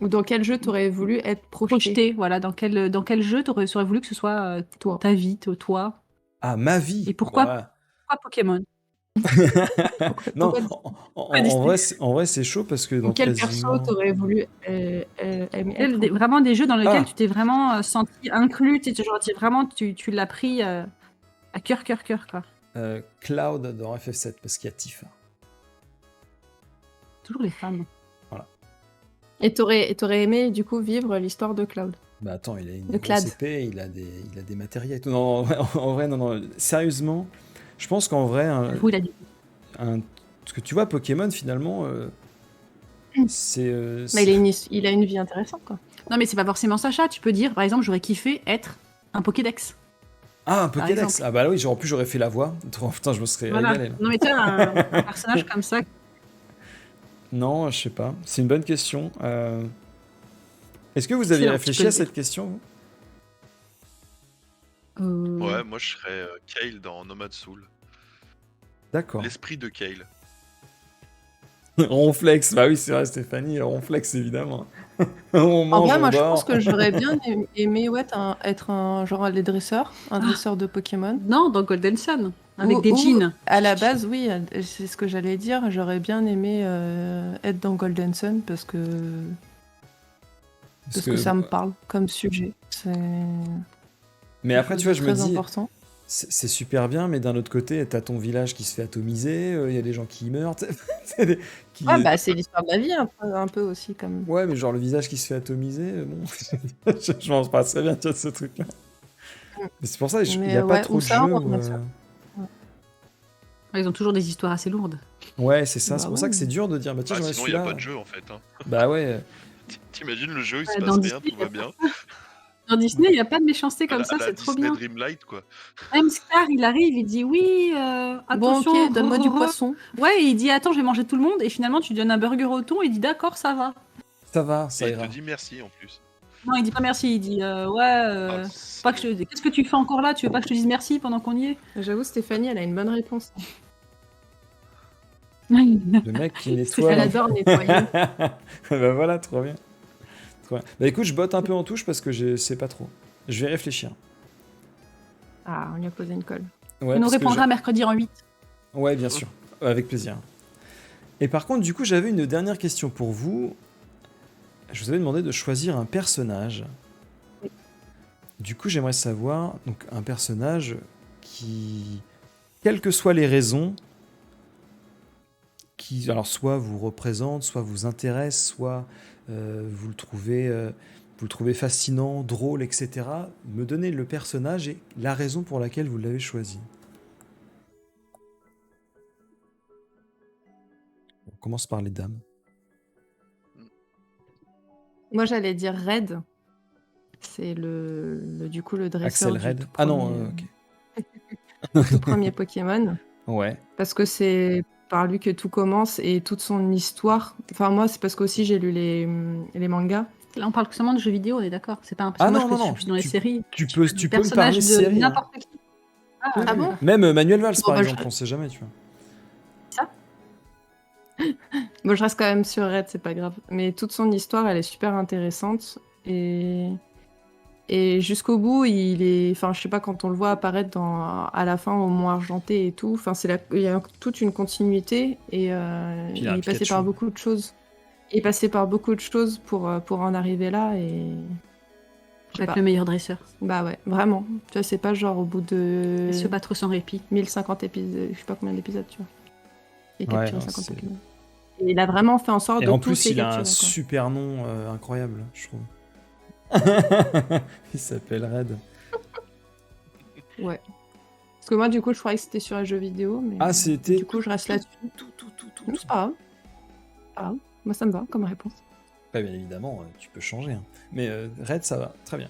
Ou dans quel jeu t'aurais voulu être projeté? projeté? Voilà, dans quel jeu t'aurais voulu que ce soit Toi. ta vie, toi? Ah, ma vie. Et pourquoi Voilà. Pourquoi Pokémon? Non, Pourquoi en vrai, c'est chaud parce que dans Ou quel quasiment... perso t'aurais voulu aimer être? Vraiment des jeux dans lesquels Ah. tu t'es vraiment senti inclus, vraiment tu l'as pris à cœur, quoi. Cloud dans FF7 parce qu'il y a Tifa. Toujours les femmes. Et t'aurais aimé, du coup, vivre l'histoire de Cloud. Bah attends, il a une De Clad. grosse épée, il a des matériels et tout. Non, en vrai, non. Sérieusement, je pense qu'en vrai, J'avoue, il a dit. parce que tu vois, Pokémon, finalement, c'est... Mais il a une vie intéressante, quoi. Non, mais c'est pas forcément Sacha. Tu peux dire, par exemple, j'aurais kiffé être un Pokédex. Ah, un par Pokédex. exemple. Ah bah oui, en plus, j'aurais fait la voix. Putain, je me serais Voilà. régalé, là. Non, mais tu vois, un personnage comme ça. Non, je sais pas. C'est une bonne question. Est-ce que vous aviez Excellent, réfléchi tu peux à le cette question, vous Ouais, moi je serais Kale dans Nomad Soul. D'accord. L'esprit de Kale. Ronflex, bah oui, c'est vrai, Stéphanie, Ronflex, évidemment. On En mange, vrai, on moi, je dort. pense que j'aurais bien aimé être un genre des dresseurs, un dresseur de Pokémon. Non, dans Golden Sun, avec Ou- des ou, jeans. À la base, oui, c'est ce que j'allais dire. J'aurais bien aimé être dans Golden Sun parce que ça me parle comme sujet. Mais après, tu vois, je me très dis, important. c'est super bien, mais d'un autre côté, t'as ton village qui se fait atomiser, il y a des gens qui meurent. Ah bah c'est l'histoire de la vie un peu aussi comme. Ouais, mais genre le visage qui se fait atomiser, bon, je m'en passe très bien, tu vois, de ce truc-là. Mais c'est pour ça, il n'y a pas trop de jeux. Ils ont toujours des histoires assez lourdes. Ouais, c'est ça, Bah c'est pour ouais. ça que c'est dur de dire, bah tiens, j'aimerais Sinon, il n'y a celui-là. pas de jeu en fait. Hein. Bah ouais. T'imagines le jeu, il se Dans passe rien, Disney, tout va bien. Dans Disney, il n'y a pas de méchanceté À comme la, ça, à la c'est trop Disney bien. Dreamlight, quoi. Même Scar, il arrive, il dit oui, Bon, attention, ok, donne-moi du poisson. Ouais, il dit attends, je vais manger tout le monde, et finalement tu lui donnes un burger au thon, et il dit d'accord, ça va. Ça va, ça Et il te ira. dit merci en plus. Non, il dit pas merci, il dit ouais, Ah, le pas que salaud. qu'est-ce que tu fais encore là? Tu veux pas que je te dise merci pendant qu'on y est? J'avoue, Stéphanie, elle a une bonne réponse. Le mec qui nettoie. Elle adore nettoyer. Bah voilà, trop bien. Trop bien. Bah écoute, je botte un peu en touche parce que je sais pas trop. Je vais réfléchir. Ah, on lui a posé une colle. Ouais, Il nous parce que répondra mercredi en 8. Ouais, bien sûr. Avec plaisir. Et par contre, du coup, j'avais une dernière question pour vous. Je vous avais demandé de choisir un personnage. Du coup, j'aimerais savoir donc un personnage qui, quelles que soient les raisons, qui alors soit vous représente, soit vous intéresse, soit vous le trouvez fascinant, drôle, etc. Me donner le personnage et la raison pour laquelle vous l'avez choisi. On commence par les dames. Moi, j'allais dire Red. C'est du coup le dresseur Axel du Red. tout Ah premier, non, ok. tout premier Pokémon. Ouais. Parce que c'est par lui que tout commence et toute son histoire. Enfin, moi, c'est parce qu'aussi j'ai lu les mangas. Là, on parle seulement de jeux vidéo, on est d'accord. C'est pas un Ah personnage non, que non, je suis dans les séries. Tu peux me Personnage parler de série. Hein. n'importe qui. Ah bon? Même Manuel Valls, Bon, par bah, exemple, on sait jamais, tu vois. Bon, je reste quand même sur Red, c'est pas grave. Mais toute son histoire, elle est super intéressante. Et jusqu'au bout, il est. Enfin, je sais pas, quand on le voit apparaître à la fin au Mont Argenté et tout, enfin, il y a toute une continuité et Puis il un est passé Pikachu. par beaucoup de choses. Il est passé par beaucoup de choses pour en arriver là et. Je sais Être pas. le meilleur dresseur. Bah ouais, vraiment. Tu vois, c'est pas genre au bout de. Et se battre sans répit. 1050 épisodes, je sais pas combien d'épisodes, tu vois. Et Ouais, capturer non, 50 c'est- Pokémon. Et il a vraiment fait en sorte Et de en tous plus, les il a capturer, un quoi. super nom incroyable, je trouve. Il s'appelle Red. Ouais. Parce que moi, du coup, je croyais que c'était sur un jeu vidéo, mais Ah, c'était. du coup, je reste là-dessus. Tout. Non, c'est pas grave. Pas grave. Moi, ça me va comme réponse. Ouais, bien évidemment, tu peux changer. Hein. Mais Red, ça va, très bien.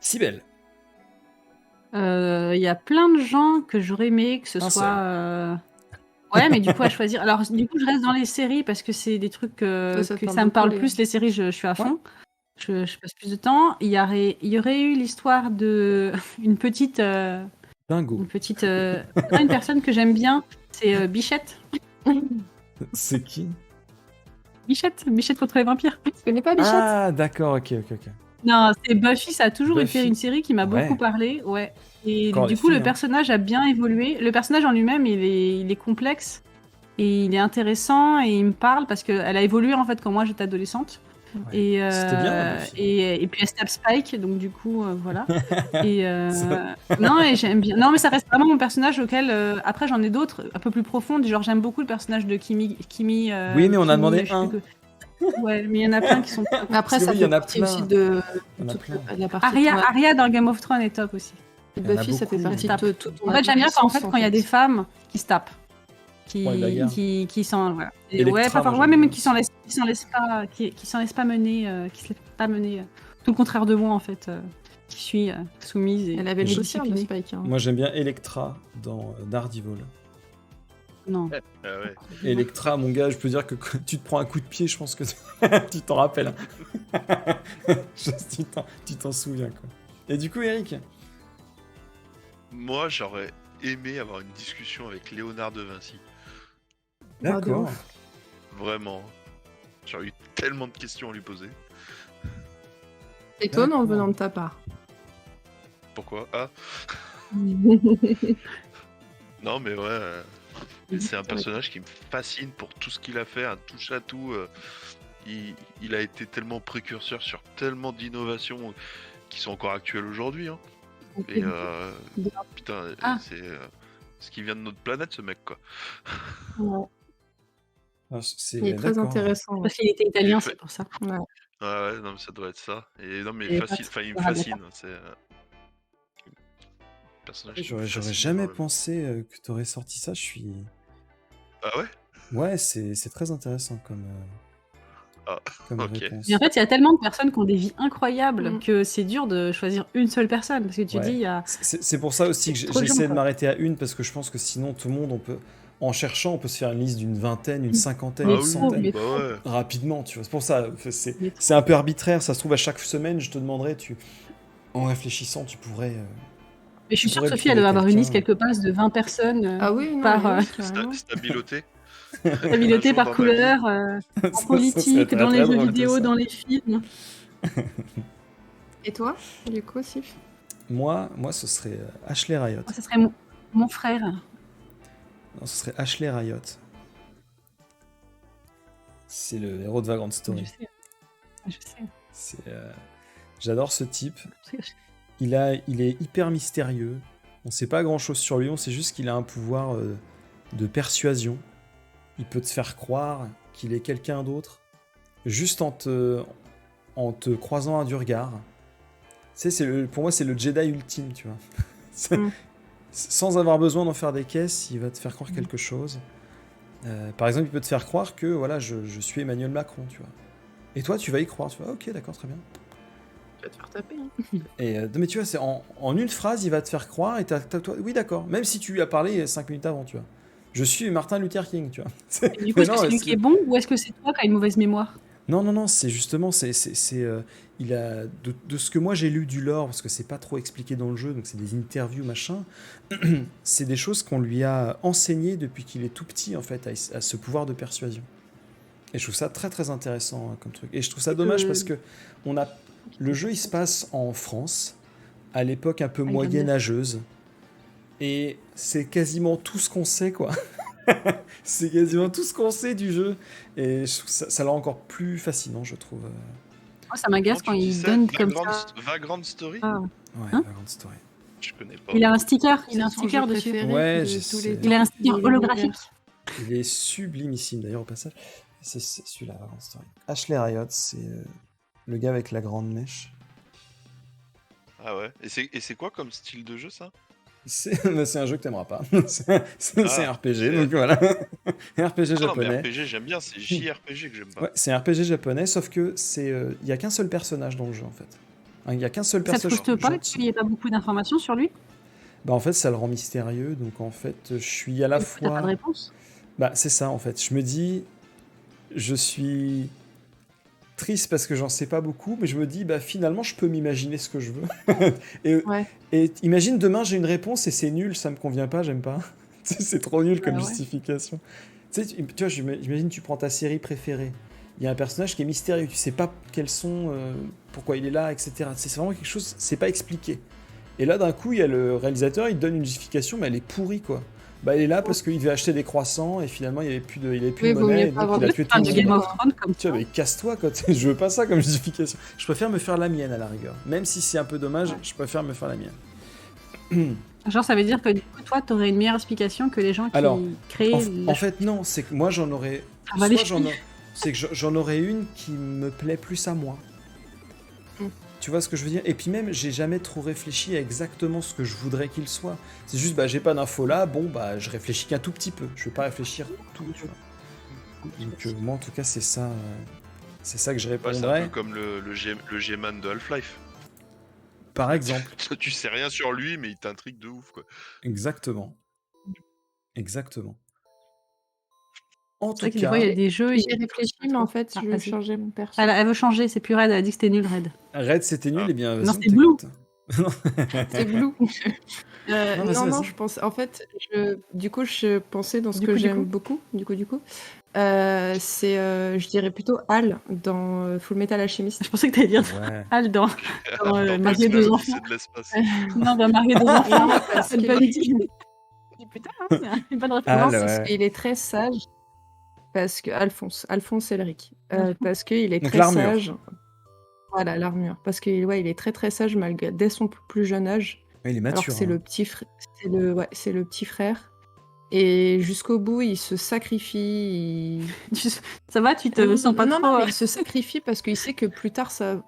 Sibelle. Il y a plein de gens que j'aurais aimé que ce Un soit. Ouais, mais du coup, à choisir. Alors, du coup, je reste dans les séries parce que c'est des trucs Toi, ça te que parle ça me parle beaucoup, plus. Les séries, je suis à fond. Ouais. Je passe plus de temps. Il y aurait eu l'histoire de une petite. Dingo. Une petite. Une personne que j'aime bien, c'est Bichette. C'est qui? Bichette contre les vampires. Tu connais pas Bichette? Ah, d'accord, ok. Non, c'est Buffy, ça a toujours Buffy. été une série qui m'a Ouais. beaucoup parlé. Ouais. Et Encore du les coup, filles, le hein. personnage a bien évolué. Le personnage en lui-même, il est complexe et il est intéressant et il me parle parce qu'elle a évolué en fait quand moi j'étais adolescente. Ouais. Et, C'était bien, Buffy. et puis elle se tape Spike, donc du coup, voilà. Et Ça- non, et j'aime bien. Non, mais ça reste vraiment mon personnage auquel. Après, j'en ai d'autres un peu plus profondes. Genre, j'aime beaucoup le personnage de Kimi. Oui, mais on a Kimi, demandé je sais un. plus Ouais, mais il y en a plein qui sont. Mais après, Parce que ça oui, il y fait en a partie plein. aussi de Il y en a toute plein. la partie. Aria dans Game of Thrones est top aussi. Il y en a Buffy, ça fait beaucoup. partie Tape. de tout ton En fait, j'aime bien quand, adolescence, quand il y a des femmes qui se tapent. Ouais, bagarre. Qui s'en. Voilà. Electra, Ouais, pas moi, ouais, j'aime même bien qui s'en laissent pas. Qui s'en laissent pas mener. Qui se laissent pas mener. Tout le contraire de moi, en fait. Qui suis soumise et Elle avait le Je- dossier de disciplinée. Spike. Hein. Moi, j'aime bien Electra dans Daredevil. Non. Ah ouais. Electra, mon gars, je peux dire que quand tu te prends un coup de pied, je pense que tu t'en rappelles. Tu t'en souviens, quoi. Et du coup, Eric? Moi, j'aurais aimé avoir une discussion avec Léonard de Vinci. Ah, de D'accord. ouf. Vraiment. J'aurais eu tellement de questions à lui poser. Étonnant D'accord. venant de ta part. Pourquoi? Ah, non, mais ouais. C'est un personnage qui me fascine pour tout ce qu'il a fait, un touche-à-tout. Il a été tellement précurseur sur tellement d'innovations qui sont encore actuelles aujourd'hui. Hein. Et putain, Ah. c'est ce qui vient de notre planète, ce mec, quoi. Ouais. Ah, c'est Il est très d'accord. intéressant. Parce qu'il était italien, Il fait- c'est pour ça. Ouais. Ah ouais, non, mais ça doit être ça. Et non, mais Et facile, pas- il me Ah, fascine. C'est personnage qui me J'aurais fascine jamais énormément. pensé que t'aurais sorti ça. Je suis. Ah ouais? Ouais, c'est très intéressant comme. comme ok. réponse. Mais en fait, il y a tellement de personnes qui ont des vies incroyables Mm. que c'est dur de choisir une seule personne. Parce que tu Ouais. dis, il y a... C'est pour ça aussi que C'est trop dur, j'essaie de quoi. m'arrêter à une, parce que je pense que sinon tout le monde, en cherchant, on peut se faire une liste d'une vingtaine, une cinquantaine, Mais une Ah oui, trop, centaine, mais bah trop. ouais. rapidement, tu vois. C'est pour ça, c'est Mais trop. c'est un peu arbitraire, ça se trouve à chaque semaine, je te demanderai, en réfléchissant, tu pourrais... Mais je suis Tu sûre que pourrais Sophie, elle doit trouver avoir une liste quelqu'un. quelque part de 20 personnes Ah oui, non, par mais oui, carrément. Stabiloté. habileté, Un jour par dans ma couleur, vie. en Ça serait politique, très, dans très les jeux drôle, tout vidéo, ça. dans les films. Et toi, du coup, Sif? Moi, ce serait Ashley Riot. Moi, ça serait mon frère. Non, ce serait Ashley Riot. C'est le héros de Vagrant Je Story. sais. Je sais. J'adore ce type. Il est hyper mystérieux. On sait pas grand chose sur lui, on sait juste qu'il a un pouvoir de persuasion. Il peut te faire croire qu'il est quelqu'un d'autre, juste en te croisant un du regard. Tu sais, pour moi, c'est le Jedi ultime, tu vois. Mm. Sans avoir besoin d'en faire des caisses, il va te faire croire quelque chose. Par exemple, il peut te faire croire que voilà, je suis Emmanuel Macron, tu vois. Et toi, tu vas y croire, tu vois. Ok, d'accord, très bien. Tu vas te faire taper. Hein. Et mais tu vois, c'est en une phrase, il va te faire croire et toi, oui, d'accord. Même si tu lui as parlé 5 minutes avant, tu vois. Je suis Martin Luther King, tu vois. Et du coup, est-ce que Non, c'est lui c'est- qui est bon ou est-ce que c'est toi qui as une mauvaise mémoire? Non, c'est justement, il a de ce que moi j'ai lu du lore, parce que c'est pas trop expliqué dans le jeu, donc c'est des interviews machin. C'est des choses qu'on lui a enseignées depuis qu'il est tout petit en fait, à ce pouvoir de persuasion. Et je trouve ça très très intéressant hein, comme truc. Et je trouve ça dommage parce que le jeu il se passe en France, à l'époque un peu moyenâgeuse, et c'est quasiment tout ce qu'on sait quoi. C'est quasiment tout ce qu'on sait du jeu. Et je trouve ça l'a encore plus fascinant, je trouve. Moi, ça m'agace quand Comment tu il dis ça donne comme ça. Vagrant Story. Ah. Ouais, Hein Vagrant Story. Je connais pas. Il a un sticker, C'est son jeu dessus. préféré Ouais, de je tous sais. les Il a un temps sticker de holographique. l'univers. Il est sublimissime d'ailleurs au passage. C'est celui-là, Vagrant Story. Ashley Riot, c'est le gars avec la grande mèche. Ah ouais. Et c'est quoi comme style de jeu ça? C'est un jeu que t'aimeras pas. C'est un RPG, c'est- donc voilà. Un RPG Ah non, mais japonais. RPG j'aime bien, c'est JRPG que j'aime pas. Ouais, c'est un RPG japonais, sauf que il y a qu'un seul personnage dans le jeu en fait. Il y a qu'un seul Ça te personnage. frustre pas gentil. qu'il n'y ait pas beaucoup d'informations sur lui? Bah en fait, ça le rend mystérieux, donc en fait, je suis à la T'as pas fois. de réponse? Bah c'est ça en fait. Je me dis, je suis triste parce que j'en sais pas beaucoup, mais je me dis, bah finalement, je peux m'imaginer ce que je veux. Ouais. Et imagine demain, j'ai une réponse et c'est nul, ça me convient pas, j'aime pas. C'est trop nul comme Ouais. justification. Tu sais, tu vois, j'imagine, tu prends ta série préférée. Il y a un personnage qui est mystérieux, tu sais pas quels sont, pourquoi il est là, etc. C'est vraiment quelque chose, c'est pas expliqué. Et là, d'un coup, il y a le réalisateur, il te donne une justification, mais elle est pourrie, quoi. Bah, il est là parce qu'il devait acheter des croissants et finalement, il n'y avait plus de Oui, vaut monnaie, mieux et pas donc avoir il a de tué tout Fan le de monde. Game of Thrones comme Tu vois, mais casse-toi, quoi. Je veux pas ça comme justification. Je préfère me faire la mienne, à la rigueur. Même si c'est un peu dommage, Ouais. je préfère me faire la mienne. Genre, ça veut dire que du coup, toi, t'aurais une meilleure explication que les gens qui Alors, créent. En fait, non, c'est que moi, j'en aurais... Ah bah, les soit chevilles. c'est que j'en aurais une qui me plaît plus à moi. Mm. Tu vois ce que je veux dire? Et puis même, j'ai jamais trop réfléchi à exactement ce que je voudrais qu'il soit. C'est juste, bah, j'ai pas d'infos là, bon, bah, je réfléchis qu'un tout petit peu. Je vais pas réfléchir tout, tu vois. Donc, moi, en tout cas, c'est ça que je Ouais, c'est un répondrais. peu comme le G-Man de Half-Life. Par exemple. Tu sais rien sur lui, mais il t'intrigue de ouf, quoi. Exactement. Exactement. En C'est tout vrai que des fois, il y cas, a des jeux. J'y ai réfléchi, mais en fait, Ah, je vais vas-y. changer mon perso. Elle veut changer, c'est plus Red, elle a dit que c'était nul, Red. Red, c'était nul, Ah. et bien, vas-y, Non, on c'est Blue. t'écoute. C'est Blue. Non, vas-y, non, vas-y. je pense. En fait, du coup, je pensais dans ce Du que coup, du j'aime coup. beaucoup. C'est, je dirais plutôt Hal dans Full Metal Alchemist. Je pensais que t'allais dire Ouais. Al dans Dans marier deux Pascal, enfants. c'est de l'espace. Non, dans marier deux enfants. Non, parce C'est une que- bonne idée. Putain, hein, une bonne réponse. Al, Non, c'est ouais. parce qu'il est très sage. Parce que Alphonse Elric. Parce qu'il est Donc très l'armure. sage. Voilà, l'armure. Parce qu'il il est très très sage dès son plus jeune âge. Ouais, il est Alors mature. que c'est hein. le petit frère. C'est le petit frère. Et jusqu'au bout, il se sacrifie. Ça va, tu te sens pas non, trop. non, mais il se sacrifie parce qu'il sait que plus tard, ça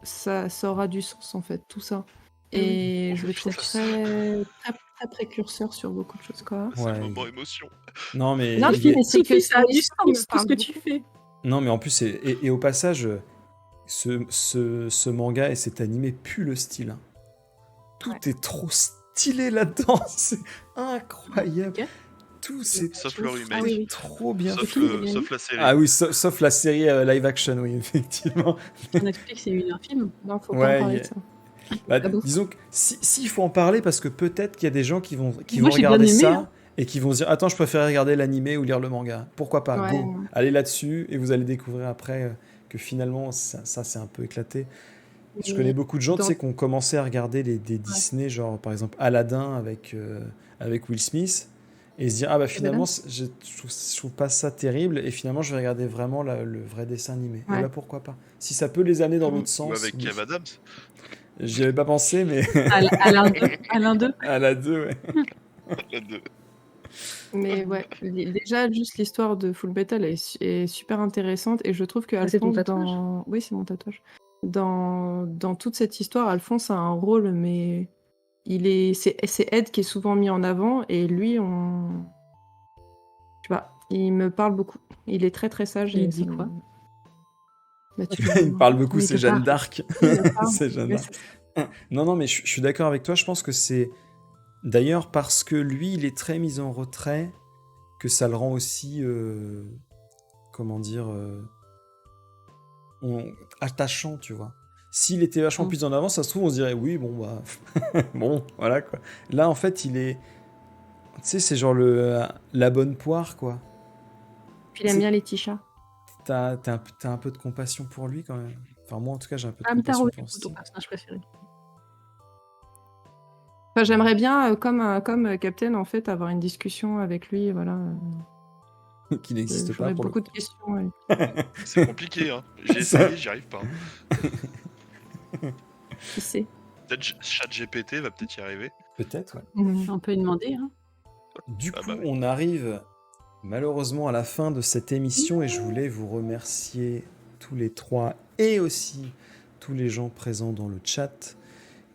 aura du sens, en fait, tout ça. Et je le trouve très précurseur sur beaucoup de choses, quoi. C'est Ouais. le moment émotion. Non, mais Non, il mais est- c'est que Sophie, ça a ça du me sens, tout ce parle que tu fais. Non, mais en plus, et au passage, ce manga et cet animé puent le style. Hein. Tout est trop stylé là-dedans. C'est incroyable. Ok. Tout, c'est Sauf le remake. oui. trop bien. Sauf la série. Ah oui, sauf la série live action, oui, effectivement. Sur Netflix, c'est un film. Non, faut Ouais, pas parler y a- de ça. Bah, Ah bon. disons que s'il faut en parler, parce que peut-être qu'il y a des gens qui vont Moi, j'ai regarder bien aimé, ça hein. et qui vont se dire attends, je préfère regarder l'animé ou lire le manga. Pourquoi pas? Ouais. Go, allez là-dessus et vous allez découvrir après que finalement ça c'est un peu éclaté. Je Mais connais beaucoup de gens, tu dans- sais, qui ont commencé à regarder des Disney, genre par exemple Aladdin avec Will Smith, et se dire ah bah finalement je trouve pas ça terrible et finalement je vais regarder vraiment le vrai dessin animé. Et Ouais. bah pourquoi pas? Si ça peut les amener dans l'autre Ou sens. avec oui. Kev Adams. J'y avais pas pensé, mais Alain 2. à la 2, ouais. La deux. Mais ouais, déjà, juste l'histoire de Full Metal est super intéressante et je trouve que c'est ton Alphonse, tatouage oui, c'est mon tatouage. Dans toute cette histoire, Alphonse a un rôle, mais c'est Ed qui est souvent mis en avant et lui, tu vois, il me parle beaucoup. Il est très très sage. Il et dit ça me- quoi Bah, tu Il me parle beaucoup, Oui, il c'est te Jeanne parle. d'Arc. Il me parle. C'est Jeanne Ouais, d'Arc. Non, mais je suis d'accord avec toi. Je pense que c'est d'ailleurs parce que lui, il est très mis en retrait que ça le rend aussi, comment dire, attachant, tu vois. S'il était vachement plus en avant, ça se trouve, on se dirait oui, bon, bah, bon, voilà quoi. Là, en fait, il est, tu sais, c'est genre la bonne poire, quoi. Puis il aime bien les t-shirts. T'as un peu de compassion pour lui quand même. Enfin, moi, en tout cas, j'ai un peu de Amtaro, compassion du pour coup, ce ton type. personnage préféré. Enfin, j'aimerais bien, comme Captain, en fait, avoir une discussion avec lui, voilà. Qui n'existe pas J'aurais pour le beaucoup coup. de questions. Ouais. C'est compliqué, hein. J'ai Ça- essayé, j'y arrive pas. Qui sait Peut-être ChatGPT va peut-être y arriver. Peut-être, ouais. On peut lui demander. Hein. Du Ah coup, bah oui. on arrive malheureusement à la fin de cette émission et je voulais vous remercier tous les trois et aussi tous les gens présents dans le chat,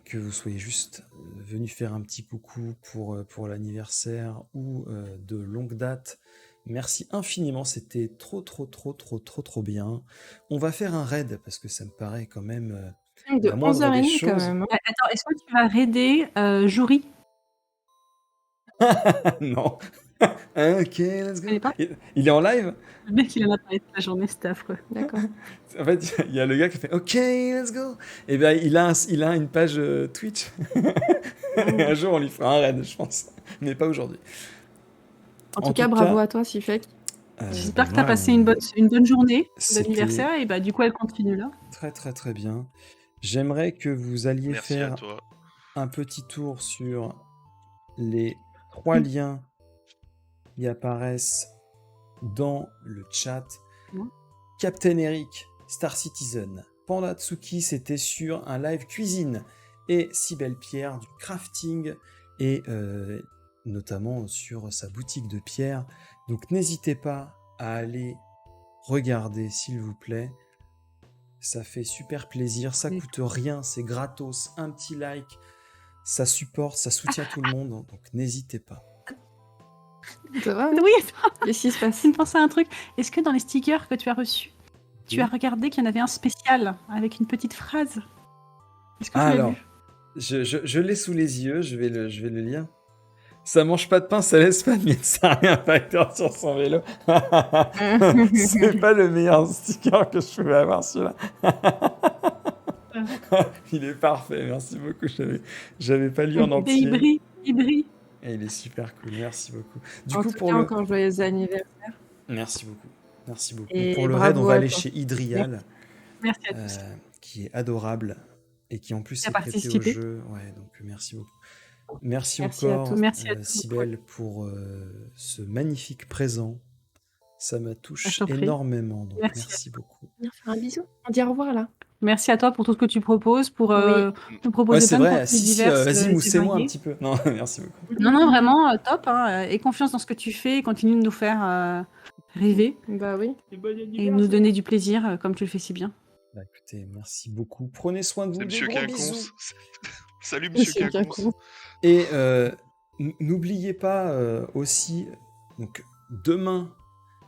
que vous soyez juste venus faire un petit coucou pour l'anniversaire ou de longue date. Merci infiniment, c'était trop bien. On va faire un raid parce que ça me paraît quand même De la moindre des 11h30 quand choses. même. Attends, est-ce que tu vas raider Jouri? Non. Ok, let's Tu go. connais pas? Il est en live? Le mec, il en a parlé toute la journée, c'était affreux. D'accord. En fait, il y a le gars qui fait OK, let's go. Et bien, il a une page Twitch. Et un jour, on lui fera un raid, je pense. Mais pas aujourd'hui. En tout cas, bravo à toi, Sifek. J'espère que tu as passé une bonne journée C'était d'anniversaire et bah du coup elle continue là. très bien. J'aimerais que vous alliez Merci à faire toi. un petit tour sur les 3 liens qui apparaissent dans le chat. Ouais. Captain Eric, Star Citizen, Panda Tsuki, c'était sur un live cuisine, et Cybelle Pierre du crafting, et notamment sur sa boutique de pierre. Donc n'hésitez pas à aller regarder, s'il vous plaît. Ça fait super plaisir, ça coûte rien, c'est gratos, un petit like, ça supporte, ça soutient tout le monde, donc n'hésitez pas. Ça va? Oui, attends, Qu'est-ce qui se passe? je me pensais à un truc. Est-ce que dans les stickers que tu as reçus, tu as regardé qu'il y en avait un spécial avec une petite phrase? Est-ce que tu l'as Alors, lu? je l'ai sous les yeux, je vais le lire. Ça mange pas de pain, ça laisse pas de miettes, ça a rien facteur sur son vélo. C'est pas le meilleur sticker que je pouvais avoir, celui-là. Il est parfait, merci beaucoup. J'avais pas lu en Et entier. il brille. Et il est super cool, merci beaucoup. Du En coup, tout pour cas, le... encore joyeux anniversaire. Merci beaucoup. Merci beaucoup. Et Pour le raid, bravo on va à aller toi. chez Idrial, Merci à tous. qui est adorable et qui en plus Qui a s'est prêté au participé. jeu. Ouais, donc merci beaucoup. Merci Merci à encore, tous. Merci à tous. Cybelle, pour ce magnifique présent. Ça me Je touche t'en prie. énormément, donc Merci. merci beaucoup. Viens faire un bisou. On dit au revoir là. Merci à toi pour tout ce que tu proposes, pour Oui. nous proposer Ouais, c'est plein de vrai, contenus si, divers. vas-y, et moussez-moi un variés. petit peu. Non, merci beaucoup. Non, vraiment, top. Hein, et confiance dans ce que tu fais. Et continue de nous faire rêver Bah oui. et nous donner du plaisir comme tu le fais si bien. Bah, écoutez, merci beaucoup. Prenez soin de vous. C'est Des Monsieur gros bisous. Quinconce. Salut Monsieur Monsieur Quinconce. Quinconce. Et n'oubliez pas aussi, donc demain,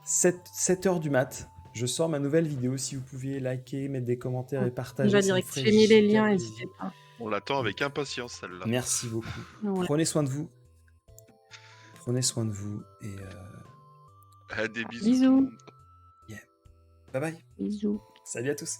7h du mat, je sors ma nouvelle vidéo. Si vous pouviez liker, mettre des commentaires et partager, va ça me direct. ferait J'ai mis les giga liens, plaisir. n'hésitez pas. On l'attend avec impatience, celle-là. Merci beaucoup. Ouais. Prenez soin de vous. Prenez soin de vous et Des bisous. Bisous. Tout le monde. bye bye. Bisous. Salut à tous.